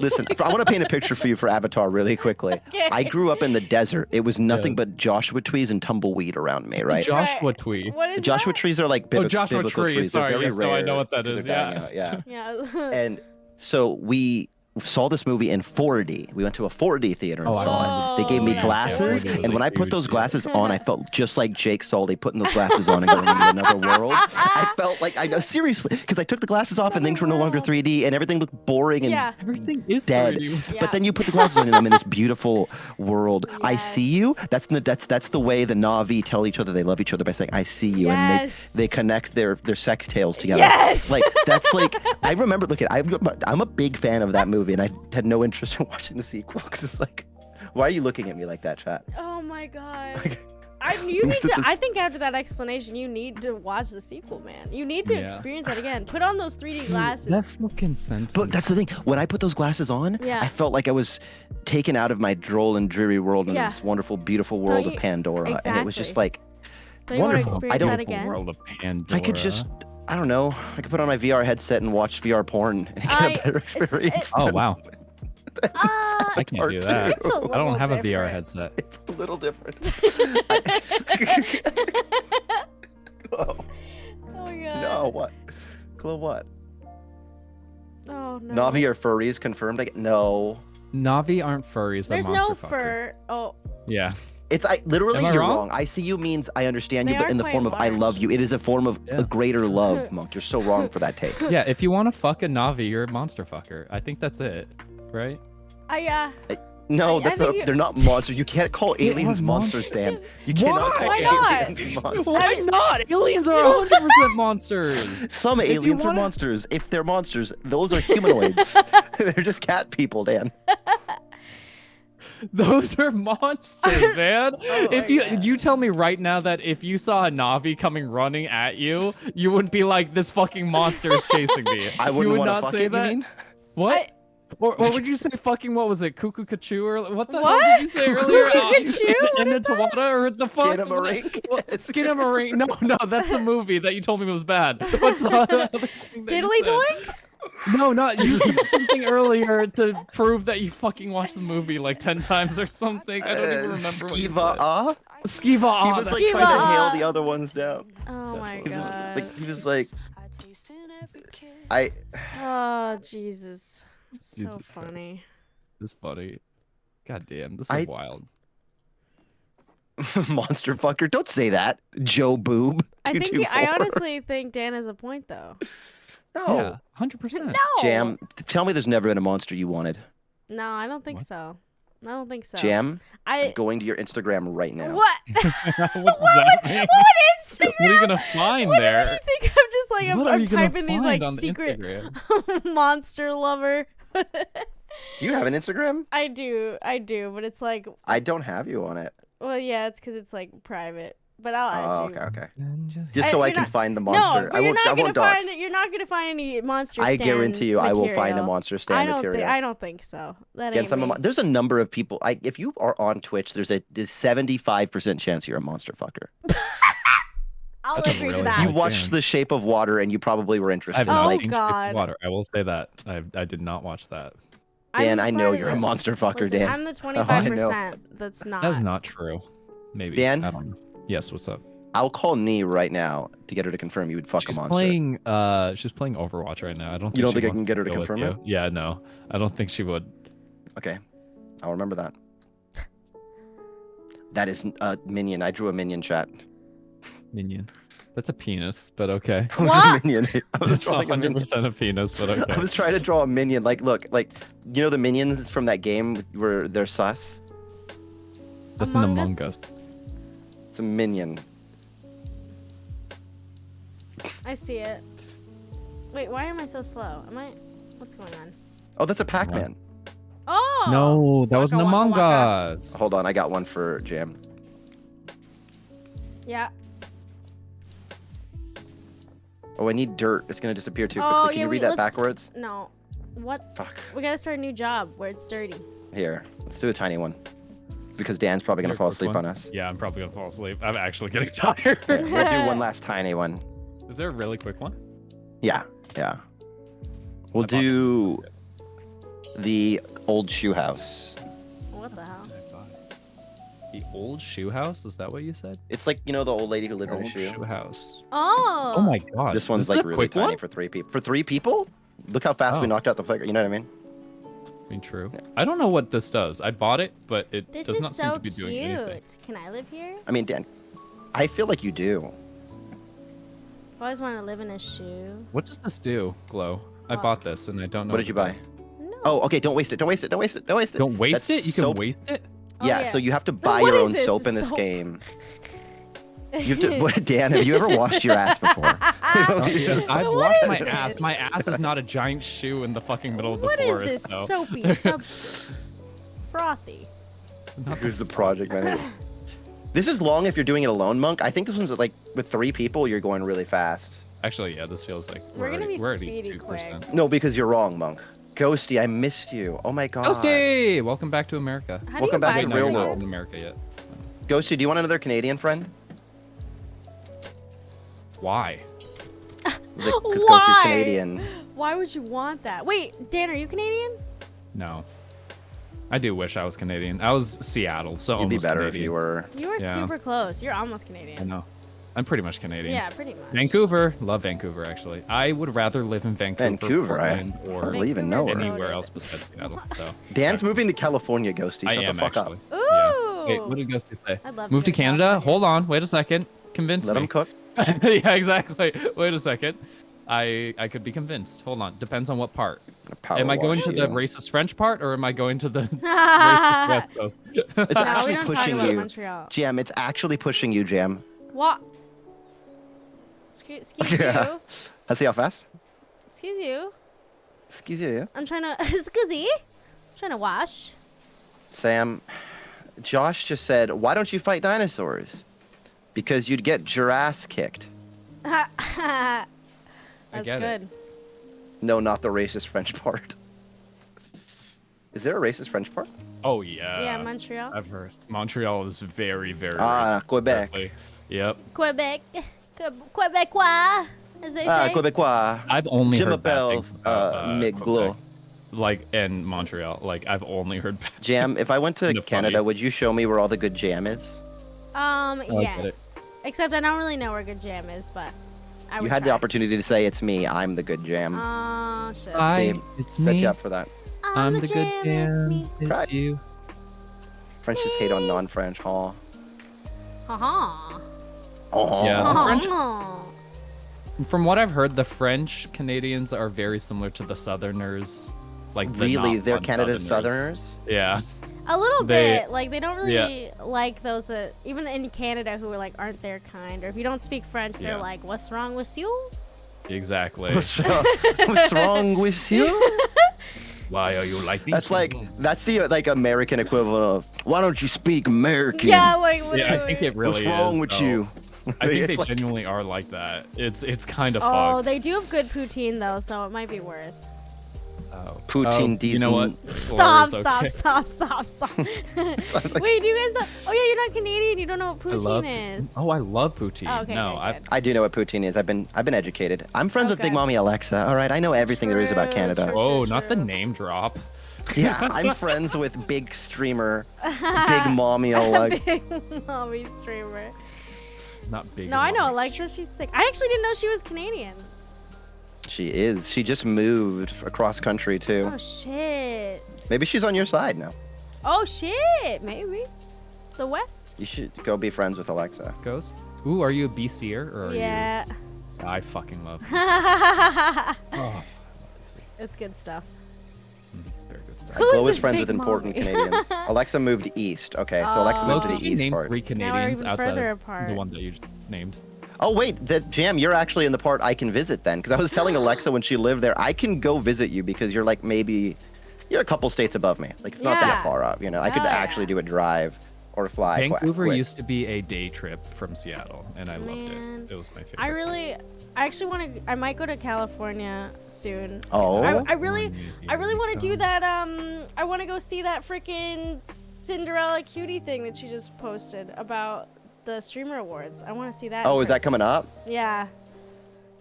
Listen, I want to paint a picture for you for Avatar really quickly. Okay. I grew up in the desert. It was nothing Yeah. but Joshua trees and tumbleweed around me, right? Joshua Right. Tweed. What is Joshua that? trees are like Joshua biblical trees. trees. They're Sorry, very yes, no, I know rare what that 'cause is, they're dying yeah. out, yeah. Yeah. And so we saw this movie in 4D. We went to a 4D theater and Oh, I saw know. it. They gave me Whoa, glasses, that's and when I put huge, those yeah. glasses on, I felt just like Jake Sully putting those glasses on and going into another world. I felt like, I know, seriously, because I took the glasses off and things were no longer 3D and everything looked boring and Yeah. Everything is dead. 3D. Yeah. But then you put the glasses on and I'm in this beautiful world. I see you. Yes. That's the way the Na'vi tell each other they love each other by saying I see you, Yes. and they connect their sex tails together. Yes. Like that's like I remember. Look, I'm a big fan of that movie, and I had no interest in watching the sequel because it's like, why are you looking at me like that, chat? Oh my god. Like, You need to. This- I think after that explanation, you need to watch the sequel, man. You need to Yeah. experience that again. Put on those 3D glasses. That fucking sentence. But that's the thing. When I put those glasses on, Yeah. I felt like I was taken out of my droll and dreary world into Yeah. this wonderful, beautiful Don't world you- of Pandora, and it was just Exactly. like Don't you want to wonderful. experience I don't- that again? World of Pandora. I could just. I don't know. I could put on my VR headset and watch VR porn and get a better it's- experience. Oh wow, Ah, I can't do that. It's a I don't little have a VR different. headset. It's a little different. Oh, oh my god. no, what? Chloe, what? Oh no. Navi or furries confirmed? No. Navi aren't furries. They're There's no monster fucker. fur. Oh. Yeah. It's literally Am I you're wrong? wrong. I see you means I understand They you, but are in the quite form of I large. love you. It is a form of Yeah. a greater love, Monk. You're so wrong for that take. Yeah. If you want to fuck a Navi, you're a monster fucker. I think that's it, right? No, I that's think not, you- they're not monsters. You can't call aliens are monsters, Dan. You Why? cannot call Why not? aliens monsters. Why not? Aliens are 100% monsters. Some If you aliens are wanna- monsters. If they're monsters, those are humanoids. They're just cat people, Dan. Those are monsters, man. If my God. you tell me right now that if you saw a Navi coming running at you, you wouldn't be like, this fucking monster is chasing me. I you wouldn't would want to not fuck say it, that. you mean? What? Or would you say fucking, what was it, Cuckoo Kachu, or what the What? hell did you say earlier? Cuckoo-Kachu? What In the is this? Tawada, or the fuck? Skinamarink? What? Skinamarink? No, that's the movie that you told me was bad. What's the other thing that you Diddly said? doink? No, not you said something earlier to prove that you fucking watched the movie like 10 times or something. I don't even remember what you said. Skiva. He was like Skiva. trying to nail the other ones down. Oh my He was god. he was like, Oh Jesus. So Jesus funny. This is funny. God damn, this is wild. monster fucker. Don't say that, Joe Boob. I 224. honestly think Dan has a point though. No. Yeah, 100%. No. Jam, tell me there's never been a monster you wanted. No, I don't think so. I don't think so. Jam, I I'm going to your Instagram right now. what? What does that mean? What is What are you gonna find What there? do you think? I'm just like What are I'm you gonna typing these like find on the secret Instagram? monster lover. Do you have an Instagram? I do, but it's like, I don't have you on it. well, yeah, it's because it's like private. But I'll add you. Okay. Just so I you're can not- find the No, monster. but I you're won't. not I gonna won't find dox. it. You're not gonna find any monster. I stand guarantee you, I will find a material. monster stand material. I don't think so. That Against ain't me. there's a number of people. If you are on Twitch, there's a 75% chance you're a monster fucker. I'll That's a agree really to that. You high watched chance. The Shape of Water, and you probably were interested. I've not Oh, seen Shape of God. Water. I will say that. I did not watch that. Dan, I'm I know part you're a of it. monster fucker, Listen, Dan. I'm the I know. 25% that's not. That is not true. Maybe. Dan? I don't know. Yes, what's up? I'll call Nee right now to get her to confirm you would fuck She's a monster. playing she's playing Overwatch right now. I don't think You don't she think I wants can get her to deal with confirm you. it? Yeah, no. I don't think she would. Okay, I'll remember that. That is a minion. I drew a minion, chat. Minion. That's a penis, but okay. I was What? a minion. I was That's drawing a minion. 100% a penis, but okay. I was trying to draw a minion. Like, look, like, you know the minions from that game where they're sus? Just an Among Among Us? Us. It's a minion. I see it. Wait, why am I so slow? What's going on? Oh, that's a Pac-Man. Oh. No, that was an Waka, waka, Among waka. Us. Hold on, I got one for Jam. Yeah. Oh, I need dirt. It's gonna disappear too Oh, quickly. Can yeah, you read that let's- backwards? No. What? Fuck. We gotta start a new job where it's dirty. Here, let's do a tiny one. Because Dan's probably gonna Here, fall quick asleep one. on us. Yeah, I'm probably gonna fall asleep. I'm actually getting tired. Here, we'll do one last tiny one. Is there a really quick one? Yeah. We'll I bought do the old shoe house. What the hell? The old shoe house? Is that what you said? It's like, you know, the old lady who lived in a Old shoe. shoe house. Oh. Oh my god. This one's is like a really quick tiny one? for 3 people. For 3 people? Look how fast we Oh. knocked out the playground. You know what I mean? I mean, true. I don't know what this does. I bought it, but it This does is not seem so to be doing anything. cute. Can I live here? I mean, Dan, I feel like you do. I've always wanted to live in a shoe. What does this do, Glow? I What? bought this and I don't know. What did you buy? No. Oh, okay. Don't waste it. Don't waste it. Don't waste it. Don't waste it. Don't waste That's it? You can soap. waste it? Oh, Yeah, yeah. so you have to buy What your is own this? soap in this Soap. game. You have to. What, Dan, have you ever washed your ass before? I've What washed is my this? ass. My ass is not a giant shoe in the fucking middle of the What is forest. this so. soapy substance? Frothy. Not Who's the project manager? This is long if you're doing it alone, Monk. I think this one's like with 3 people, you're going really fast. Actually, yeah, this feels like We're gonna be we're already speedy 2%. quick. No, because you're wrong, Monk. Ghosty, I missed you. Oh my god. Ghosty! Welcome back to America. How Welcome do you back buy to No, real you're not world. in America yet. Ghosty, do you want another Canadian friend? Why? Because Ghosty's Why? Canadian. Why would you want that? Wait, Dan, are you Canadian? No. I do wish I was Canadian. I was Seattle, so You'd be almost better Canadian. if you were. You are Yeah. super close. You're almost I Canadian. know. I'm pretty much Canadian. Yeah, pretty much. Vancouver. Love Vancouver, actually. I would rather live in Vancouver, Vancouver, I Portland, or hardly even know Vancouver's her. anywhere loaded. else besides Seattle. So. Dan's moving to California, Ghosty. I Shut am the fuck actually. up. Ooh. Yeah. Wait, what did Ghosty say? I'd love Move to go Canada? California. Hold on. Wait a second. Convince Let me. him cook. Yeah, exactly. Wait a second. I could be convinced. Hold on. Depends on what part. Power Am I going to wash the you. racist French part, or am I going to the racist West Coast? It's No, we actually don't talk pushing about you. Montreal. Jam, it's actually pushing you, Jam. What? Excuse you. Let's see how fast. Excuse you. Excuse you. I'm trying to. Excuse me. I'm trying to wash. Sam, Josh just said, why don't you fight dinosaurs? Because you'd get your ass kicked. That's get it. good. No, not the racist French part. Is there a racist French part? Oh yeah. Yeah, Montreal. I've heard. Montreal is very, very Ah, racist, Quebec. apparently. Yep. Quebec. Quebecois. as they say. Québécois. I've only Je heard bad m'appelle, things about Miglo. Quebec. Like in Montreal, like I've only heard bad Jam, things. if I went to Kinda Canada, funny. would you show me where all the good jam is? I get it. Yes. Except I don't really know where good jam is, but I You would had the try. opportunity to say it's me. I'm the good jam. Oh shit. See, it's set me. you up for that. I'm the good It's jam. me. It's Right. you. French just hate on non-French, huh? Ha Oh. Yeah. ha. French- From what I've heard, the French Canadians are very similar to the Southerners. Like the Really, not they're fun Canada's Southerners? Yeah. A little They- bit. Like they don't really like those that even in Canada who are like aren't their kind, or if you don't speak French, they're Yeah. like, "What's wrong with you?" Exactly. What's wrong with you? Why are you like this? That's the like American equivalent of why don't you speak American? Yeah, like literally. Yeah, I think it really What's wrong is, with though. you? I think It's they like- genuinely are like that. It's kind of Oh, fucked. they do have good poutine though, so it might be worth. Oh. Poutine You know what? decent. Stop! Slurs, Stop! okay. Stop! Wait, do you guys? Oh yeah, you're not Canadian. You don't know what I love. poutine is. Oh, I love poutine. Oh, okay, no, good, I. good. I do know what poutine is. I've been educated. I'm friends with Okay. Big Mommy Alexa. All right, I know everything there is about True, Canada. true. Whoa, not the name drop. Yeah, I'm friends with big streamer, Big Mommy Alexa. Big mommy streamer. Not big. No, I know Alexa. Alexa. She's sick. I actually didn't know she was Canadian. She is. She just moved across country too. Oh shit. Maybe she's on your side now. Oh shit. Maybe. The West. You should go be friends with Alexa. Goes. Ooh, are you a BCer or are Yeah. you? I fucking love. BC. Oh, I love BC. It's good stuff. Very good stuff. Who's Chloe is this friends Big with important Mommy? Canadians. Alexa moved east. Okay, so Alexa moved to Loki, the you east named part. 3 Now we're Canadians even outside further of apart. the one that you just named. Oh wait, the Jam, you're actually in the part I can visit then, because I was telling Alexa when she lived there, I can go visit you because you're like you're a couple states above me. Like it's not Yeah. that far up, you know. I could Oh, yeah. actually do a drive or fly. Vancouver quick. used to be a day trip from Seattle, and I loved Man. it. It was my favorite. I actually want to. I might go to California soon. Oh. I really want to do that. I want to go see that freaking Cinderella cutie thing that she just posted about the streamer awards. I want to see that. Oh, in is that person. coming up? Yeah,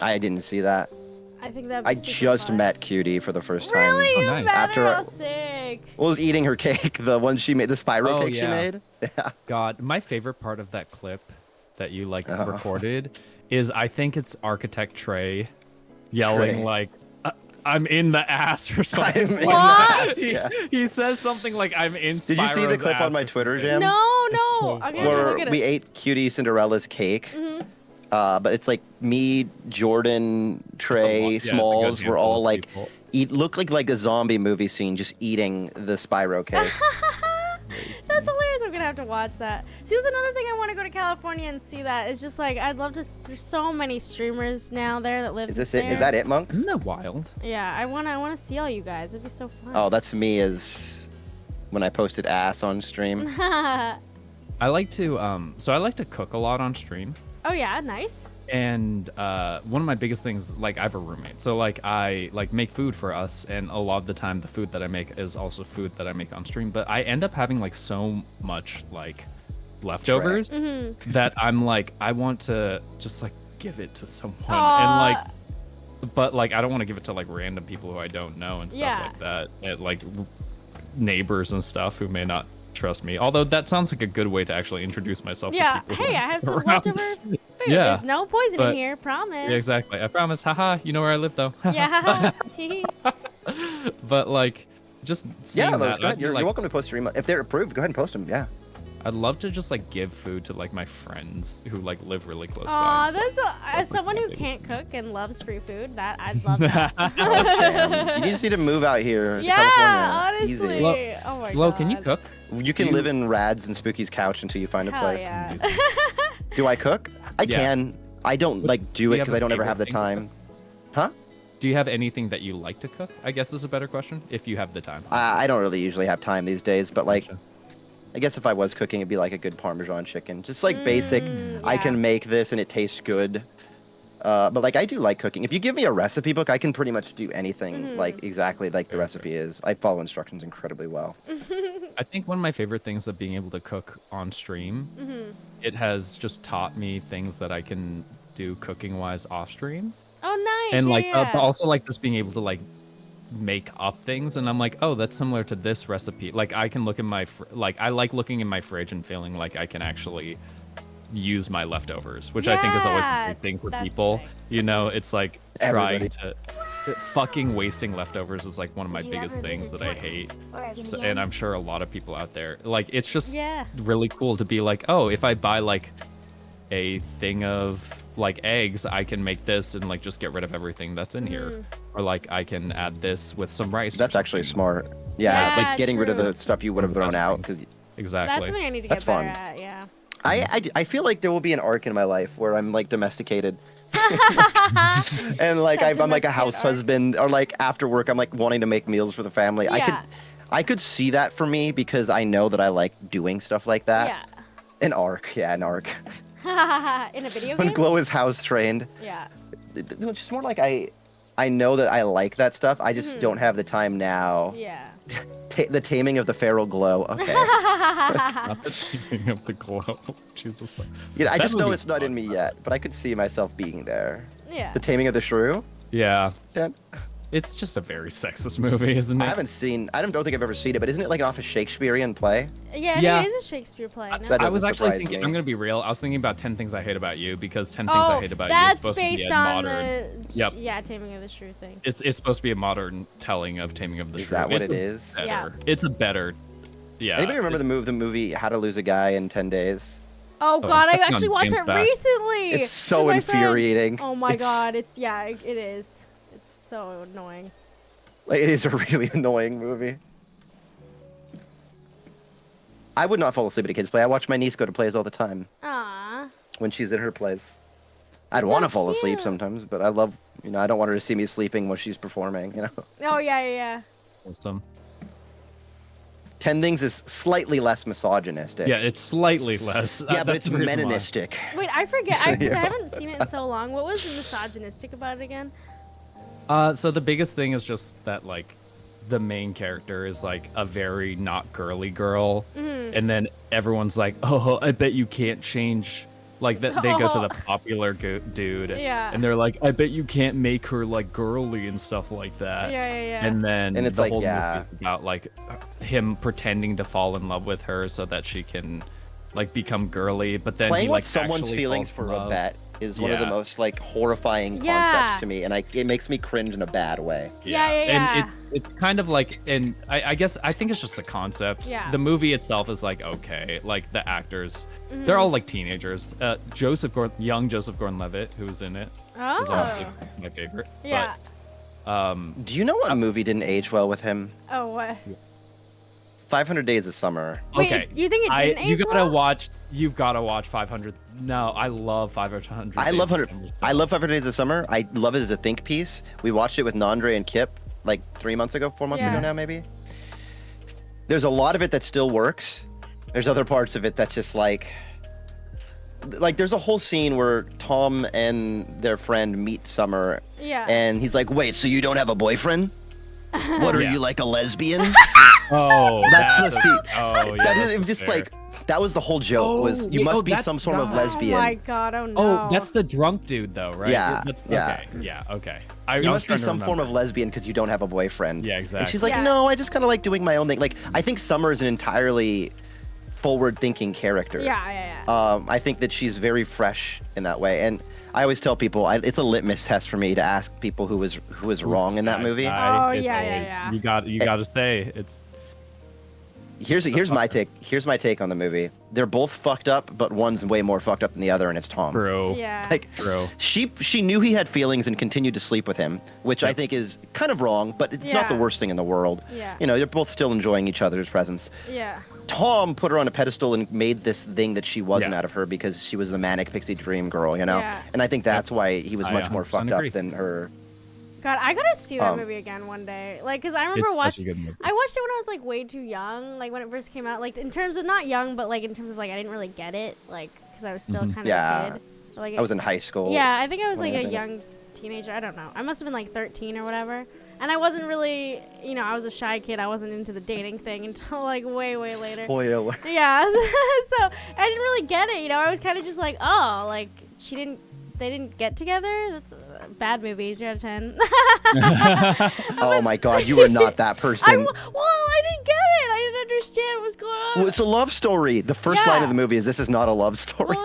I didn't see that. I think that. I just met Cutie for the first time. Really, Oh, you nice. met After her? I- Oh, sick. Well, was eating her cake, the one she made, the Spyro Oh, cake she yeah. made. Yeah. God, my favorite part of that clip that you like Oh. recorded is I think it's Architect Trey yelling Trey. like, "I'm in the ass" or something. I'm in the What? ass, He, yeah. he says something like, "I'm in." Did you see the Spyro's clip on ass" my or Twitter, something. Jam? No, It's no. so I'm funny. gonna Where look at we it. ate Cutie Cinderella's cake. But it's like me, Jordan, Trey, it's a good Smalls. We're handful all of like people. look like a zombie movie scene, just eating the Spyro cake. That's hilarious. I'm gonna have to watch that. See, that's another thing I want to go to California and see. That it's just like I'd love to. There's so many streamers now there that live. Is this there. it? Is that it, monks? Isn't that wild? Yeah, I wanna see all you guys. It'd be so fun. Oh, that's me as when I posted ass on stream. I like to I like to cook a lot on stream. Oh yeah, nice. And one of my biggest things, like I have a roommate, so like I like make food for us, and a lot of the time the food that I make is also food that I make on stream. But I end up having like so much like leftovers that I'm like I want to just like give it to someone, and like, but like I don't want to give it to like random people who I don't know and stuff Yeah. like that, and like neighbors and stuff who may not trust me. Although that sounds like a good way to actually introduce myself. Yeah. To people who Hey, I aren't have some around. leftover food. Yeah, There's no poison in but- here. Promise. Yeah, exactly. I promise. Haha. You know where I live, though. Yeah. But like, just seeing Yeah, that, I'd be, you're like, welcome to post your email. If they're approved, go ahead and post them. Yeah. I'd love to just like give food to like my friends who like live really close by. Aw, and stuff. that's as my someone who family. can't cook and loves free food. That I'd love that. You just need to move out here to Yeah, California. honestly. Easy. Oh my Flo, god. can you cook? You can live in Rad's and Spooky's couch until you find a Hell place. yeah. Do I cook? I Yeah. can. I don't like do you it have because a I don't ever favorite have the thing to time. Huh? Do you have anything that you like to cook? I guess is a better question. If you have the time. I don't really usually have time these days, but like, Gotcha. I guess if I was cooking, it'd be like a good Parmesan chicken. Just like basic, I yeah. can make this and it tastes good. But like, I do like cooking. If you give me a recipe book, I can pretty much do anything like exactly like the recipe is. I follow instructions incredibly well. I think one of my favorite things of being able to cook on stream, it has just taught me things that I can do cooking wise off stream. Oh, nice. And like yeah. but also like just being able to like make up things, and I'm like, oh, that's similar to this recipe. Like I can look in my like I like looking in my fridge and feeling like I can actually use my leftovers, which I think is always a big thing for that's people. sick. You know, it's like Everybody. trying to fucking wasting leftovers is like one of my biggest things that I hate. So, and I'm sure a lot of people out there, like, it's just really cool to be like, oh, if I buy like a thing of like eggs, I can make this and like just get rid of everything that's in here, or like I can add this with some rice. That's actually smart. Yeah, like getting rid of the stuff you would have thrown out. Because exactly. That's something I need to That's get better fun. at. Yeah. I feel like there will be an arc in my life where I'm like domesticated. And like I'm like a house husband, or like after work I'm like wanting to make meals for the family. Yeah. I could see that for me because I know that I like doing stuff like that. Yeah. An arc, yeah, an arc. In a video When game? Glow is house trained. Yeah. It's just more like I know that I like that stuff. I just don't have the time now. Yeah. The Taming of the Feral Glow. Okay. Not the Taming of the Glow. Jesus. Yeah, I That just know movie's it's not in fun. me yet, but I could see myself being there. Yeah. The Taming of the Shrew. Yeah. Yeah. It's just a very sexist movie, isn't it? I don't think I've ever seen it, but isn't it like an off a Shakespearean play? Yeah, Yeah. it is a Shakespeare play. No? That I was doesn't actually surprise thinking, me. I'm gonna be real. I was thinking about 10 Things I Hate About You, because 10 Things I Hate About You is that's supposed to be based a on modern. the Yep. yeah, Taming of the Shrew thing. It's supposed to be a modern telling of Taming of the Is Shrew. that what It's it a is? Better. Yeah. It's a better. Yeah. Anybody remember the movie How to Lose a Guy in 10 Days? Oh I'm god, I stepping on actually watched James' it back. recently. It's so with my friend. infuriating. Oh my It's- god, it is. It's so annoying. Like, it is a really annoying movie. I would not fall asleep at a kid's play. I watch my niece go to plays all the time Aw. when she's in her plays. I'd That's want to so fall asleep cute. sometimes, but I love, I don't want her to see me sleeping while she's performing, Oh yeah. Awesome. 10 Things is slightly less misogynistic. Yeah, it's slightly less. Yeah, but that's it's the reason why. meninistic. Wait, I forget. I Yeah. haven't seen it in so long. What was misogynistic about it again? So the biggest thing is just that like the main character is like a very not girly girl, and then everyone's like, "Oh, I bet you can't change." Like that, they go to the popular dude, Yeah. and they're like, "I bet you can't make her like girly and stuff like that." Yeah. And then And it's the like, whole yeah. movie is about like him pretending to fall in love with her so that she can like become girly, but then Playing he, like, with someone's actually feelings falls for in a love. bet is one of the Yeah. most like horrifying Yeah. concepts to me, and it makes me cringe in a bad way. Yeah. And it's kind of like, and I guess I think it's just the concept. Yeah. The movie itself is like okay, like the actors, Mm-hmm. they're all like teenagers. Young Joseph Gordon-Levitt, who's in it, is obviously Oh. my favorite. Yeah. But Do you know what movie didn't age well with him? Oh what? 500 Days of Summer. Wait, okay, you think it didn't you age gotta well? watch. You've gotta watch 500. No, I love 500. I love 500 Days of Summer. I love it as a think piece. We watched it with Nandre and Kip like 4 months ago Yeah. now maybe. There's a lot of it that still works. There's other parts of it that's just like there's a whole scene where Tom and their friend meet Summer, Yeah. and he's like, "Wait, so you don't have a boyfriend? What are Yeah. you, like a lesbian?" Oh, That's the scene. Oh, yeah. That is, that's it was just fair. like that was the whole joke. Was Oh, you wait, must be that's some sort of that. lesbian. Oh my god, oh no. Oh, that's the drunk dude, though, right? Yeah, That's, yeah. Okay. Yeah. Okay. You I was must be trying to some form of remember. lesbian because you don't have a boyfriend. Yeah, And exactly. she's like, Yeah. no, I just kind of like doing my own thing. Like, I think Summer is an entirely forward-thinking character. Yeah. I think that she's very fresh in that way, and I always tell people it's a litmus test for me to ask people who was wrong in that movie. Oh, It's yeah, always- yeah. You got to say it's. Here's my take. Here's my take on the movie. They're both fucked up, but one's way more fucked up than the other, and it's Tom. True. Yeah. Like, True. she knew he had feelings and continued to sleep with him, which I Yep. think is kind of wrong, but it's not the Yeah. worst thing in the world. Yeah. They're both still enjoying each other's presence. Yeah. Tom put her on a pedestal and made this thing that she wasn't Yeah. out of her because she was the manic pixie dream girl, Yeah. And I think that's why he was I much more 100% fucked agree. up than her. God, I gotta see that Um, movie again one day. Like, cause I remember It's such a watching. good movie. I watched it when I was like way too young, like when it first came out. Like in terms of not young, but like in terms of like I didn't really get it, like because I was still kind of Yeah. a kid. So, like, I was in high school. Yeah, I think I was when like I a was in it. young teenager. I don't know. I must have been like 13 or whatever. And I wasn't really, I was a shy kid. I wasn't into the dating thing until like way later. Spoiler. Yeah, so I didn't really get it. I was kind of just like, oh, like they didn't get together. bad movies. 0 out of 10. Oh my God, you are not that person. I didn't get it. I didn't understand what was going on. Well, it's a love story. The first line of the movie is, "This is not a love story."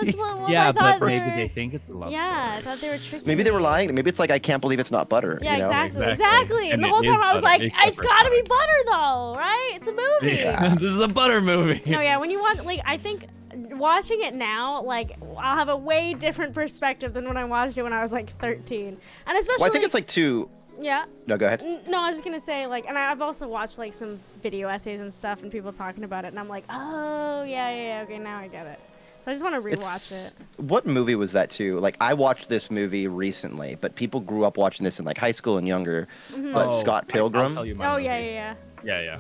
Yeah, I thought but maybe they think it's a love story. Yeah, I thought they were tricking Maybe they were me. lying. Maybe it's like, I can't believe it's not butter. Yeah, you know? exactly. And the And whole it time is I was butter. like, It's the it's first got to be time. butter though, right? It's a movie. Yeah. This is a butter movie. No, yeah, when you watch, like, I think watching it now, like, I'll have a way different perspective than when I watched it when I was like 13. And especially, Well, I think it's like two. yeah. No, go ahead. No, I was just gonna say, like, and I've also watched like some video essays and stuff and people talking about it, and I'm like, oh yeah, okay, now I get it. So I just want to rewatch it. What movie was that too? Like, I watched this movie recently, but people grew up watching this in like high school and younger. But Scott I'll Pilgrim. tell you my Oh movie. yeah. Yeah.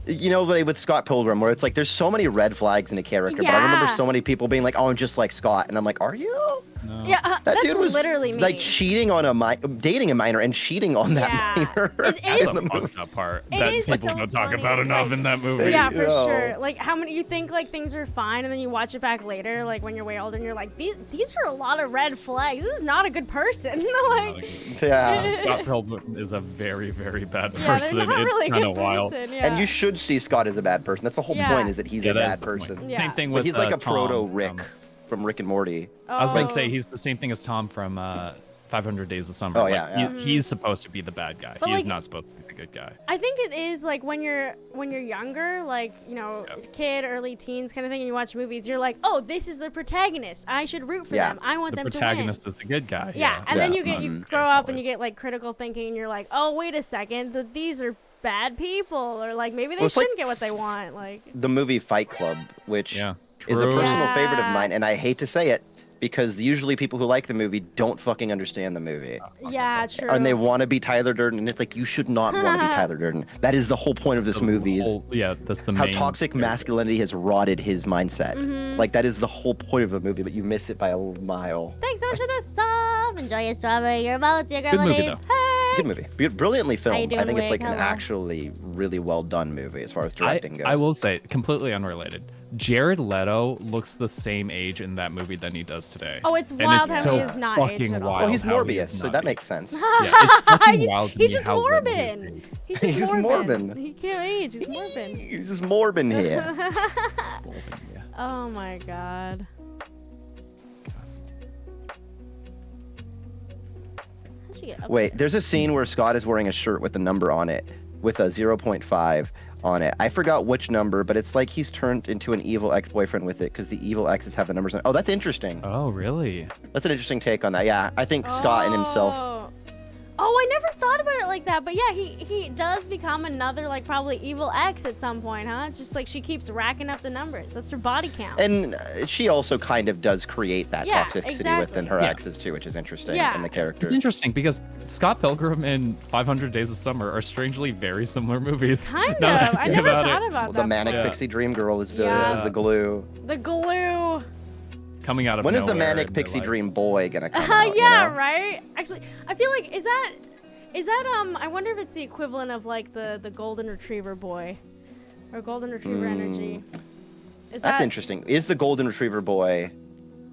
You know, with Scott Pilgrim, where it's like there's so many red flags in a character, but I remember Yeah. so many people being like, "Oh, I'm just like Scott," and I'm like, "Are you?" No. Yeah, That that's dude was literally me. like cheating on dating a minor and cheating on that Yeah. minor. It That's is- in the the movie. fucked up part It that is people so don't talk funny, about enough like- in that movie. Yeah, for No. sure. Like, how many you think like things are fine, and then you watch it back later, like when you're way older, and you're like, these are a lot of red flags. This is not a good person. like, Yeah. Scott Pilgrim is a very, very bad yeah, person. they're not It's really a kind good of wild. person. Yeah. And you should see Scott as a bad person. That's the whole Yeah. point, is that he's a that is bad the point. person. Yeah. Same thing But with he's like a Tom proto Rick from- from Rick and Morty. I was going to Oh. say he's the same thing as Tom from 500 Days of Summer. Oh, Like, yeah. He's supposed to be the bad guy. But, He is like- not supposed to be the good guy. I think it is like when you're younger, like, you know, kid, early teens kind of thing, and you watch movies, you're like, oh, this is the protagonist. I should root for Yeah. them. I want The them to win. protagonist is the good guy. Yeah, and then Yeah. you get you Mhm. grow There's up and you always- get like critical thinking, and you're like, oh, wait a second, these are bad people, or like maybe they Well, it's like- shouldn't get what they want. Like, The movie Fight Club, which Yeah. is a True. personal favorite of Yeah. mine, and I hate to say it, because usually people who like the movie don't fucking understand the movie. yeah, true. And they want to be Tyler Durden, and it's like, you should not want to be Tyler Durden. That is the whole point of this The movie, is whole- yeah, that's the how main toxic character. masculinity has rotted his mindset. Mm-hmm. Like, that is the whole point of the movie, but you miss it by a mile. Thanks so much for the sub. Enjoy your strawberry, your votes, your Good movie, grandma though. Good movie. Brilliantly How you filmed. I doing, think it's like Wig? an Hello. actually really well done movie as far as directing goes. I will say, completely unrelated, Jared Leto looks the same age in that movie than he does today. Oh, it's And wild it's how so he is not fucking aged at all. wild Well, he's how he Morbius, is so not that aged. makes sense. Yeah, it's fucking he's wild to he's me just how little he's Morbin. aged. He's just He's Morbin. Morbin. He can't age. He's Morbin. He's just Morbin here. Yeah. Oh my god. How'd you get up Wait, there? there's a scene where Scott is wearing a shirt with a number on it, with a 0.5 on it. I forgot which number, but it's like he's turned into an evil ex-boyfriend with it, because the evil exes have the numbers on it. Oh, that's interesting. Oh, really? That's an interesting take on that. Yeah, I think Scott and himself. Oh, I never thought about it like that. But yeah, he does become another, like, probably evil ex at some point, huh? It's just like she keeps racking up the numbers. That's her body count. And she also kind of does create that Yeah, toxicity exactly. within her Yeah. exes too, which is interesting Yeah. in the character. It's interesting because Scott Pilgrim and 500 Days of Summer are strangely very similar movies. Kind now that of. I think never about thought it. about The that. manic Yeah. pixie dream girl is the Yeah. glue. The glue. Coming out of When is the nowhere manic in their pixie life. dream boy gonna come out? Yeah, you know? right? Actually, I feel like is that I wonder if it's the equivalent of like the golden retriever boy or golden retriever energy. Is That's that interesting. Is the golden retriever boy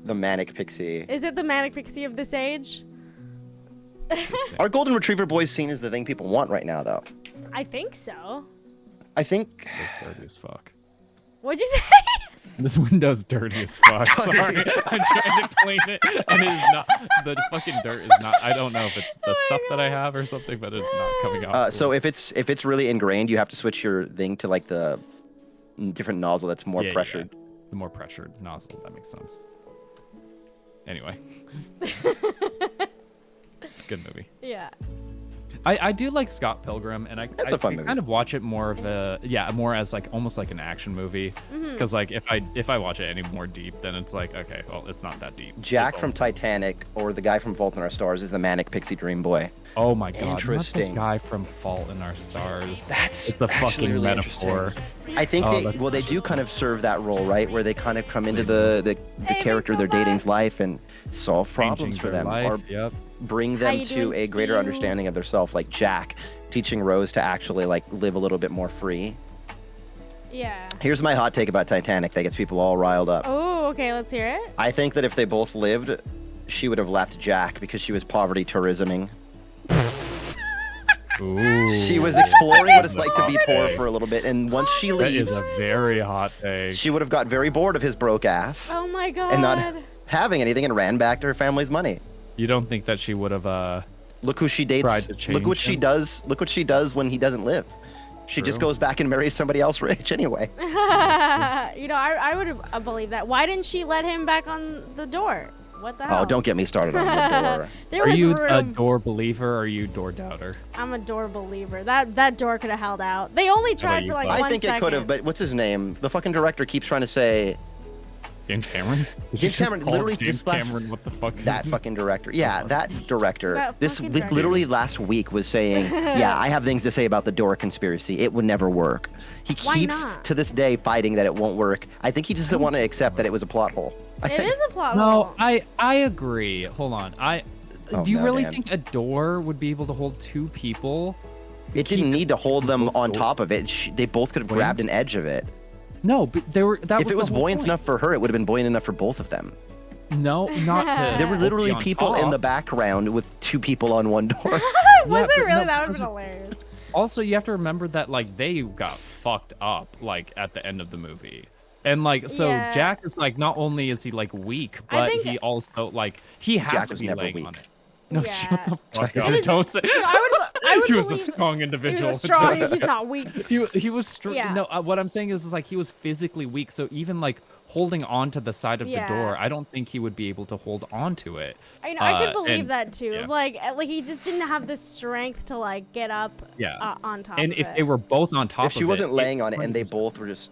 the manic pixie? is it the manic pixie of this age? Interesting. Are golden retriever boys seen as the thing people want right now, though? I think so. I think. It's dirty as fuck. What'd you say? This window's dirty as fuck. Sorry, I'm trying to clean it, and it is not. The fucking dirt is not. I don't know if it's the stuff that I have or something, but it's not coming out. So if it's really ingrained, you have to switch your thing to like the different nozzle that's more Yeah, pressured. yeah. The more pressured nozzle. That makes sense. Anyway. Good movie. Yeah. I do like Scott Pilgrim, and I That's a fun movie. kind of watch it more of a more as like almost like an action movie. Because like if I watch it any more deep, then it's like, okay, well, it's not that deep. Jack It's from all- Titanic or the guy from Fault in Our Stars is the manic pixie dream boy. Oh my god, Interesting. Not the guy from Fault in Our Stars. That's it's a actually fucking really metaphor. interesting. I think Oh, that's they do kind of serve that role, right? Where they kind of come into the Hey, character so they're dating's much. life and solve problems Changing for their them, life, or yep. bring How them you to doing, a greater Stu? understanding of themselves, like Jack teaching Rose to actually like live a little bit more free. Yeah. Here's my hot take about Titanic that gets people all riled up. Oh, okay. Let's hear it. I think that if they both lived she would have left Jack because she was poverty tourisming. Ooh. She was exploring what it's like to be poor for a little bit, and once she That leaves, is a very hot take. she would have got very bored of his broke ass Oh my god. and not having anything and ran back to her family's money. You don't think that she would have Look who she dates. tried to Look what change she him? does. Look what she does when he doesn't live. She just True. goes back and marries somebody else rich anyway. You know, I would have believed that. Why didn't she let him back on the door? What the hell? Oh, don't get me started on the door. There Are was you room. a door believer or are you door doubter? I'm a door believer. That door could have held out. They only tried you, for like bud? 1 I think second. it could have, but what's his name? The fucking director keeps trying to say James Cameron? Did James you just Cameron call literally James just last- Cameron, what the fuck is that his fucking director. Yeah, that director. That This fucking like, director. literally last week was saying, yeah, I have things to say about the door conspiracy. It would never work. He Why keeps not? to this day fighting that it won't work. I think he just doesn't want to accept that it was a plot hole. It is a plot No, hole. I agree. Hold on. Oh, Do you no, really Dan. think a door would be able to hold two people? It didn't need to hold them on top of it. They both could have grabbed an edge of it. No, but they were. That If was it was the whole buoyant point. enough for her, it would have been buoyant enough for both of them. No, not to. There were both literally be on people in top. the background with two people on one door. Was Yeah, it but really? no, That would have because been hilarious. Also, you have to remember that like they got fucked up like at the end of the movie. And like so Yeah. Jack is like not only is he like weak, I but think- he also like he has Jack to was be never laying weak. on it. No, Yeah. shut the fuck Jack up. is- Don't say You know, I would he was a believe strong he individual. was strong. He's not weak. He was strong. Yeah. No, what I'm saying is like he was physically weak. So even like holding on to the side of Yeah. the door, I don't think he would be able to hold on to it. I know. I could believe and- that too. yeah. Like he just didn't have the strength to like get up. Yeah. On top. And of if it. they were both on top If she of wasn't it, laying on it and they both were just.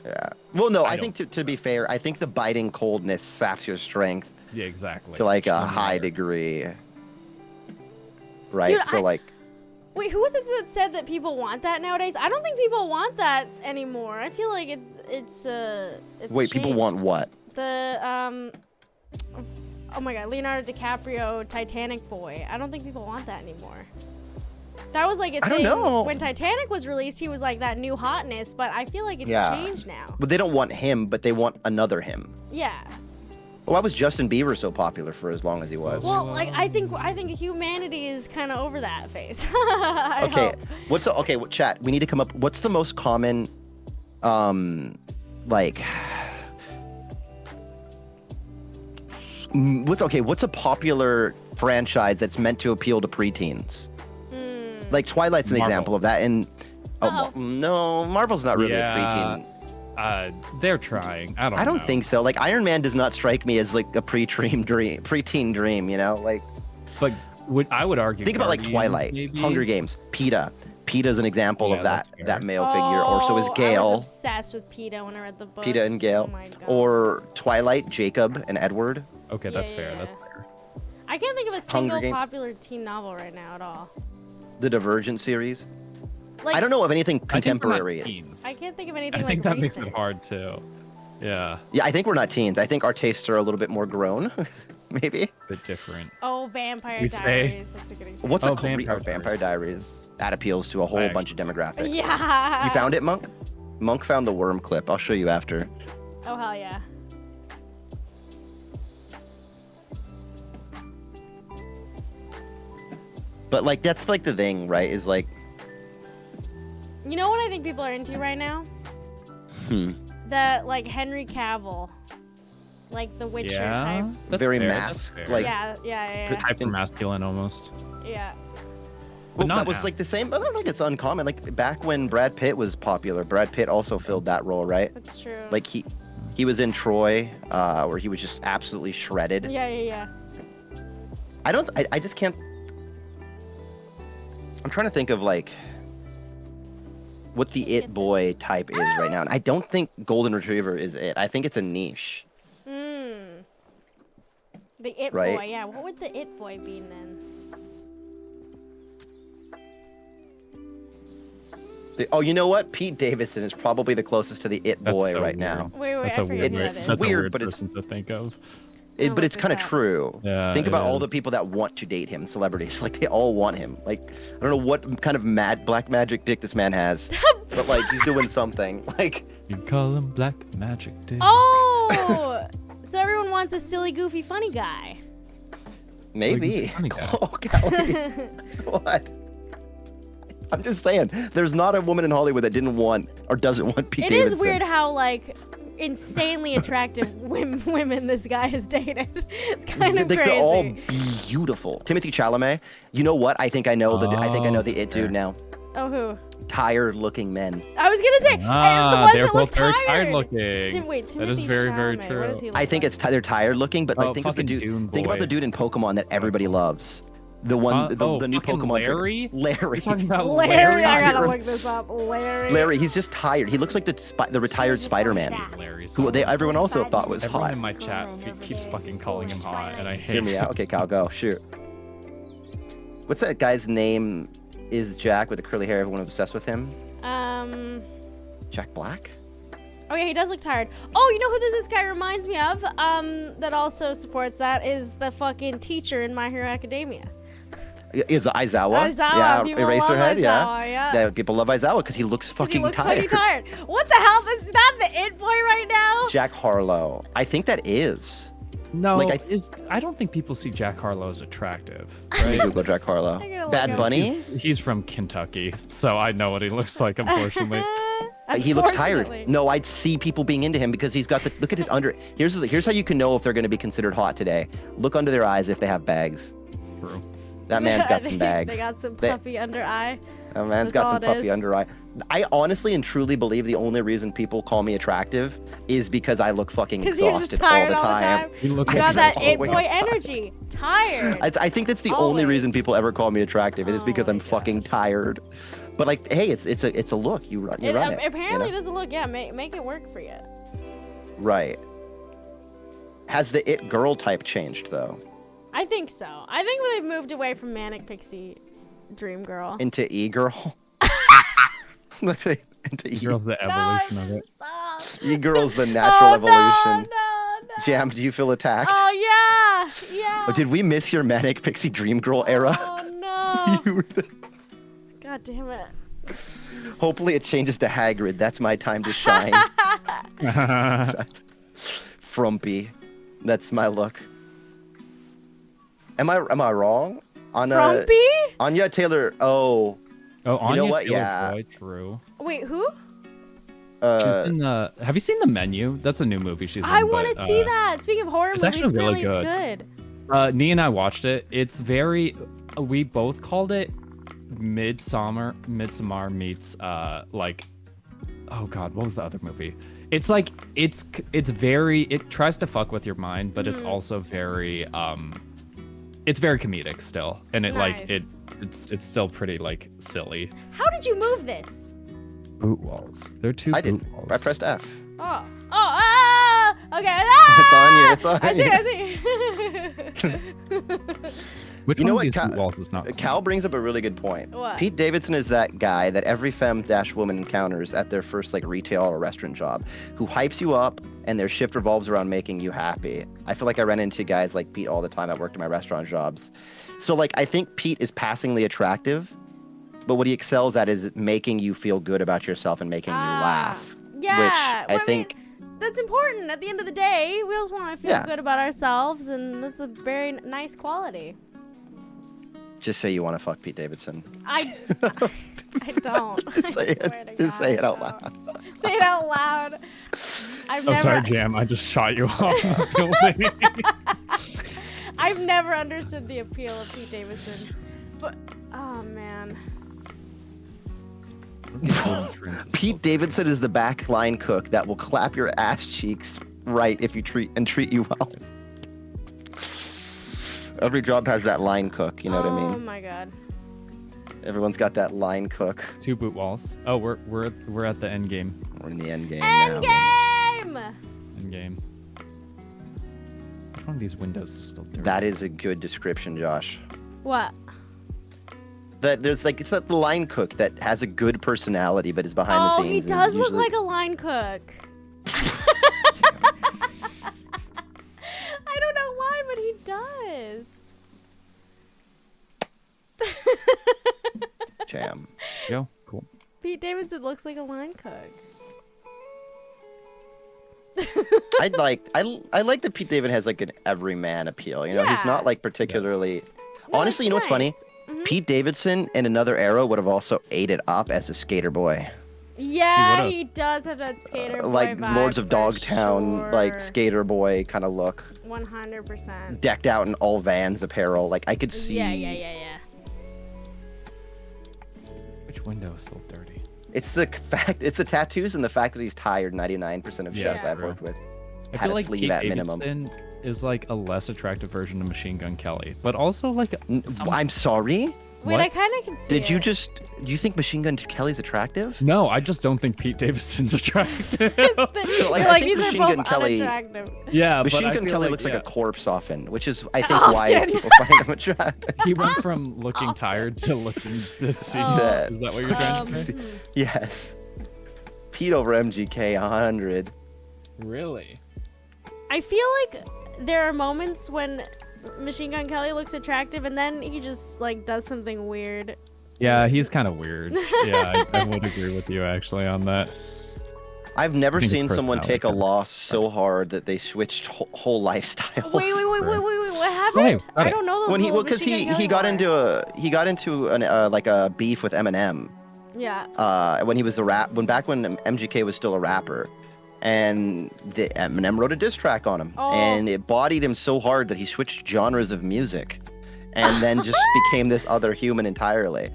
Yeah. Well, no, I don't think to be fair, I think the biting coldness saps your strength Yeah, exactly. to like a Sure. high degree. Right? Dude, so, I- like. Wait, who was it that said that people want that nowadays? I don't think people want that anymore. I feel like it's Wait, people want changed. what? The oh my god, Leonardo DiCaprio Titanic boy. I don't think people want that anymore. That was like a I thing don't know. when Titanic was released. He was like that new hotness, but I feel like it's Yeah. changed now. But they don't want him, but they want another him. Yeah. Why was Justin Bieber so popular for as long as he was? Well, like I think humanity is kind of over that phase. I Okay, hope. chat. We need to come up. What's the most common, like, what's a popular franchise that's meant to appeal to preteens? Like Twilight's an Marvel. example of that, and Uh-oh. no, Marvel's not really a Yeah. preteen. They're trying. I I don't know. think so. Like Iron Man does not strike me as like a preteen dream. You know, like But I would argue. think about like Guardians, Twilight, maybe? Hunger Games, PETA. PETA's an example Yeah, of that that's fair. that male figure, or so is I Gale. was obsessed with PETA when I read the books. PETA and Gale, Oh my god. or Twilight, Jacob and Edward. Okay, that's Yeah, fair. yeah, That's yeah. fair. I can't think of a Hunger single Games. popular teen novel right now at all. The Divergent series. Like I don't know of anything I think we're not contemporary. teens. I can't think of anything I like think that makes recent. it hard too. Yeah, Yeah, I think we're not teens. I think our tastes are a little bit more grown, maybe. a bit different. Oh, Vampire You say? Diaries. That's a good example. What's Oh, a Vampire, Vampire Vampire Diaries? That appeals to a whole I bunch of demographics. Yeah. You found it, Monk? Monk found the worm clip. I'll show you after. Oh hell yeah. But like that's like the thing, right? Is like, You know what I think people are into right now? That like Henry Cavill, like the Witcher Yeah, type. that's Very fair, masked, that's fair. like- Yeah. hyper masculine almost. Yeah. well, not that was now. like the same. I don't think it's uncommon. Like back when Brad Pitt was popular, Brad Pitt also filled that role, right? That's true. Like he was in Troy, where he was just absolutely shredded. Yeah. I just can't. I'm trying to think of like what the it boy type is right now, and I don't think Golden Retriever is it. I think it's a niche. The it Right. boy, yeah. What would the it boy be then? Oh, you know what? Pete Davidson is probably the closest to the it That's boy so right weird. now. Wait, That's I a forget weird. who that It's is. That's a weird, weird but it's- person to think of. I'll But look it's kind of this up. true. Yeah, Think it about all is. the people that want to date him, celebrities. Like they all want him. Like I don't know what kind of black magic dick this man has, but like he's doing something. Like You call him Black Magic Dick. Oh, so everyone wants a silly, goofy, funny guy. Maybe. Funny guy. Oh, Callie. What? I'm just saying, there's not a woman in Hollywood that didn't want or doesn't want Pete It Davidson. is weird how like insanely attractive women this guy has dated. It's kind of Like, crazy. they're all beautiful. Timothy Chalamet. You know what? I think I know the it dude now. Oh, who? Tired-looking men. I was gonna say the ones they're that look both very tired. looking. Wait, that is Timothy very, very Chalamet, true. What does he look I think like? they're tired-looking, but like Oh, think of the fucking dude. Dune Think about boy. the dude in Pokemon that everybody loves. The one, the new fucking Pokemon. Larry? Larry. You're talking about Larry, I gotta Larry. look this up. Larry. Larry, he's just tired. He looks like the retired Spider-Man, Larry's who everyone also thought was Everyone hot. in my chat keeps fucking calling him hot, and I hate Hear me out. Okay, Cal, go. Shoot. What's that guy's name? Is Jack with the curly hair? Everyone obsessed with him? Jack Black? Oh yeah, he does look tired. Oh, you know who this guy reminds me of? That also supports that is the fucking teacher in My Hero Academia. Is Aizawa? Aizawa, Yeah, people love Eraserhead. Aizawa, yeah. People love Aizawa because he looks fucking He looks tired. fucking tired. What the hell? Is that the it boy right now? Jack Harlow. I think that is. No, Like, I don't think people see Jack Harlow as attractive. Let me Right? Google Jack Harlow. I gotta look Bad up. Bunny. He's from Kentucky, so I know what he looks like, unfortunately. He looks Unfortunately. tired. No, I'd see people being into him because he's got the look at his under. Here's how you can know if they're going to be considered hot today. Look under their eyes if they have bags. True. That man's got some bags. They got some puffy under eye. That man's That's got all some it puffy is. under eye. I honestly and truly believe the only reason people call me attractive is because I look fucking Because you're exhausted just tired all the time. You look You got like that I'm it always boy tired. energy. Tired. I think that's the only Always. reason people ever call me attractive. It is Oh because my I'm fucking gosh. tired. But like, hey, it's a look. You run it. Apparently you know? it doesn't look. Yeah, make it work for you. Right. Has the it girl type changed though? I think so. I think they've moved away from manic pixie dream girl. Into e girl. Let's say into e. Girl's the evolution of it. Stop. E girl's the natural evolution. No. Jam, do you feel attacked? Oh yeah. Oh, did we miss your manic pixie dream girl era? Oh no. You were the- God damn it. Hopefully it changes to Hagrid. That's my time to shine. Frumpy. That's my look. Am I wrong? Frumpy? Anya Taylor. Oh. Oh, Anya know what? Taylor-Joy, Yeah. True. Wait, who? She's in the. Have you seen The Menu? That's a new movie she's in. I want but, to see that. Speaking of horror it's movies, actually really apparently it's good. Nee and I watched it. It's very. We both called it Midsummer meets like. Oh God, what was the other movie? It's like it's very. It tries to fuck with your mind, but it's also very It's very comedic still, and Nice. it's still pretty like silly. How did you move this? Boot walls. They're two I boot did. walls. I pressed F. Okay. Ah! It's on you. It's on I see. Which You one know of what, these Cal- boot walls is not? Cal brings up a really good point. What? Pete Davidson is that guy that every femme-woman encounters at their first like retail or restaurant job, who hypes you up and their shift revolves around making you happy. I feel like I run into guys like Pete all the time. I worked in my restaurant jobs. So like I think Pete is passingly attractive, but what he excels at is making you feel good about yourself and making you laugh. Yeah. Which well, I think that's important. At the end of the day, we also want to feel Yeah. good about ourselves, and that's a very nice quality. just say you want to fuck Pete Davidson. I don't. Just say I it. swear to Just say God, it out no. loud. Say it out loud. I've Oh, never, sorry, Jam. I just shot you off the building. I've never understood the appeal of Pete Davidson, but oh man. Pete Davidson is the backline cook that will clap your ass cheeks right if you treat you well. Every job has that line cook, you know what I Oh mean? my God. Everyone's got that line cook. Two boot walls. Oh, we're at the end game. We're in the end game End now. game. End game. Which one of these windows is still dirty? That is a good description, Josh. What? That there's like it's that line cook that has a good personality but is behind the Oh, scenes. he and does look usually- like a line cook. I don't know why, but he does. Jam. Go. Cool. Pete Davidson looks like a line cook. I like that Pete David has like an everyman appeal. You know, he's Yeah. not like particularly. No, Honestly, it's you know what's funny? nice. Mhm. Pete Davidson in another era would have also ate it up as a skater boy. Yeah, would've. he does have that skater boy Like vibe Lords of for Dogtown, like sure. skater boy kind of look. 100%. Decked out in all Vans apparel. Like I could see. Yeah. Which window is still dirty? It's the fact. It's the tattoos and the fact that he's tired. 99% of Yeah, chefs I've true. worked with I had feel a like sleeve Pete at minimum. Davidson is like a less attractive version of Machine Gun Kelly, but also like I'm sorry. Wait, What? I kind of can see Did you it. just? Do you think Machine Gun Kelly's attractive? No, I just don't think Pete Davidson's attractive. So, like, You're I like, think these Machine are both Gun Kelly- unattractive. Yeah, Machine but I Gun feel Kelly looks like yeah. a corpse often, which is I think why Often. people find him attractive. He went from looking tired to looking deceased. Oh. Is that what you're trying to say? Yes. Pete over MGK 100. Really? I feel like there are moments when Machine Gun Kelly looks attractive and then he just like does something weird. Yeah, he's kind of weird. Yeah, I would agree with you actually on that. I've never I think his seen someone personality take a kinda- loss so hard that they switched whole lifestyles. Wait, what happened? Wait, got I it. don't know the When he whole well, because Machine Gun he Kelly got lore. into an like a beef with Eminem. Yeah. When he was back when MGK was still a rapper, and Eminem wrote a diss track on him, Oh. and it bodied him so hard that he switched genres of music, and then just became this other human entirely.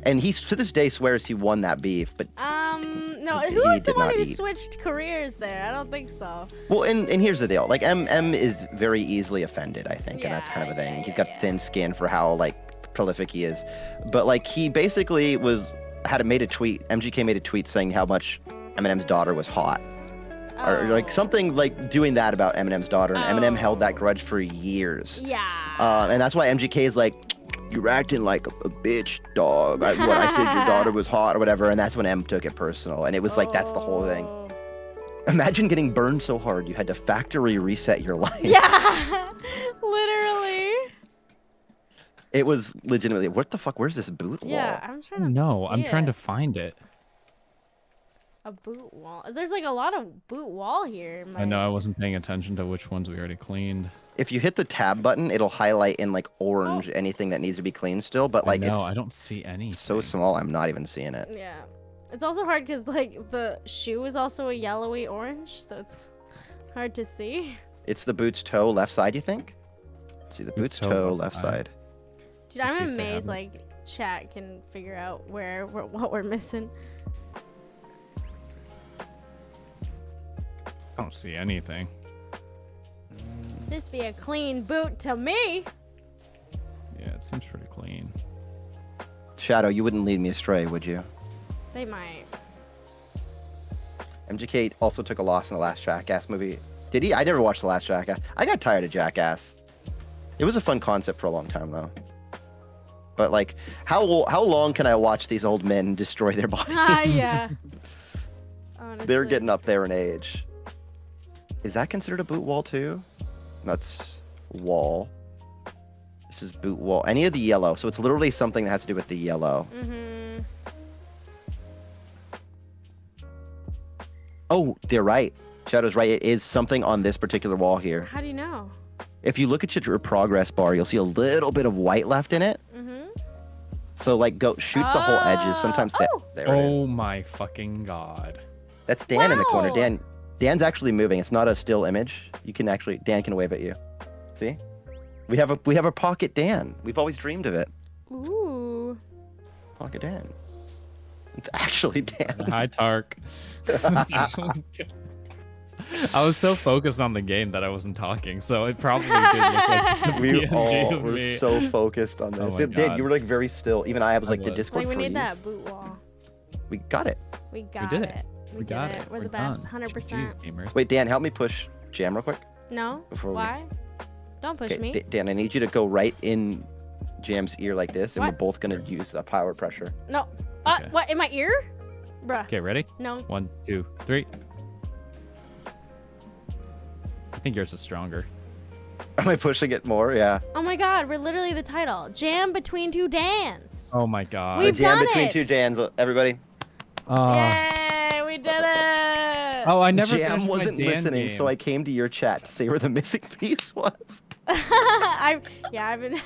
And he to this day swears he won that beef, but No, he who was the did one not who eat. switched careers there? I don't think so. well, and here's the deal: like M is very easily offended, I think, and that's kind of a thing. Yeah, He's got yeah. thin skin for how like prolific he is, but like he basically made a tweet. MGK made a tweet saying how much Eminem's daughter was hot. Or like Oh. something like doing that about Eminem's daughter, and Eminem held that Oh. grudge for years. Yeah. And that's why MGK is like, you're acting like a bitch, dog. I said your daughter was hot or whatever, and that's when M took it personal, and it was like that's the whole thing. Oh. Imagine getting burned so hard you had to factory reset your life. Yeah. Literally. It was legitimately, what the fuck? Where's this boot wall? Yeah, I'm trying to. No, I'm see trying to it. find it. A boot wall. There's like a lot of boot wall here. I know I wasn't paying attention to which ones we already cleaned. If you hit the tab button, it'll highlight in like orange anything that needs to be cleaned still, but like No, I it's don't see any. so small, I'm not even seeing it. Yeah. It's also hard because like the shoe is also a yellowy orange, so it's hard to see. It's the boot's toe left side, you think? Let's see, the boot's toe left side. Dude, Let's see I'm if they have amazed it. like chat can figure out what we're missing. I don't see anything. This be a clean boot to me. Yeah, it seems pretty clean. Shadow, you wouldn't lead me astray, would you? They might. MGK also took a loss in the last Jackass movie. Did he? I never watched the last Jackass. I got tired of Jackass. It was a fun concept for a long time, though. But like, how long can I watch these old men destroy their bodies? Ah, yeah. Honestly. They're getting up there in age. Is that considered a boot wall too? That's wall. This is boot wall. Any of the yellow. So it's literally something that has to do with the yellow. Mm-hmm. Oh, they're right. Shadow's right. It is something on this particular wall here. How do you know? If you look at your progress bar, you'll see a little bit of white left in it. Mm-hmm. So like go shoot the whole edges. Sometimes that Oh. there it is. Oh my fucking god. That's Dan in the corner. Wow. Dan's actually moving. It's not a still image. You can actually Dan can wave at you. See? We have a pocket Dan. We've always dreamed of it. Ooh. Pocket Dan. It's actually Dan. Hi, Tark. I was so focused on the game that I wasn't talking, so it probably did look like just a We PNG all of were me. so focused on this. Oh my It did. God. You were like very still. Even I was like, did was. Discord Like we freeze? need that boot wall. We got it. We got did it. it. We, We did got it. it. We're the We're best. done. 100%. Jeez, gamers. Wait, Dan, help me push Jam real quick. No. Before we- Why? Don't push Okay, me. Dan, I need you to go right in Jam's ear like this, and What? we're both gonna use the power pressure. No. Okay. What? In my ear? Bruh. Okay, ready? No. 1, 2, 3. I think yours is stronger. Am I pushing it more? Yeah. Oh my god, we're literally the title. Jam between two Dans. Oh my god. We've Jam done between it. two Dans, everybody. Oh, Yay, we did it. Oh, I never Jam finished my wasn't Dan listening, game. so I came to your chat to say where the missing piece was. I've been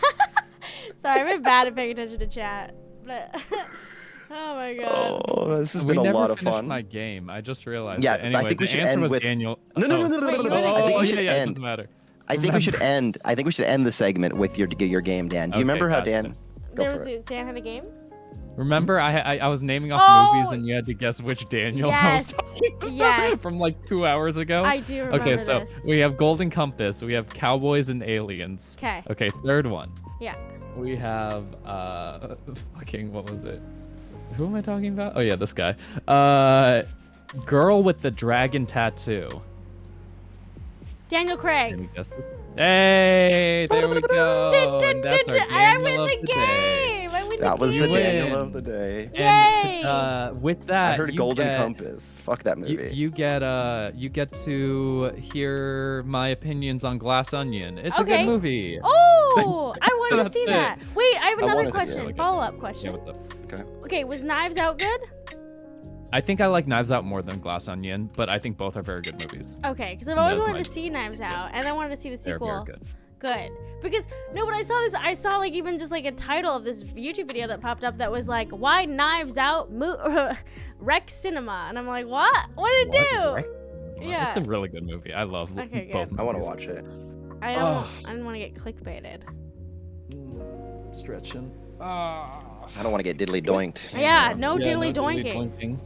sorry, I've been bad at paying attention to chat. But oh my god. Oh, this has We been a never lot of finished fun. my game. I just realized Yeah, that. Anyway, I think we the should answer end was with Daniel. No, no, no, Oh, no, no, Wait, no, you no, wanna- no. I think Oh, we should yeah, it end. doesn't matter. I think we should end. I think we should end the segment with your game, Dan. Do you Okay, remember how gotcha. Dan? Go There for was it. Dan had a game? Remember, I was naming off Oh! movies and you had to guess which Daniel I was Yes. talking about Yes. from like 2 hours ago. I do remember Okay, so this. we have Golden Compass, we have Cowboys and Aliens. Okay. Okay, third one. Yeah. We have fucking what was it? Who am I talking about? Oh yeah, this guy. Girl with the Dragon Tattoo. Daniel Craig. Any guesses? Hey, there we go. And that's our I Daniel win of the the day. game. I win That the was game. the You Daniel win. of the day. Yay! And with that, I heard you Golden get- Compass. Fuck that movie. You get to hear my opinions on Glass Onion. It's a Okay. good movie. Oh, I want to That's see it. that. Wait, I have I another wanna see it. question. Really good. Follow-up Yeah, question. what's up? Okay, was Knives Out good? I think I like Knives Out more than Glass Onion, but I think both are very good movies. Okay, because I've always That's wanted my- to see Knives Out, and I wanted to see the They're sequel. very good. Good. Because no, but I saw like even just like a title of this YouTube video that popped up that was like, "Why Knives Out Wreck Cinema?" And I'm like, "What? What did it do?" Right? Yeah. It's a really good movie. I love Okay, both good. I want to movies. watch it. I Ugh. didn't want to get clickbaited. Stretching. I don't want to get diddly doinked. Yeah, no Yeah, diddly no doinking.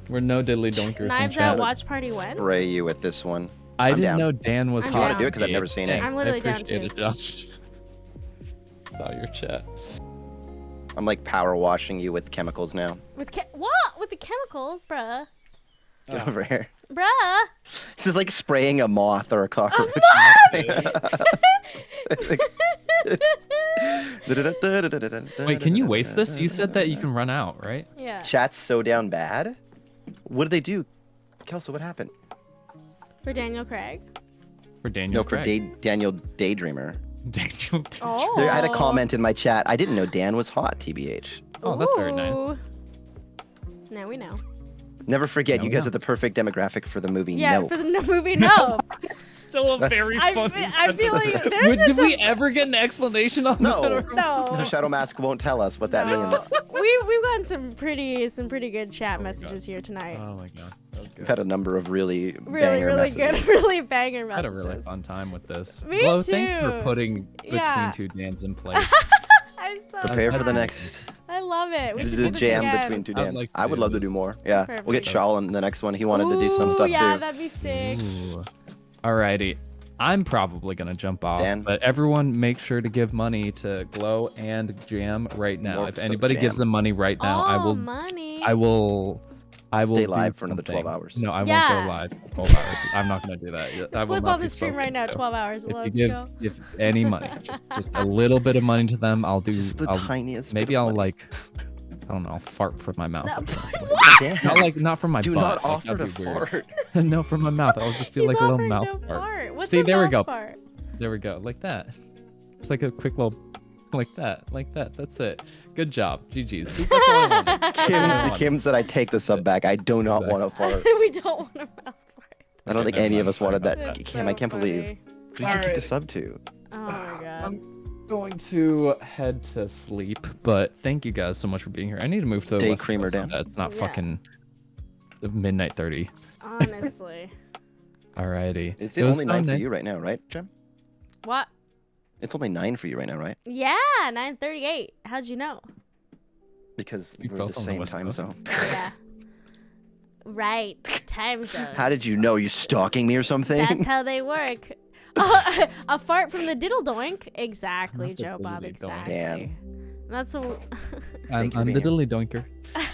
We're no diddly doinkers. Knives in Out chat. watch party when? Spray you with this one. I I'm didn't down. know Dan was I'm I want down. to do it because I've never seen it. Thanks. I'm literally I down appreciate too. it, Josh. Saw your chat. I'm like power washing you with chemicals now. With what? With the chemicals, bruh. Get over here. Bruh. This is like spraying a moth or a cockroach. Wait, can you waste this? You said that you can run out, right? Yeah. Chat's so down bad. What did they do? Kelso, what happened? For Daniel Craig. For Daniel No, for Craig. Daniel Daydreamer. Daniel. Oh. I had a comment in my chat. I didn't know Dan was hot, TBH. Oh, that's very nice. Ooh. Now we know. Never forget, No, you guys no. are the perfect demographic for the movie Yeah, Nope. for the movie No. Still a very I funny. feel like there's Did been we some... ever get an explanation on No. that? or- No. The Shadow Mask won't tell us what that No. means. We've gotten some pretty good chat messages here tonight. Oh my god, that was We've good. had a number of really Really, banger really messages. good, really banger I had a messages. really fun time with this. Me Flo, thanks for too. putting between Yeah. two Dans in place. I'm so Prepare for the glad. next I love it. We should do the this jam again. between two I'd Dans. like I would to love to do do more. Yeah, we'll get Perfect. Shawl in the next one. He wanted to do some Ooh, stuff yeah, too. that'd be sick. Ooh. Alrighty. I'm probably gonna jump off, Dan? but everyone make sure to give money to Glow and Jam right now. More If so anybody gives Jam. them money right now, Oh, money. I will Stay do live for another 12 something. hours. No, I Yeah. won't go live for 12 hours. I'm not gonna do that. I will Flip not on be the stream spoken right now, to. 12 hours. If Let's you give go. if any money, just a little bit of money to them, I'll do. Just the I'll, tiniest. maybe bit of I'll money. like, I don't know, fart from my mouth. No, Dan, Not from my do butt. not offer to that'd be weird. fart. No, from my mouth. I'll just do He's like a little offering mouth to fart. fart. What's See, a there we mouth go. fart? There we go, like that. It's like a quick little, like that. That's it. Good job, GG's. That's all I wanted. Kim said I take the sub back. I do not want to fart. We don't want a mouth fart. I don't think never any of mind. us wanted that. Sorry about That's Kim, I so can't believe. funny. Who did you kick the Alright. sub to? Oh my god. I'm going to head to sleep, but thank you guys so much for being here. I need to move to the Day West creamer Coast so down. that it's not Yeah. fucking midnight 30. Honestly. It's Alrighty. It was only so 9 for nice. you right now, right, Jim? What? It's only 9 for you right now, right? Yeah, 9:38. How'd you know? Because You we're both the on the same West time Coast. zone. Yeah. Right. Time zones. How did you know? You stalking me or something? That's how they work. A fart from the diddle doink. Exactly, Not the Joe Bob. diddly doink. Exactly. Damn. That's what. Thank you I'm for the being diddly doinker.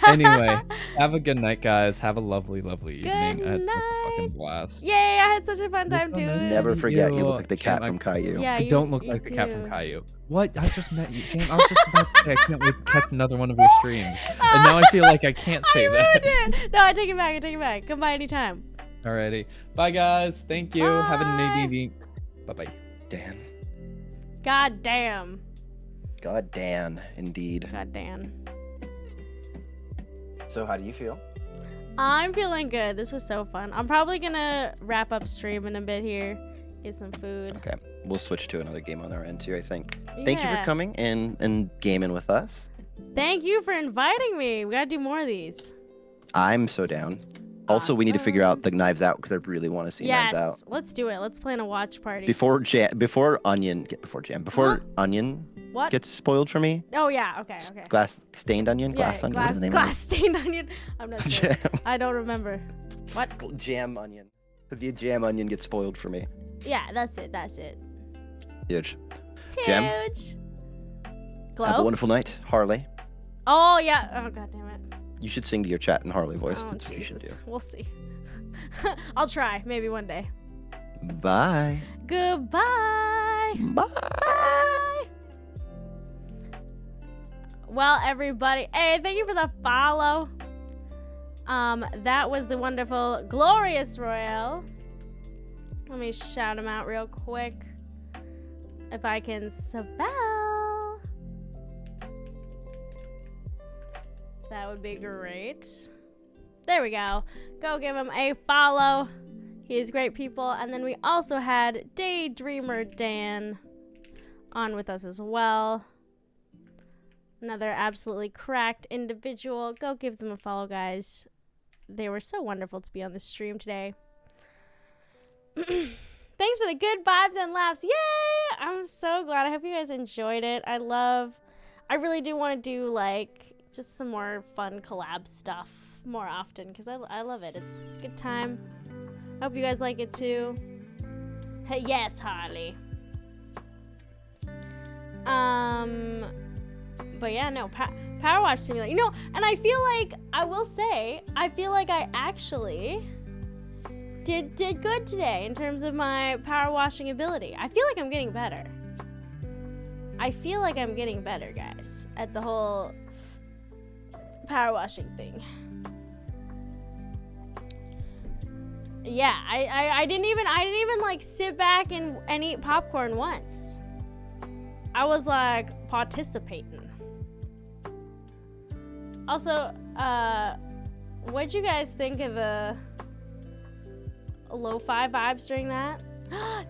Anyway, have a good night, guys. Have a lovely, lovely Good evening. I had such a night. fucking blast. Yay! I had such a fun It was time so nice doing. Never meet forget, you you. look like the cat Jam, from Caillou. Yeah, I you- don't look you like the cat from do. Caillou. What? I just met you, James. I was just about to say I can't wait to catch another one of your streams. And now I feel like I can't say I that. ruined it. No, I take it back. I take it back. Come by anytime. Alrighty. Bye, guys. Thank you. Have a Bye. night evening. Bye-bye. Dan. God damn. God, Dan, indeed. God damn. So how do you feel? I'm feeling good. This was so fun. I'm probably gonna wrap up stream in a bit here. Get some food. Okay, we'll switch to another game on our end too, I think. Thank you for Yeah. coming and gaming with us. Thank you for inviting me. We gotta do more of these. I'm so down. Also, we need to figure out the Knives Out because I really want to see Knives Out. Yes, let's do it. Let's plan a watch party. Before Onion What? gets spoiled for me. Oh yeah. Okay. Glass stained onion, Yeah, glass onion. What is the name of it? glass stained onion. I'm not sure. Jam. I don't remember. What? Jam onion. The jam onion gets spoiled for me. Yeah, that's it. Huge. Jam. Huge. Glow. Have a wonderful night, Harley. Oh yeah. Oh god damn it. You should sing to your chat in Harley voice. Oh, That's what you should do. Jesus. We'll see. I'll try. Maybe one day. Bye. Goodbye. Bye. Well, everybody. Hey, thank you for the follow. That was the wonderful Glorious Royale. Let me shout him out real quick. If I can spell. That would be great. There we go. Go give him a follow. He is great people. And then we also had Daydreamer Dan on with us as well. Another absolutely cracked individual. Go give them a follow, guys. They were so wonderful to be on the stream today. Thanks for the good vibes and laughs. Yay! I'm so glad. I hope you guys enjoyed it. I really do want to do like just some more fun collab stuff more often because I love it. It's a good time. I hope you guys like it too. Hey, yes, Harley. But yeah, no, Power Wash Simulator. You know, and I feel like, I will say, I feel like I actually did good today in terms of my power washing ability. I feel like I'm getting better. I feel like I'm getting better, guys, at the whole power washing thing. Yeah, I didn't even like sit back and eat popcorn once. I was like participating. Also, what'd you guys think of the lo-fi vibes during that?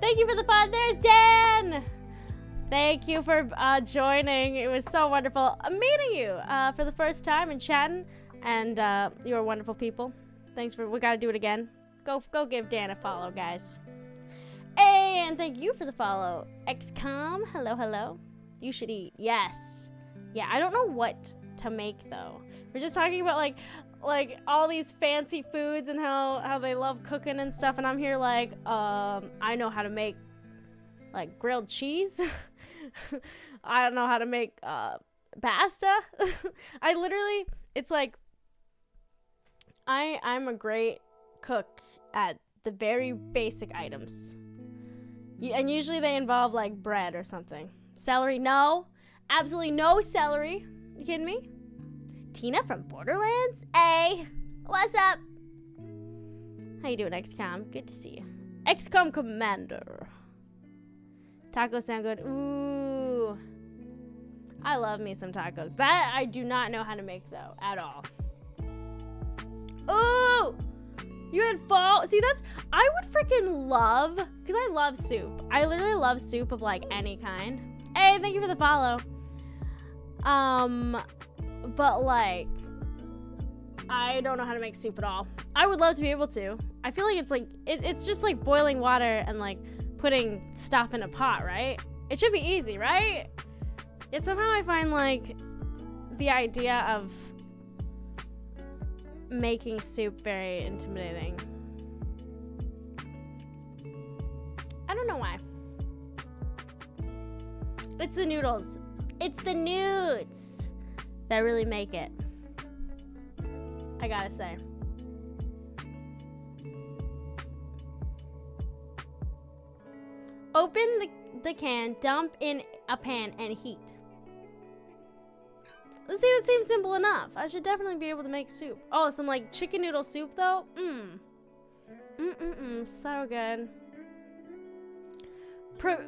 Thank you for the fun. There's Dan. Thank you for joining. It was so wonderful meeting you for the first time and chatting. And you are wonderful people. Thanks for. We gotta do it again. Go give Dan a follow, guys. And thank you for the follow, XCOM. Hello. You should eat. Yes. Yeah. I don't know what to make though. We're just talking about like all these fancy foods and how they love cooking and stuff. And I'm here like I know how to make like grilled cheese. I don't know how to make pasta. I literally, it's like I'm a great cook at the very basic items. And usually they involve like bread or something. Celery, no. Absolutely no celery. You kidding me? Tina from Borderlands? Hey, what's up? How you doing, XCOM? Good to see you. XCOM Commander. Tacos sound good. Ooh. I love me some tacos. That I do not know how to make though, at all. Ooh! You had fall. See, I would freaking love, because I love soup. I literally love soup of like any kind. Hey, thank you for the follow. But like, I don't know how to make soup at all. I would love to be able to. I feel like it's like, it's just like boiling water and like putting stuff in a pot, right? It should be easy, right? Yet somehow I find like the idea of making soup very intimidating. I don't know why. It's the noodles. It's the nudes that really make it. I gotta say. Open the can, dump in a pan, and heat. Let's see, that seems simple enough. I should definitely be able to make soup. Oh, some like chicken noodle soup though? So good.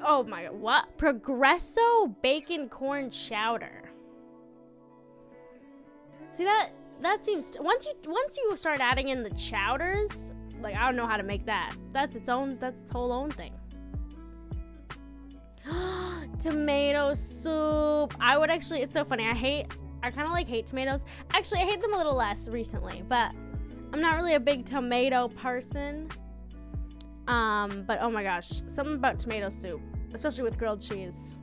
Oh my god, what? Progresso bacon corn chowder. See that? that seems once you start adding in the chowders, like I don't know how to make that. That's its whole own thing. Tomato soup. I would actually, it's so funny. I kind of like hate tomatoes. Actually, I hate them a little less recently, but I'm not really a big tomato person. But oh my gosh, something about tomato soup, especially with grilled cheese,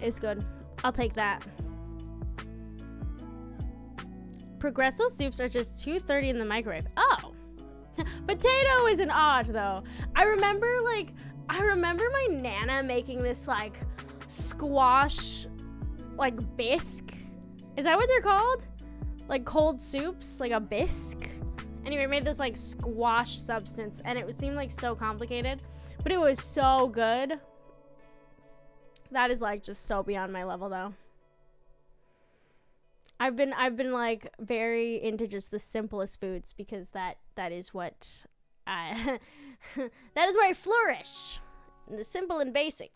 is good. I'll take that. Progresso soups are just $2.30 in the microwave. Oh, potato isn't odd though. I remember my Nana making this like squash, like bisque. Is that what they're called? Like cold soups, like a bisque. Anyway, made this like squash substance, and it seemed like so complicated, but it was so good. That is like just so beyond my level though. I've been like very into just the simplest foods because that is what that is where I flourish. In the simple and basic.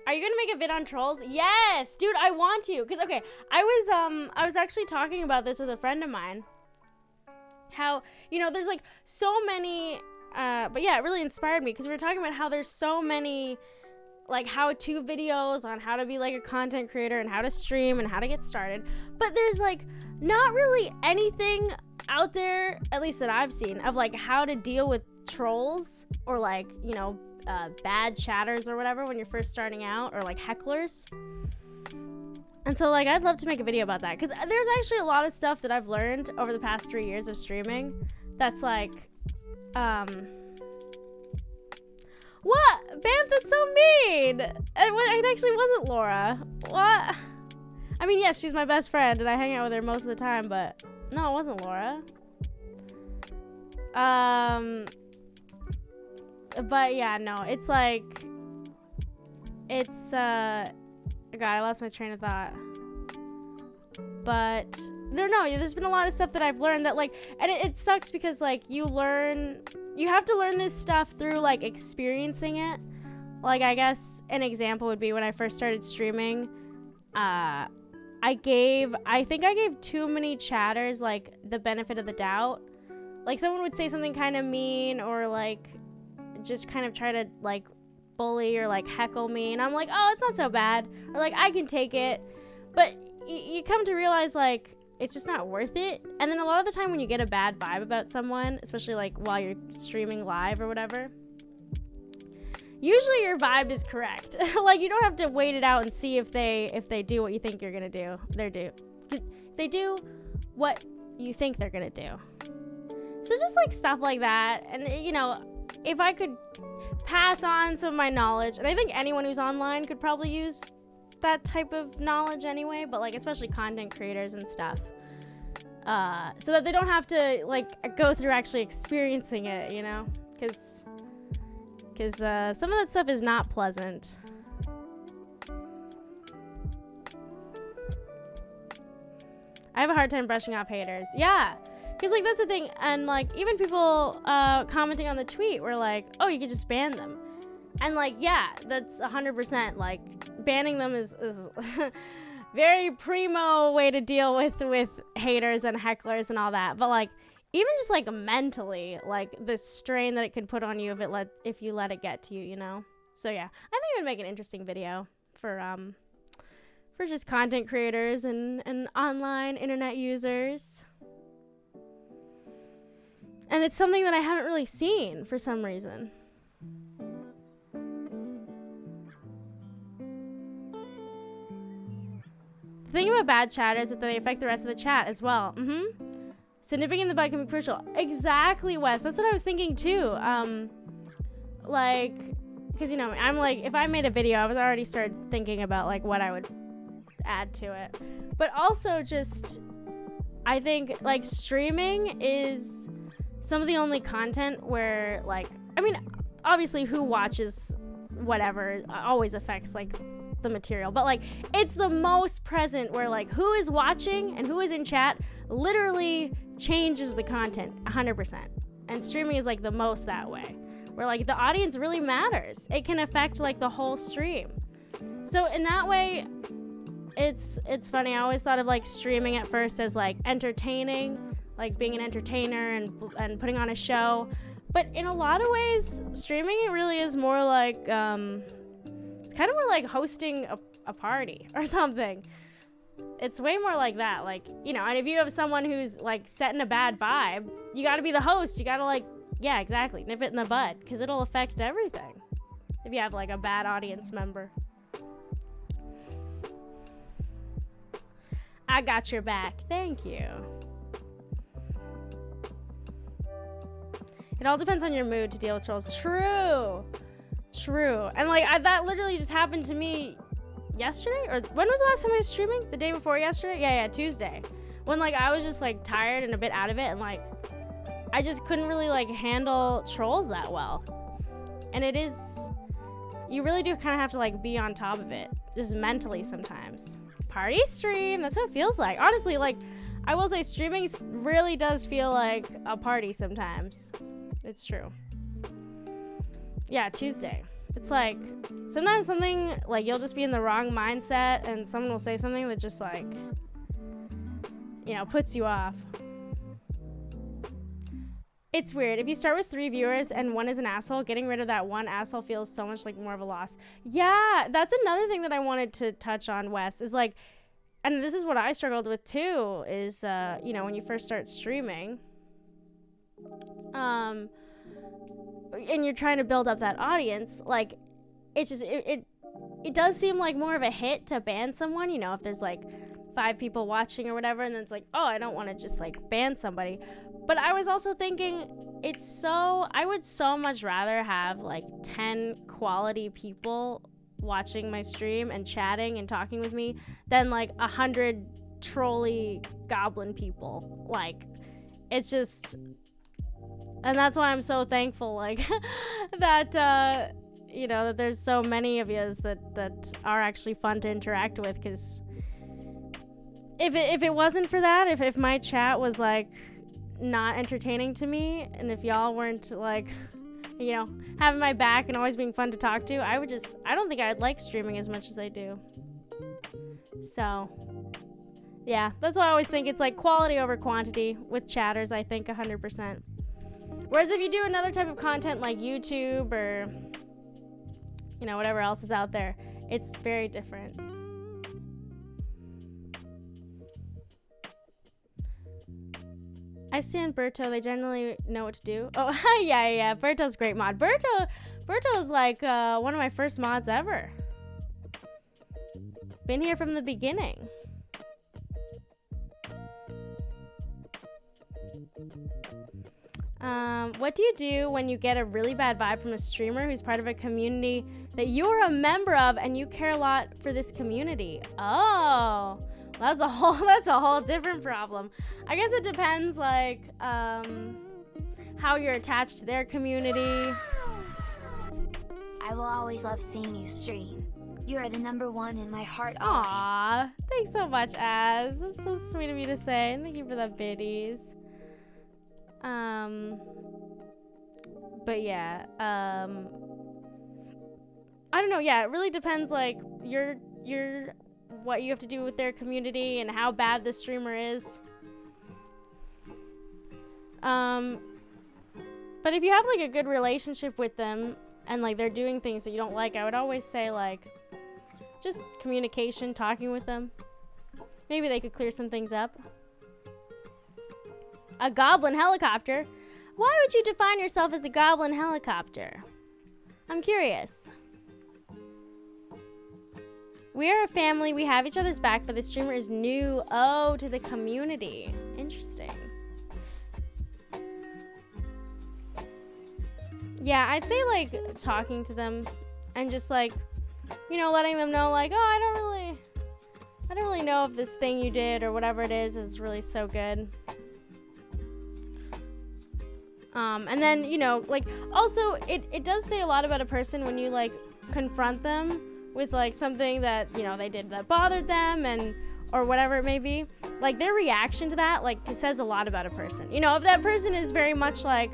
Are you gonna make a vid on trolls? Yes, dude, I want to. Cause okay, I was actually talking about this with a friend of mine. How, you know, there's like so many, but yeah, it really inspired me because we were talking about how there's so many like how-to videos on how to be like a content creator and how to stream and how to get started. But there's like not really anything out there, at least that I've seen, of like how to deal with trolls or like, you know, bad chatters or whatever when you're first starting out, or like hecklers. And so like I'd love to make a video about that because there's actually a lot of stuff that I've learned over the past 3 years of streaming that's like what? Bam, that's so mean. It actually wasn't Laura. What? I mean, yes, she's my best friend and I hang out with her most of the time, but no, it wasn't Laura. But yeah, no, it's like, it's, God, I lost my train of thought. But, no, there's been a lot of stuff that I've learned that, like, and it sucks because, like, you have to learn this stuff through, like, experiencing it. Like, I guess an example would be when I first started streaming, I think I gave too many chatters, like, the benefit of the doubt. Like, someone would say something kind of mean or, like, just kind of try to, like, bully or, like, heckle me. And I'm like, oh, it's not so bad. Or, like, I can take it. But you come to realize, like, it's just not worth it. And then a lot of the time when you get a bad vibe about someone, especially, like, while you're streaming live or whatever, usually your vibe is correct. Like, you don't have to wait it out and see if they do what you think you're gonna do. They do what you think they're gonna do. So just, like, stuff like that. And, you know, if I could pass on some of my knowledge, and I think anyone who's online could probably use that type of knowledge anyway, but like especially content creators and stuff, so that they don't have to like go through actually experiencing it, you know, because some of that stuff is not pleasant. I have a hard time brushing off haters. Yeah. Because, like, that's the thing, and, like, even people commenting on the tweet were like, oh, you could just ban them. And, like, yeah, that's 100%, like, banning them is very primo way to deal with haters and hecklers and all that. But, like, even just, like, mentally, like, the strain that it can put on you if you let it get to you, you know? So, yeah, I think it would make an interesting video for just content creators and online internet users. And it's something that I haven't really seen for some reason. The thing about bad chatters is that they affect the rest of the chat as well. So nipping in the bud can be crucial. Exactly, Wes. That's what I was thinking too. Like, because, you know, I'm like, if I made a video, I was already started thinking about like what I would add to it. But also just, I think like streaming is some of the only content where, like, I mean, obviously who watches whatever always affects, like, the material. But, like, it's the most present where, like, who is watching and who is in chat literally changes the content 100%. And streaming is, like, the most that way. Where, like, the audience really matters. It can affect, like, the whole stream. So, in that way, it's funny. I always thought of like streaming at first as like entertaining, like being an entertainer and putting on a show. But in a lot of ways, streaming, it really is more like, it's kind of more like hosting a party or something. It's way more like that. Like, you know, and if you have someone who's like setting a bad vibe, you got to be the host. You got to like, yeah, exactly, nip it in the bud, because it'll affect everything if you have like a bad audience member. I got your back. Thank you. It all depends on your mood to deal with trolls. True. And like that literally just happened to me yesterday, or when was the last time I was streaming? The day before yesterday? Yeah, Tuesday. When like I was just like tired and a bit out of it, and like I just couldn't really like handle trolls that well. And it is, you really do kind of have to like be on top of it, just mentally sometimes. Party stream, that's what it feels like. Honestly, like I will say streaming really does feel like a party sometimes. It's true. Yeah, Tuesday. It's like sometimes something like you'll just be in the wrong mindset and someone will say something that just like, you know, puts you off. It's weird. If you start with 3 viewers and one is an asshole, getting rid of that one asshole feels so much like more of a loss. Yeah, that's another thing that I wanted to touch on, Wes, is like, and this is what I struggled with too, is, you know, when you first start streaming, and you're trying to build up that audience, like, it's just, it does seem like more of a hit to ban someone, you know, if there's like 5 people watching or whatever, and then it's like, oh, I don't want to just like ban somebody. But I was also thinking, I would so much rather have like 10 quality people watching my stream and chatting and talking with me than like 100 trolly goblin people. Like, it's just, and that's why I'm so thankful, like, that, you know, that there's so many of you that are actually fun to interact with, because if it wasn't for that, if my chat was like not entertaining to me, and if y'all weren't like, you know, having my back and always being fun to talk to, I don't think I'd like streaming as much as I do. So yeah, that's why I always think it's like quality over quantity with chatters, I think 100%. Whereas if you do another type of content like YouTube or, you know, whatever else is out there, it's very different. I stand Berto. They generally know what to do. Oh, yeah. Berto's great mod. Berto's like one of my first mods ever. Been here from the beginning. What do you do when you get a really bad vibe from a streamer who's part of a community that you're a member of and you care a lot for this community? Oh, that's a whole different problem. I guess it depends, like, how you're attached to their community. I will always love seeing you stream. You are the #1 in my heart always. Aww, thanks so much, Az. That's so sweet of you to say. And thank you for the biddies. But yeah, I don't know. Yeah, it really depends, like, what you have to do with their community and how bad the streamer is. But if you have like a good relationship with them and like they're doing things that you don't like, I would always say like just communication, talking with them. Maybe they could clear some things up. A goblin helicopter? Why would you define yourself as a goblin helicopter? I'm curious. We are a family. We have each other's back, but the streamer is new. Oh, to the community. Interesting. Yeah, I'd say like talking to them and just like, you know, letting them know like, oh, I don't really know if this thing you did or whatever it is really so good. And then, you know, like also it does say a lot about a person when you like confront them with like something that, you know, they did that bothered them and or whatever it may be. Like their reaction to that, like it says a lot about a person. You know, if that person is very much like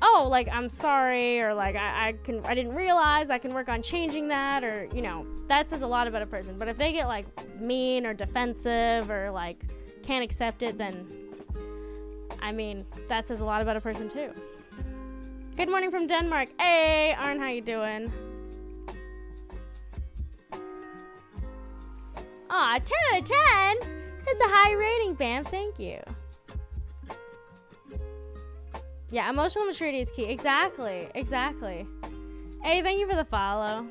oh, like, I'm sorry, or like, I didn't realize, I can work on changing that, or, you know, that says a lot about a person. But if they get like mean or defensive or like can't accept it, then I mean, that says a lot about a person too. Good morning from Denmark. Hey, Arn, how you doing? Aw, 10 out of 10. That's a high rating, Bam. Thank you. Yeah, emotional maturity is key. Exactly. Exactly. Hey, thank you for the follow.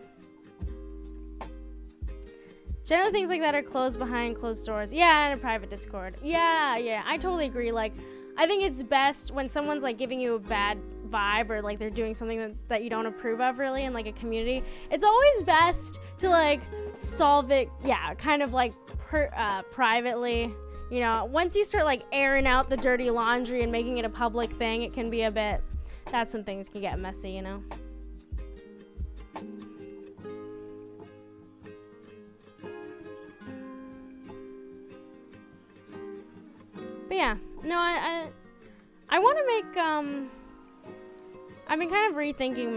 Generally, things like that are closed behind closed doors. Yeah, in a private Discord. Yeah, I totally agree. Like, I think it's best when someone's like giving you a bad vibe or like they're doing something that you don't approve of really in like a community. It's always best to like solve it, yeah, kind of like privately. You know, once you start like airing out the dirty laundry and making it a public thing, it can be a bit, that's when things can get messy, you know? But yeah, no, I want to make, I've been kind of rethinking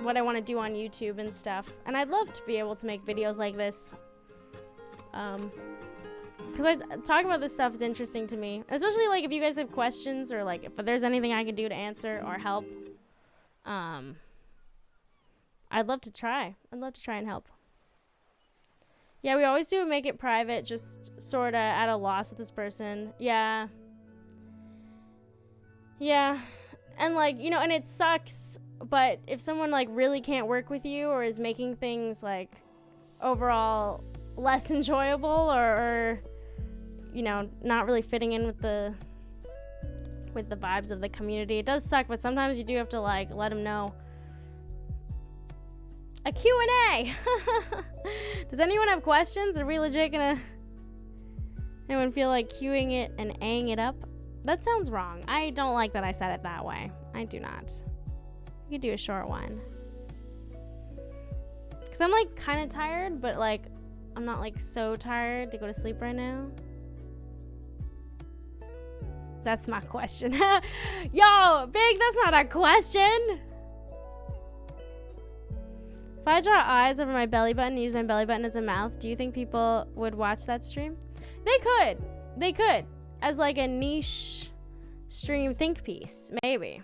what I want to do on YouTube and stuff, and I'd love to be able to make videos like this. Because talking about this stuff is interesting to me, especially like if you guys have questions or like if there's anything I can do to answer or help. I'd love to try. I'd love to try and help. Yeah, we always do make it private, just sort of at a loss with this person. Yeah. And like, you know, and it sucks, but if someone like really can't work with you or is making things like overall less enjoyable or you know, not really fitting in with the vibes of the community, it does suck, but sometimes you do have to like let them know. A Q&A. Does anyone have questions? Are we legit gonna anyone feel like queuing it and A-ing it up? That sounds wrong. I don't like that I said it that way. I do not. We could do a short one. Cause I'm like kind of tired, but like I'm not like so tired to go to sleep right now. That's my question. Yo, Big, that's not a question. If I draw eyes over my belly button and use my belly button as a mouth, do you think people would watch that stream? They could. They could. As like a niche stream think piece. Maybe.